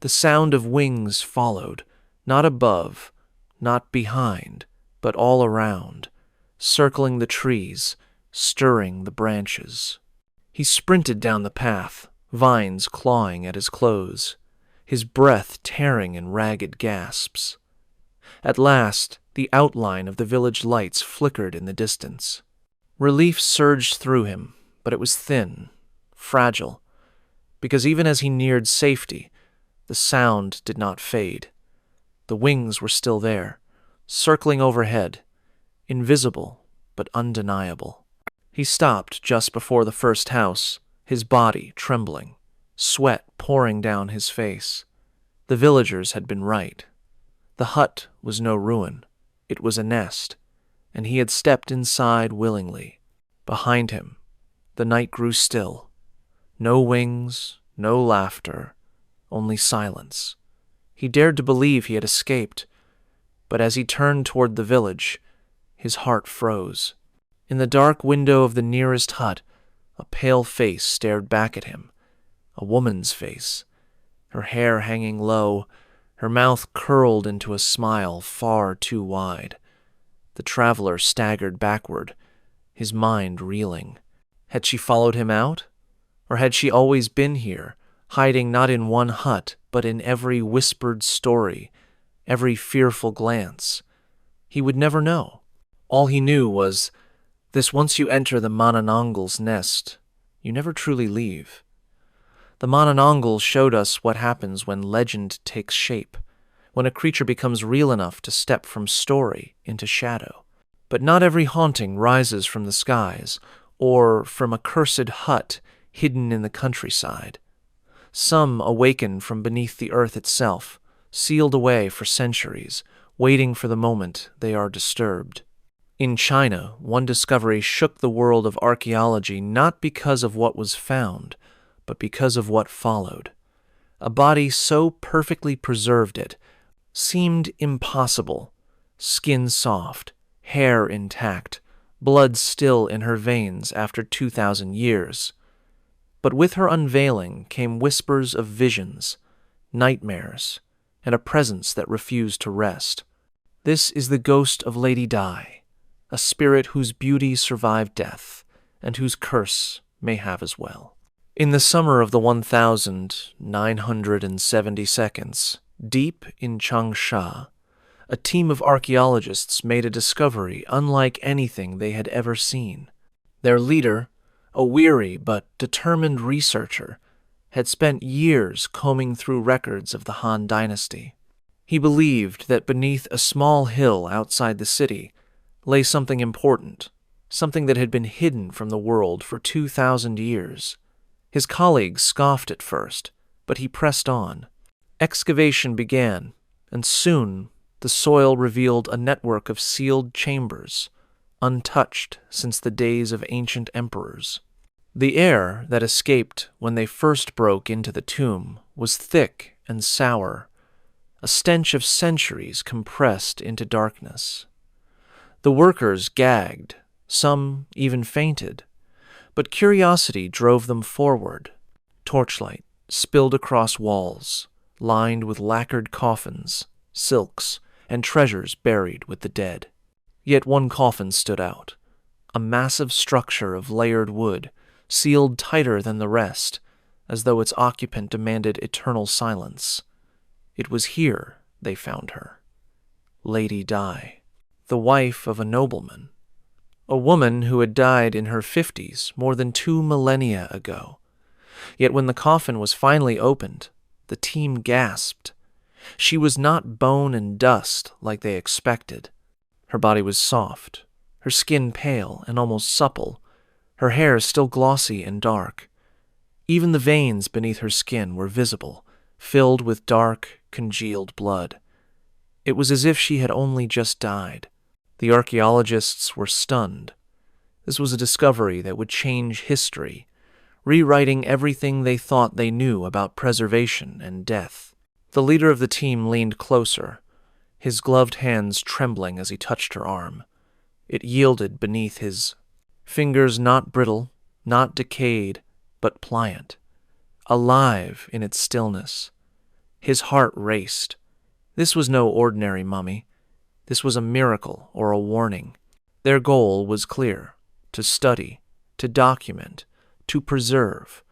The sound of wings followed, not above, not behind, but all around, circling the trees, stirring the branches. He sprinted down the path, vines clawing at his clothes, his breath tearing in ragged gasps. At last, the outline of the village lights flickered in the distance. Relief surged through him, but it was thin, fragile, because even as he neared safety, the sound did not fade. The wings were still there, circling overhead, invisible but undeniable. He stopped just before the first house, his body trembling, sweat pouring down his face. The villagers had been right. The hut was no ruin. It was a nest, and he had stepped inside willingly. Behind him, the night grew still. No wings, no laughter, only silence. He dared to believe he had escaped, but as he turned toward the village, his heart froze. In the dark window of the nearest hut, a pale face stared back at him, a woman's face, her hair hanging low, her mouth curled into a smile far too wide. The traveler staggered backward, his mind reeling. Had she followed him out? Or had she always been here, hiding not in one hut, but in every whispered story, every fearful glance? He would never know. All he knew was this: once you enter the Manananggal's nest, you never truly leave. The Manananggal showed us what happens when legend takes shape, when a creature becomes real enough to step from story into shadow. But not every haunting rises from the skies, or from a cursed hut hidden in the countryside. Some awaken from beneath the earth itself, sealed away for centuries, waiting for the moment they are disturbed. In China, one discovery shook the world of archaeology not because of what was found, but because of what followed. A body so perfectly preserved it seemed impossible, skin soft, hair intact, blood still in her veins after 2,000 years. But with her unveiling came whispers of visions, nightmares, and a presence that refused to rest. This is the ghost of Lady Dai, a spirit whose beauty survived death, and whose curse may have as well. In the summer of the 1972nd, deep in Changsha, a team of archaeologists made a discovery unlike anything they had ever seen. Their leader, a weary but determined researcher, had spent years combing through records of the Han Dynasty. He believed that beneath a small hill outside the city lay something important, something that had been hidden from the world for 2,000 years. His colleagues scoffed at first, but he pressed on. Excavation began, and soon The soil revealed a network of sealed chambers, untouched since the days of ancient emperors. The air that escaped when they first broke into the tomb was thick and sour, a stench of centuries compressed into darkness. The workers gagged, some even fainted, but curiosity drove them forward. Torchlight spilled across walls, lined with lacquered coffins, silks, and treasures buried with the dead. Yet one coffin stood out, a massive structure of layered wood, sealed tighter than the rest, as though its occupant demanded eternal silence. It was here they found her. Lady Dai, the wife of a nobleman, a woman who had died in her 50s more than 2 millennia ago. Yet when the coffin was finally opened, the team gasped. She was not bone and dust like they expected. Her body was soft, her skin pale and almost supple, her hair still glossy and dark. Even the veins beneath her skin were visible, filled with dark, congealed blood. It was as if she had only just died. The archaeologists were stunned. This was a discovery that would change history, rewriting everything they thought they knew about preservation and death. The leader of the team leaned closer, his gloved hands trembling as he touched her arm. It yielded beneath his fingers, not brittle, not decayed, but pliant, alive in its stillness. His heart raced. This was no ordinary mummy. This was a miracle or a warning. Their goal was clear: to study, to document, to preserve,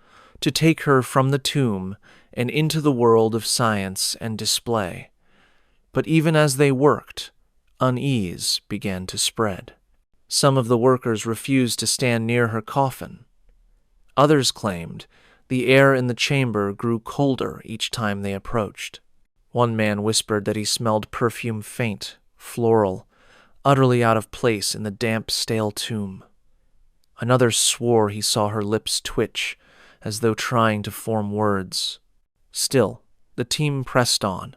to take her from the tomb and into the world of science and display. But even as they worked, unease began to spread. Some of the workers refused to stand near her coffin. Others claimed the air in the chamber grew colder each time they approached. One man whispered that he smelled perfume faint, floral, utterly out of place in the damp, stale tomb. Another swore he saw her lips twitch, as though trying to form words. Still, the team pressed on.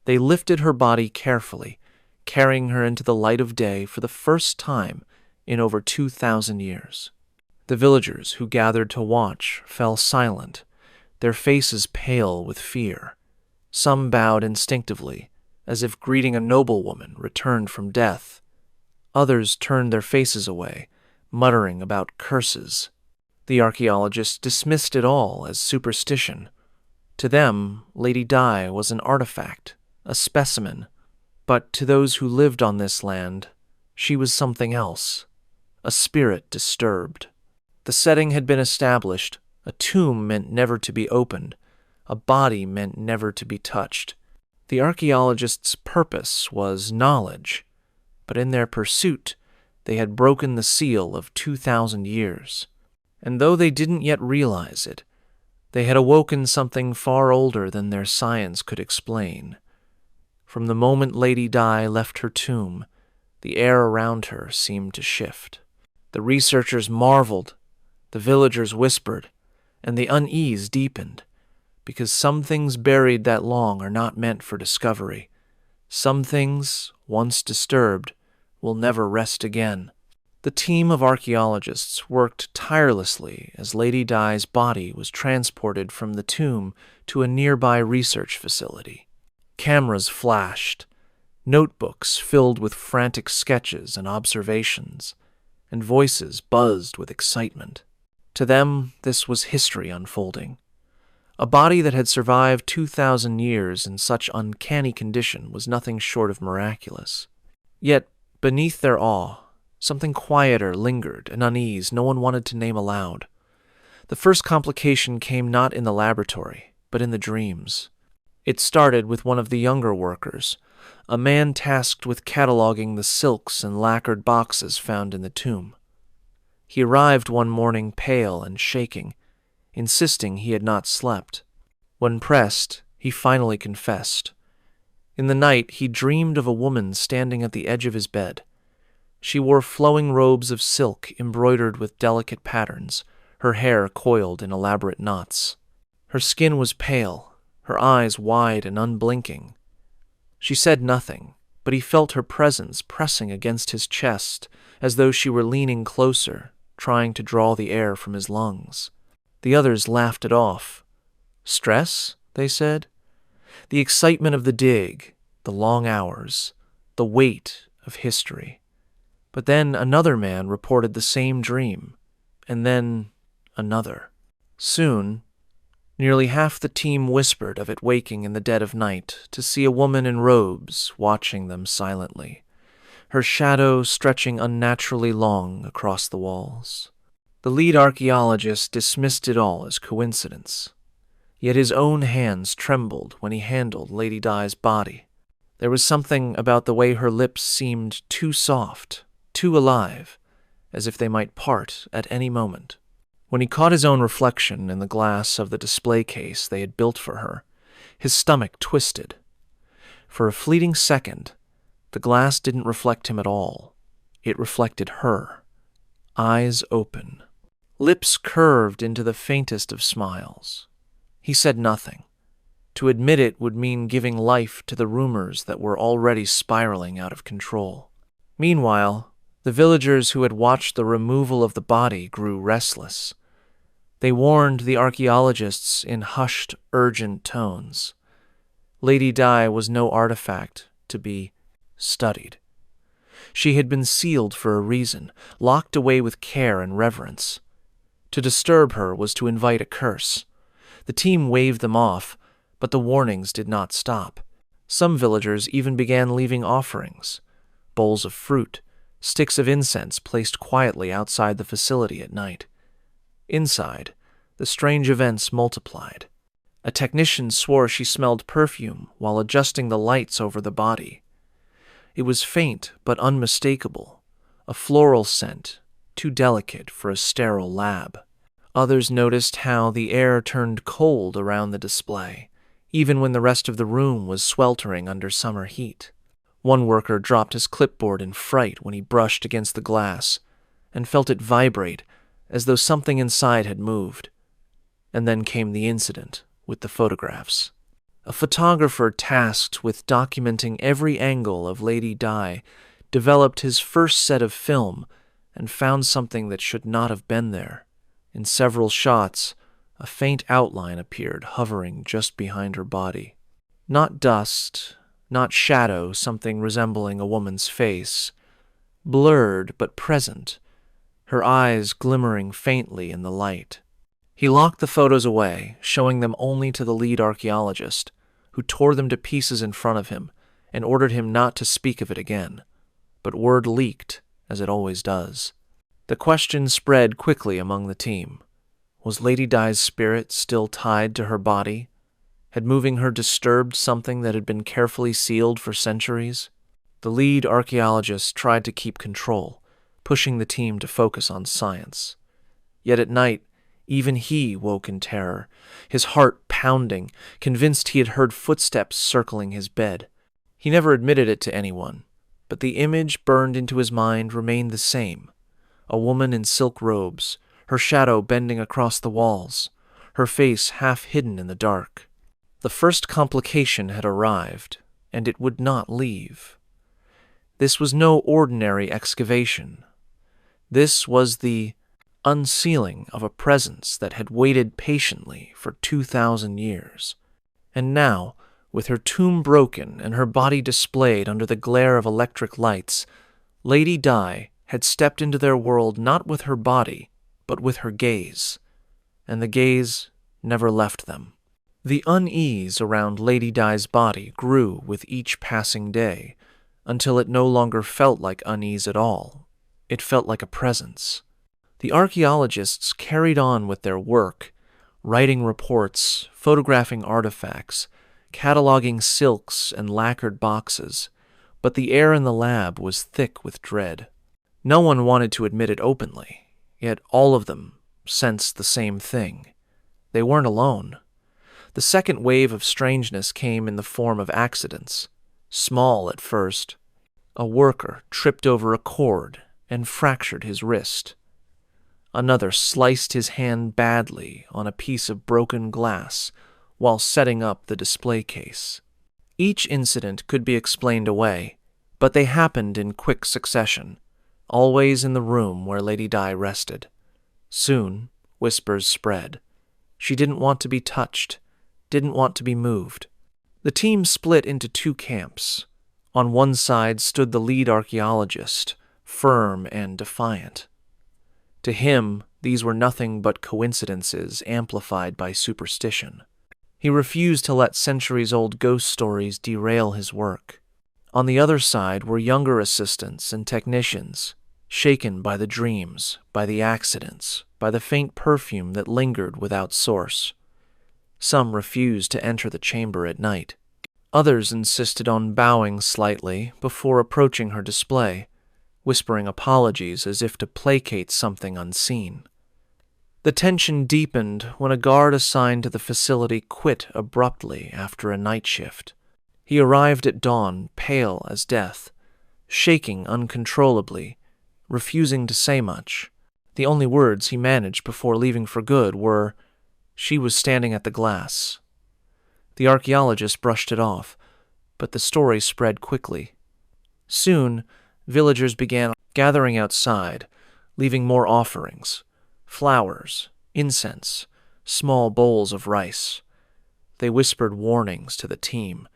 They lifted her body carefully, carrying her into the light of day for the first time in over 2,000 years. The villagers who gathered to watch fell silent, their faces pale with fear. Some bowed instinctively, as if greeting a noblewoman returned from death. Others turned their faces away, muttering about curses. The archaeologists dismissed it all as superstition. To them, Lady Dai was an artifact, a specimen, but to those who lived on this land, she was something else, a spirit disturbed. The setting had been established. A tomb meant never to be opened. A body meant never to be touched. The archaeologists' purpose was knowledge, but in their pursuit, they had broken the seal of 2,000 years. And though they didn't yet realize it, they had awoken something far older than their science could explain. From the moment Lady Dai left her tomb, the air around her seemed to shift. The researchers marveled, the villagers whispered, and the unease deepened, because some things buried that long are not meant for discovery. Some things, once disturbed, will never rest again. The team of archaeologists worked tirelessly as Lady Dai's body was transported from the tomb to a nearby research facility. Cameras flashed, notebooks filled with frantic sketches and observations, and voices buzzed with excitement. To them, this was history unfolding. A body that had survived 2,000 years in such uncanny condition was nothing short of miraculous. Yet, beneath their awe, something quieter lingered, an unease no one wanted to name aloud. The first complication came not in the laboratory, but in the dreams. It started with one of the younger workers, a man tasked with cataloging the silks and lacquered boxes found in the tomb. He arrived one morning pale and shaking, insisting he had not slept. When pressed, he finally confessed. In the night, he dreamed of a woman standing at the edge of his bed. She wore flowing robes of silk embroidered with delicate patterns, her hair coiled in elaborate knots. Her skin was pale, her eyes wide and unblinking. She said nothing, but he felt her presence pressing against his chest, as though she were leaning closer, trying to draw the air from his lungs. The others laughed it off. Stress, they said. The excitement of the dig, the long hours, the weight of history. But then another man reported the same dream, and then another. Soon, nearly half the team whispered of it waking in the dead of night to see a woman in robes watching them silently, her shadow stretching unnaturally long across the walls. The lead archaeologist dismissed it all as coincidence, yet his own hands trembled when he handled Lady Dai's body. There was something about the way her lips seemed too soft, too alive, as if they might part at any moment. When he caught his own reflection in the glass of the display case they had built for her, his stomach twisted. For a fleeting second, the glass didn't reflect him at all. It reflected her, eyes open, lips curved into the faintest of smiles. He said nothing. To admit it would mean giving life to the rumors that were already spiraling out of control. Meanwhile, the villagers who had watched the removal of the body grew restless. They warned the archaeologists in hushed, urgent tones. Lady Dai was no artifact to be studied. She had been sealed for a reason, locked away with care and reverence. To disturb her was to invite a curse. The team waved them off, but the warnings did not stop. Some villagers even began leaving offerings, bowls of fruit, sticks of incense placed quietly outside the facility at night. Inside, the strange events multiplied. A technician swore she smelled perfume while adjusting the lights over the body. It was faint but unmistakable, a floral scent, too delicate for a sterile lab. Others noticed how the air turned cold around the display, even when the rest of the room was sweltering under summer heat. One worker dropped his clipboard in fright when he brushed against the glass and felt it vibrate as though something inside had moved. And then came the incident with the photographs. A photographer tasked with documenting every angle of Lady Dai developed his first set of film and found something that should not have been there. In several shots, a faint outline appeared hovering just behind her body. Not dust, not shadow, something resembling a woman's face. Blurred but present, her eyes glimmering faintly in the light. He locked the photos away, showing them only to the lead archaeologist, who tore them to pieces in front of him and ordered him not to speak of it again. But word leaked, as it always does. The question spread quickly among the team. Was Lady Dai's spirit still tied to her body? Had moving her disturbed something that had been carefully sealed for centuries? The lead archaeologist tried to keep control, pushing the team to focus on science. Yet at night, even he woke in terror, his heart pounding, convinced he had heard footsteps circling his bed. He never admitted it to anyone, but the image burned into his mind remained the same. A woman in silk robes, her shadow bending across the walls, her face half hidden in the dark. The first complication had arrived, and it would not leave. This was no ordinary excavation. This was the unsealing of a presence that had waited patiently for 2,000 years. And now, with her tomb broken and her body displayed under the glare of electric lights, Lady Dai had stepped into their world not with her body, but with her gaze, and the gaze never left them. The unease around Lady Dai's body grew with each passing day, until it no longer felt like unease at all. It felt like a presence. The archaeologists carried on with their work, writing reports, photographing artifacts, cataloging silks and lacquered boxes, but the air in the lab was thick with dread. No one wanted to admit it openly, yet all of them sensed the same thing. They weren't alone. The second wave of strangeness came in the form of accidents. Small at first. A worker tripped over a cord and fractured his wrist. Another sliced his hand badly on a piece of broken glass while setting up the display case. Each incident could be explained away, but they happened in quick succession, always in the room where Lady Dai rested. Soon, whispers spread. She didn't want to be touched, didn't want to be moved. The team split into two camps. On one side stood the lead archaeologist, firm and defiant. To him, these were nothing but coincidences amplified by superstition. He refused to let centuries-old ghost stories derail his work. On the other side were younger assistants and technicians, shaken by the dreams, by the accidents, by the faint perfume that lingered without source. Some refused to enter the chamber at night. Others insisted on bowing slightly before approaching her display, whispering apologies as if to placate something unseen. The tension deepened when a guard assigned to the facility quit abruptly after a night shift. He arrived at dawn, pale as death, shaking uncontrollably, refusing to say much. The only words he managed before leaving for good were, "She was standing at the glass." The archaeologist brushed it off, but the story spread quickly. Soon, villagers began gathering outside, leaving more offerings, flowers, incense, small bowls of rice. They whispered warnings to the team,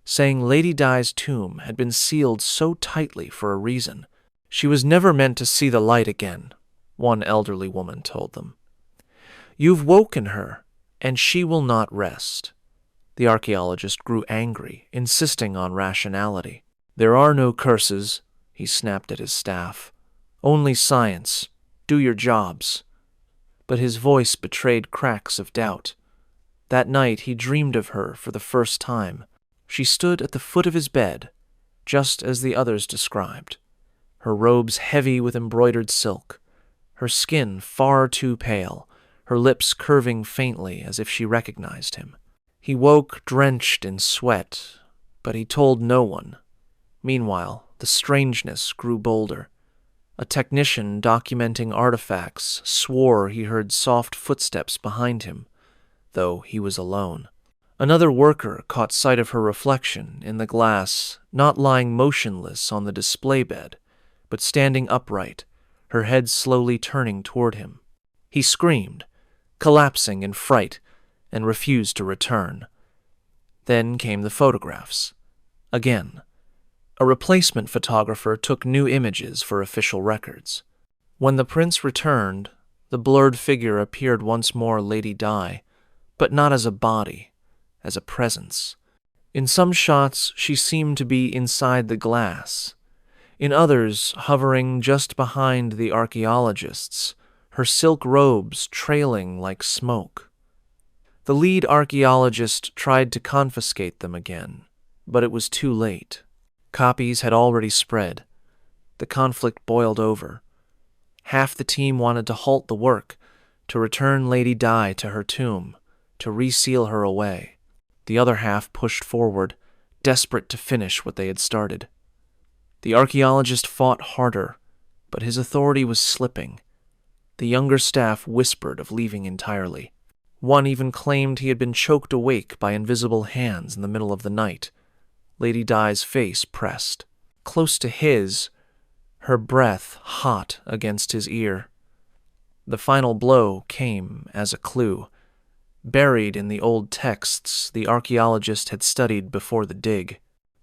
saying Lady Dai's tomb had been sealed so tightly for a reason. She was never meant to see the light again, one elderly woman told them. "You've woken her, and she will not rest." The archaeologist grew angry, insisting on rationality. "There are no curses," he snapped at his staff. "Only science. Do your jobs." But his voice betrayed cracks of doubt. That night he dreamed of her for the first time. She stood at the foot of his bed, just as the others described, her robes heavy with embroidered silk, her skin far too pale, her lips curving faintly as if she recognized him. He woke drenched in sweat, but he told no one. Meanwhile, the strangeness grew bolder. A technician documenting artifacts swore he heard soft footsteps behind him, though he was alone. Another worker caught sight of her reflection in the glass, not lying motionless on the display bed, but standing upright, her head slowly turning toward him. He screamed, collapsing in fright, and refused to return. Then came the photographs. Again, a replacement photographer took new images for official records. When the prince returned, the blurred figure appeared once more Lady Dai, but not as a body, as a presence. In some shots, she seemed to be inside the glass. In others, hovering just behind the archaeologists, her silk robes trailing like smoke. The lead archaeologist tried to confiscate them again, but it was too late. Copies had already spread. The conflict boiled over. Half the team wanted to halt the work, to return Lady Dai to her tomb, to reseal her away. The other half pushed forward, desperate to finish what they had started. The archaeologist fought harder, but his authority was slipping. The younger staff whispered of leaving entirely. One even claimed he had been choked awake by invisible hands in the middle of the night. Lady Dai's face pressed. Close to his, her breath hot against his ear. The final blow came as a clue. Buried in the old texts the archaeologist had studied before the dig.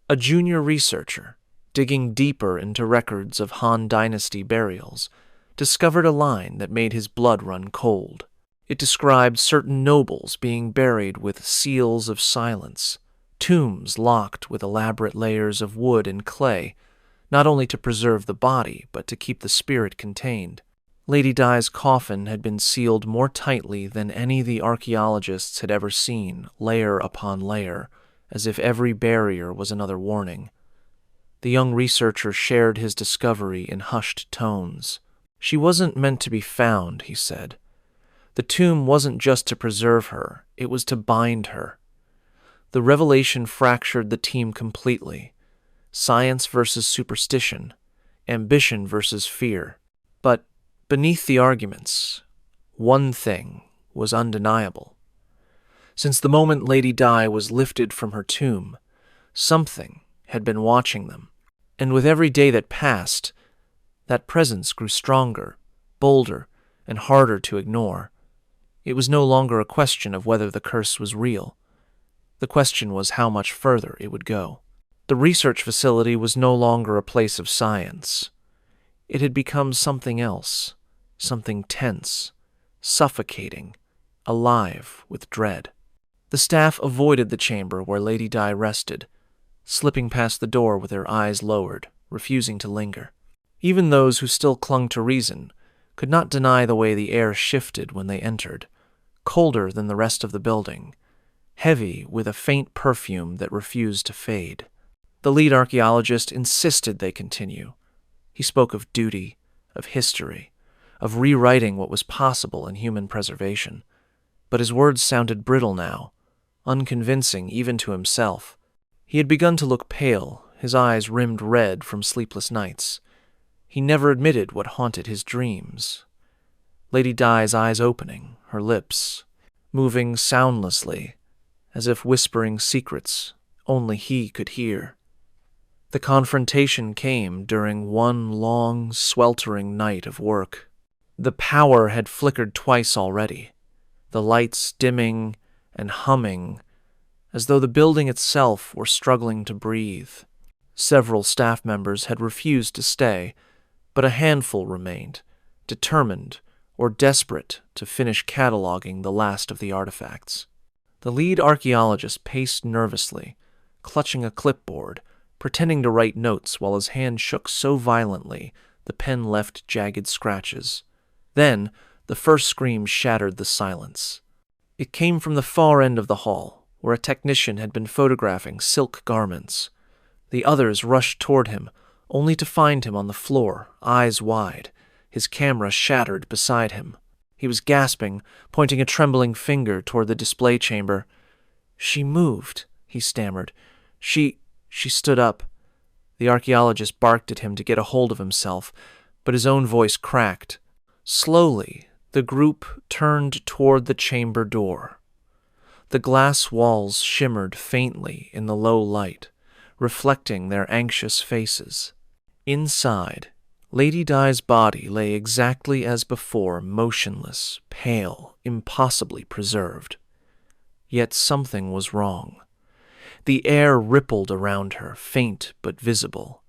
A junior researcher, digging deeper into records of Han Dynasty burials, discovered a line that made his blood run cold. It described certain nobles being buried with seals of silence, tombs locked with elaborate layers of wood and clay, not only to preserve the body, but to keep the spirit contained. Lady Dai's coffin had been sealed more tightly than any the archaeologists had ever seen, layer upon layer, as if every barrier was another warning. The young researcher shared his discovery in hushed tones. She wasn't meant to be found, he said. The tomb wasn't just to preserve her, it was to bind her. The revelation fractured the team completely. Science versus superstition, ambition versus fear. But beneath the arguments, one thing was undeniable. Since the moment Lady Dai was lifted from her tomb, Something had been watching them, and with every day that passed, that presence grew stronger, bolder, and harder to ignore. It was no longer a question of whether the curse was real. The question was how much further it would go. The research facility was no longer a place of science. It had become something else, something tense, suffocating, alive with dread. The staff avoided the chamber where Lady Dai rested, slipping past the door with their eyes lowered, refusing to linger. Even those who still clung to reason could not deny the way the air shifted when they entered, colder than the rest of the building, heavy with a faint perfume that refused to fade. The lead archaeologist insisted they continue. He spoke of duty, of history, of rewriting what was possible in human preservation. But his words sounded brittle now, unconvincing even to himself. He had begun to look pale, his eyes rimmed red from sleepless nights. He never admitted what haunted his dreams. Lady Dai's eyes opening, her lips moving soundlessly, as if whispering secrets only he could hear. The confrontation came during one long, sweltering night of work. The power had flickered twice already, the lights dimming and humming, as though the building itself were struggling to breathe. Several staff members had refused to stay, but a handful remained, determined or desperate to finish cataloging the last of the artifacts. The lead archaeologist paced nervously, clutching a clipboard, pretending to write notes while his hand shook so violently the pen left jagged scratches. Then, the first scream shattered the silence. It came from the far end of the hall, where a technician had been photographing silk garments. The others rushed toward him, only to find him on the floor, eyes wide, his camera shattered beside him. He was gasping, pointing a trembling finger toward the display chamber. "She moved," he stammered. She stood up." The archaeologist barked at him to get a hold of himself, but his own voice cracked. Slowly, the group turned toward the chamber door. The glass walls shimmered faintly in the low light, reflecting their anxious faces. Inside, Lady Dai's body lay exactly as before, motionless, pale, impossibly preserved. Yet something was wrong. The air rippled around her, faint but visible,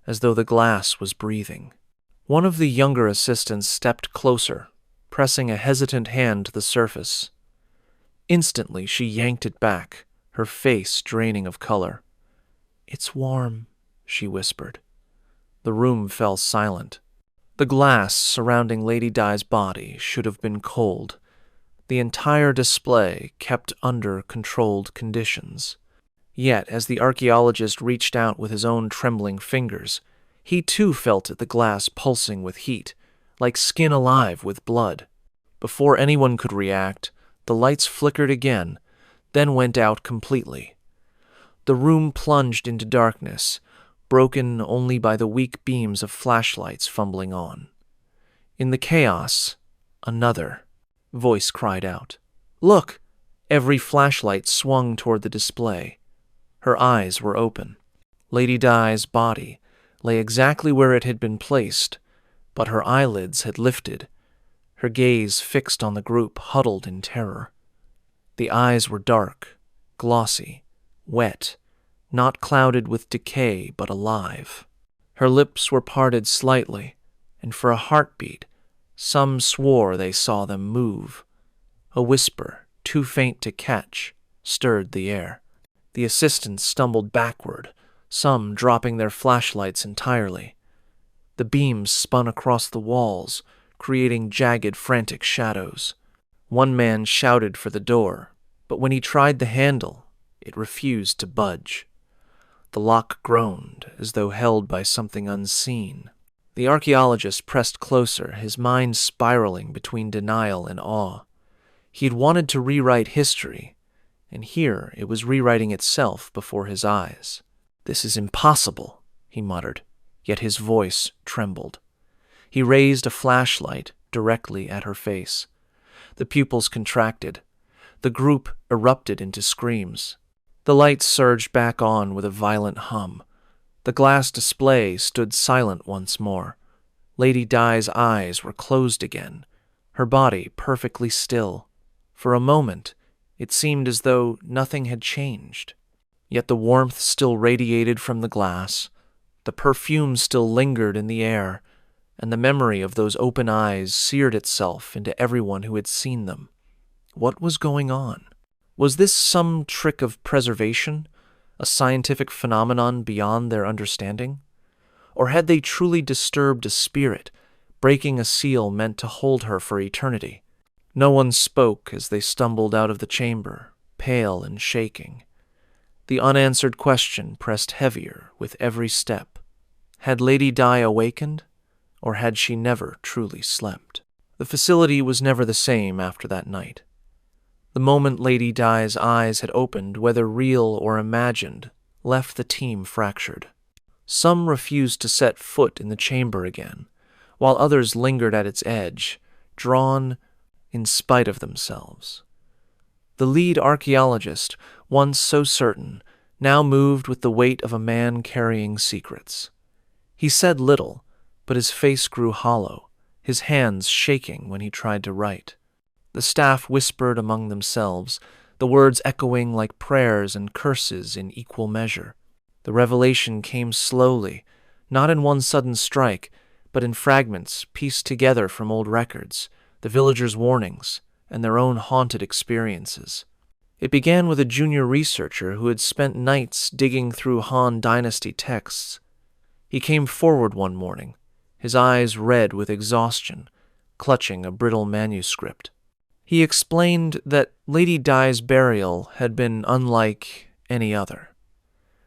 as though the glass was breathing. One of the younger assistants stepped closer, pressing a hesitant hand to the surface. Instantly, she yanked it back, her face draining of color. "It's warm," she whispered. The room fell silent. The glass surrounding Lady Dai's body should have been cold. The entire display kept under controlled conditions. Yet, as the archaeologist reached out with his own trembling fingers, he too felt the glass pulsing with heat, like skin alive with blood. Before anyone could react, the lights flickered again, then went out completely. The room plunged into darkness, broken only by the weak beams of flashlights fumbling on. In the chaos, another voice cried out. "Look!" Every flashlight swung toward the display. Her eyes were open. Lady Dai's body lay exactly where it had been placed, but her eyelids had lifted, her gaze fixed on the group huddled in terror. The eyes were dark, glossy, wet, not clouded with decay but alive. Her lips were parted slightly, and for a heartbeat, some swore they saw them move. A whisper, too faint to catch, stirred the air. The assistants stumbled backward, some dropping their flashlights entirely. The beams spun across the walls, creating jagged, frantic shadows. One man shouted for the door, but when he tried the handle, it refused to budge. The lock groaned, as though held by something unseen. The archaeologist pressed closer, his mind spiraling between denial and awe. He had wanted to rewrite history, and here it was rewriting itself before his eyes. "This is impossible," he muttered, yet his voice trembled. He raised a flashlight directly at her face. The pupils contracted. The group erupted into screams. The lights surged back on with a violent hum. The glass display stood silent once more. Lady Dai's eyes were closed again, her body perfectly still. For a moment, it seemed as though nothing had changed. Yet the warmth still radiated from the glass, the perfume still lingered in the air, and the memory of those open eyes seared itself into everyone who had seen them. What was going on? Was this some trick of preservation, a scientific phenomenon beyond their understanding? Or had they truly disturbed a spirit, breaking a seal meant to hold her for eternity? No one spoke as they stumbled out of the chamber, pale and shaking. The unanswered question pressed heavier with every step. Had Lady Dai awakened, or had she never truly slept? The facility was never the same after that night. The moment Lady Dai's eyes had opened, whether real or imagined, left the team fractured. Some refused to set foot in the chamber again, while others lingered at its edge, drawn in spite of themselves. The lead archaeologist, once so certain, now moved with the weight of a man carrying secrets. He said little, but his face grew hollow, his hands shaking when he tried to write. The staff whispered among themselves, the words echoing like prayers and curses in equal measure. The revelation came slowly, not in one sudden strike, but in fragments pieced together from old records, the villagers' warnings, and their own haunted experiences. It began with a junior researcher who had spent nights digging through Han Dynasty texts. He came forward one morning, his eyes red with exhaustion, clutching a brittle manuscript. He explained that Lady Dai's burial had been unlike any other.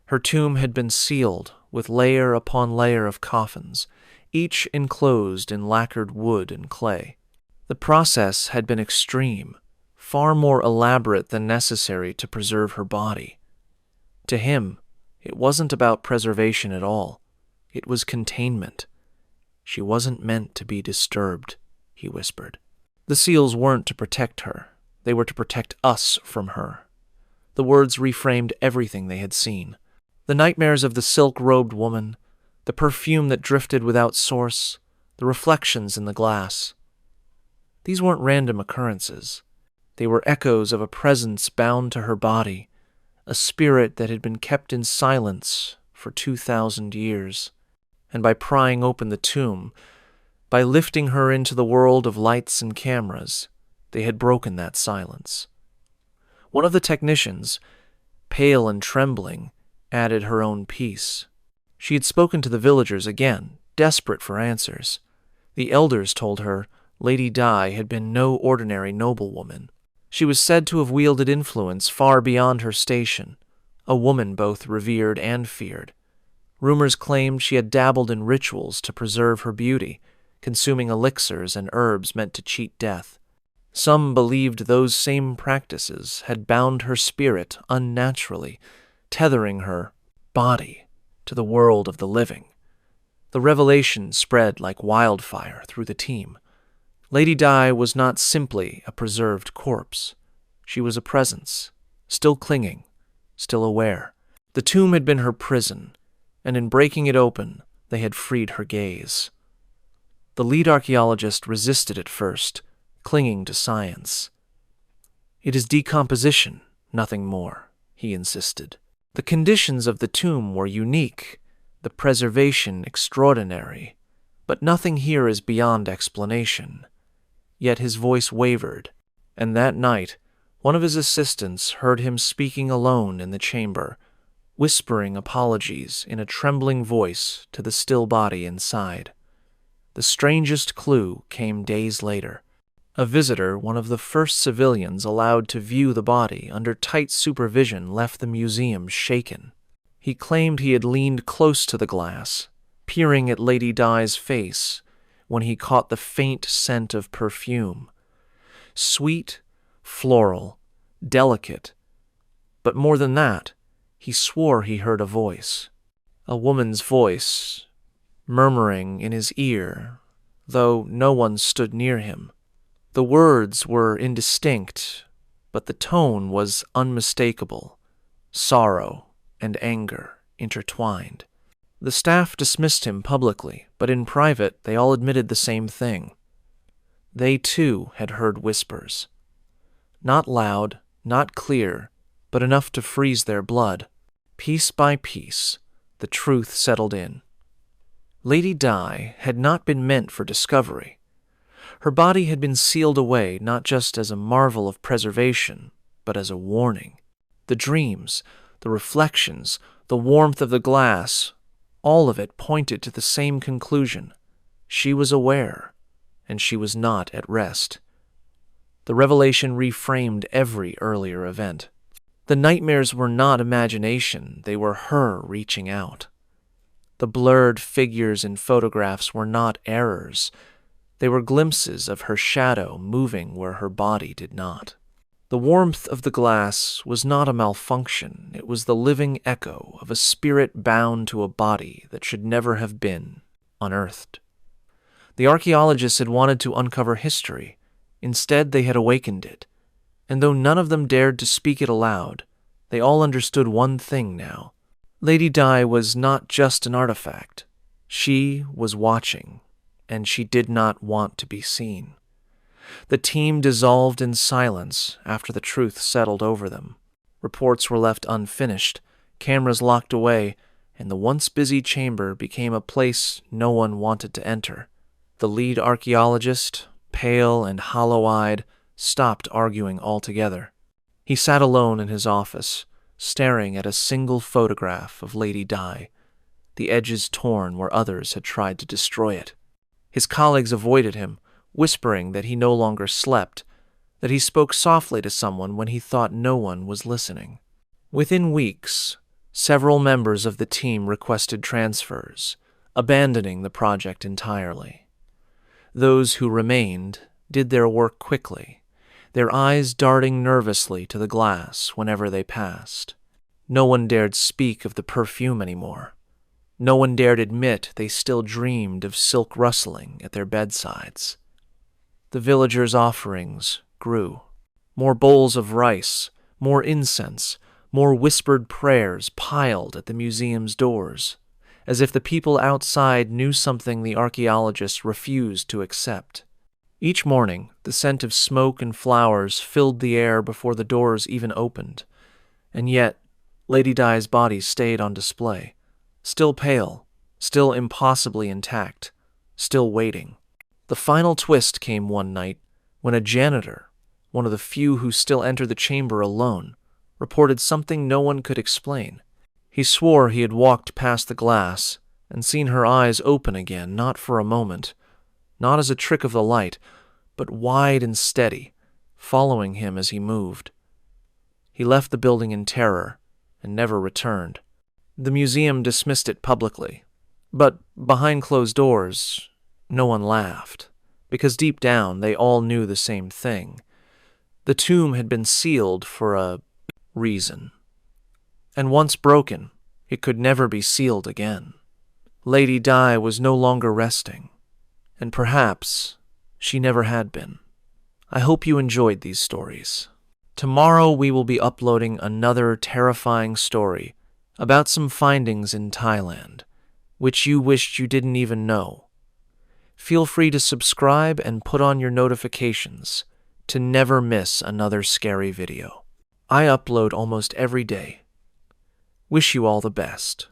Her tomb had been sealed with layer upon layer of coffins, each enclosed in lacquered wood and clay. The process had been extreme, far more elaborate than necessary to preserve her body. To him, it wasn't about preservation at all. It was containment. She wasn't meant to be disturbed, he whispered. The seals weren't to protect her. They were to protect us from her. The words reframed everything they had seen. The nightmares of the silk-robed woman, the perfume that drifted without source, the reflections in the glass. These weren't random occurrences. They were echoes of a presence bound to her body, a spirit that had been kept in silence for 2,000 years. And by prying open the tomb, by lifting her into the world of lights and cameras, they had broken that silence. One of the technicians, pale and trembling, added her own piece. She had spoken to the villagers again, desperate for answers. The elders told her Lady Dai had been no ordinary noblewoman. She was said to have wielded influence far beyond her station, a woman both revered and feared. Rumors claimed she had dabbled in rituals to preserve her beauty, consuming elixirs and herbs meant to cheat death. Some believed those same practices had bound her spirit unnaturally, tethering her body to the world of the living. The revelation spread like wildfire through the team. Lady Dai was not simply a preserved corpse. She was a presence, still clinging, still aware. The tomb had been her prison, and in breaking it open, they had freed her gaze. The lead archaeologist resisted at first, clinging to science. "It is decomposition, nothing more," he insisted. The conditions of the tomb were unique, the preservation extraordinary, but nothing here is beyond explanation. Yet his voice wavered, and that night one of his assistants heard him speaking alone in the chamber, whispering apologies in a trembling voice to the still body inside. The strangest clue came days later. A visitor, one of the first civilians allowed to view the body under tight supervision, left the museum shaken. He claimed he had leaned close to the glass, peering at Lady Dai's face, when he caught the faint scent of perfume. Sweet, floral, delicate. But more than that, he swore he heard a voice. A woman's voice, murmuring in his ear, though no one stood near him. The words were indistinct, but the tone was unmistakable, sorrow, and anger intertwined. The staff dismissed him publicly, but in private they all admitted the same thing. They too had heard whispers. Not loud, not clear, but enough to freeze their blood. Piece by piece, the truth settled in. Lady Dai had not been meant for discovery. Her body had been sealed away not just as a marvel of preservation, but as a warning. The dreams, the reflections, the warmth of the glass, all of it pointed to the same conclusion. She was aware, and she was not at rest. The revelation reframed every earlier event. The nightmares were not imagination, they were her reaching out. The blurred figures in photographs were not errors. They were glimpses of her shadow moving where her body did not. The warmth of the glass was not a malfunction, it was the living echo of a spirit bound to a body that should never have been unearthed. The archaeologists had wanted to uncover history. Instead, they had awakened it. And though none of them dared to speak it aloud, they all understood one thing now. Lady Dai was not just an artifact. She was watching, and she did not want to be seen. The team dissolved in silence after the truth settled over them. Reports were left unfinished, cameras locked away, and the once busy chamber became a place no one wanted to enter. The lead archaeologist, pale and hollow-eyed, stopped arguing altogether. He sat alone in his office, staring at a single photograph of Lady Dai, the edges torn where others had tried to destroy it. His colleagues avoided him, whispering that he no longer slept, that he spoke softly to someone when he thought no one was listening. Within weeks, several members of the team requested transfers, abandoning the project entirely. Those who remained did their work quickly, their eyes darting nervously to the glass whenever they passed. No one dared speak of the perfume anymore. No one dared admit they still dreamed of silk rustling at their bedsides. The villagers' offerings grew. More bowls of rice, more incense, more whispered prayers piled at the museum's doors, as if the people outside knew something the archaeologists refused to accept. Each morning, the scent of smoke and flowers filled the air before the doors even opened, and yet Lady Dai's body stayed on display, still pale, still impossibly intact, still waiting. The final twist came one night when a janitor, one of the few who still entered the chamber alone, reported something no one could explain. He swore he had walked past the glass and seen her eyes open again, not for a moment, not as a trick of the light, but wide and steady, following him as he moved. He left the building in terror and never returned. The museum dismissed it publicly, but behind closed doors, no one laughed, because deep down they all knew the same thing. The tomb had been sealed for a reason, and once broken, it could never be sealed again. Lady Dai was no longer resting, and perhaps she never had been. I hope you enjoyed these stories. Tomorrow we will be uploading another terrifying story about some findings in Thailand, which you wished you didn't even know. Feel free to subscribe and put on your notifications to never miss another scary video. I upload almost every day. Wish you all the best.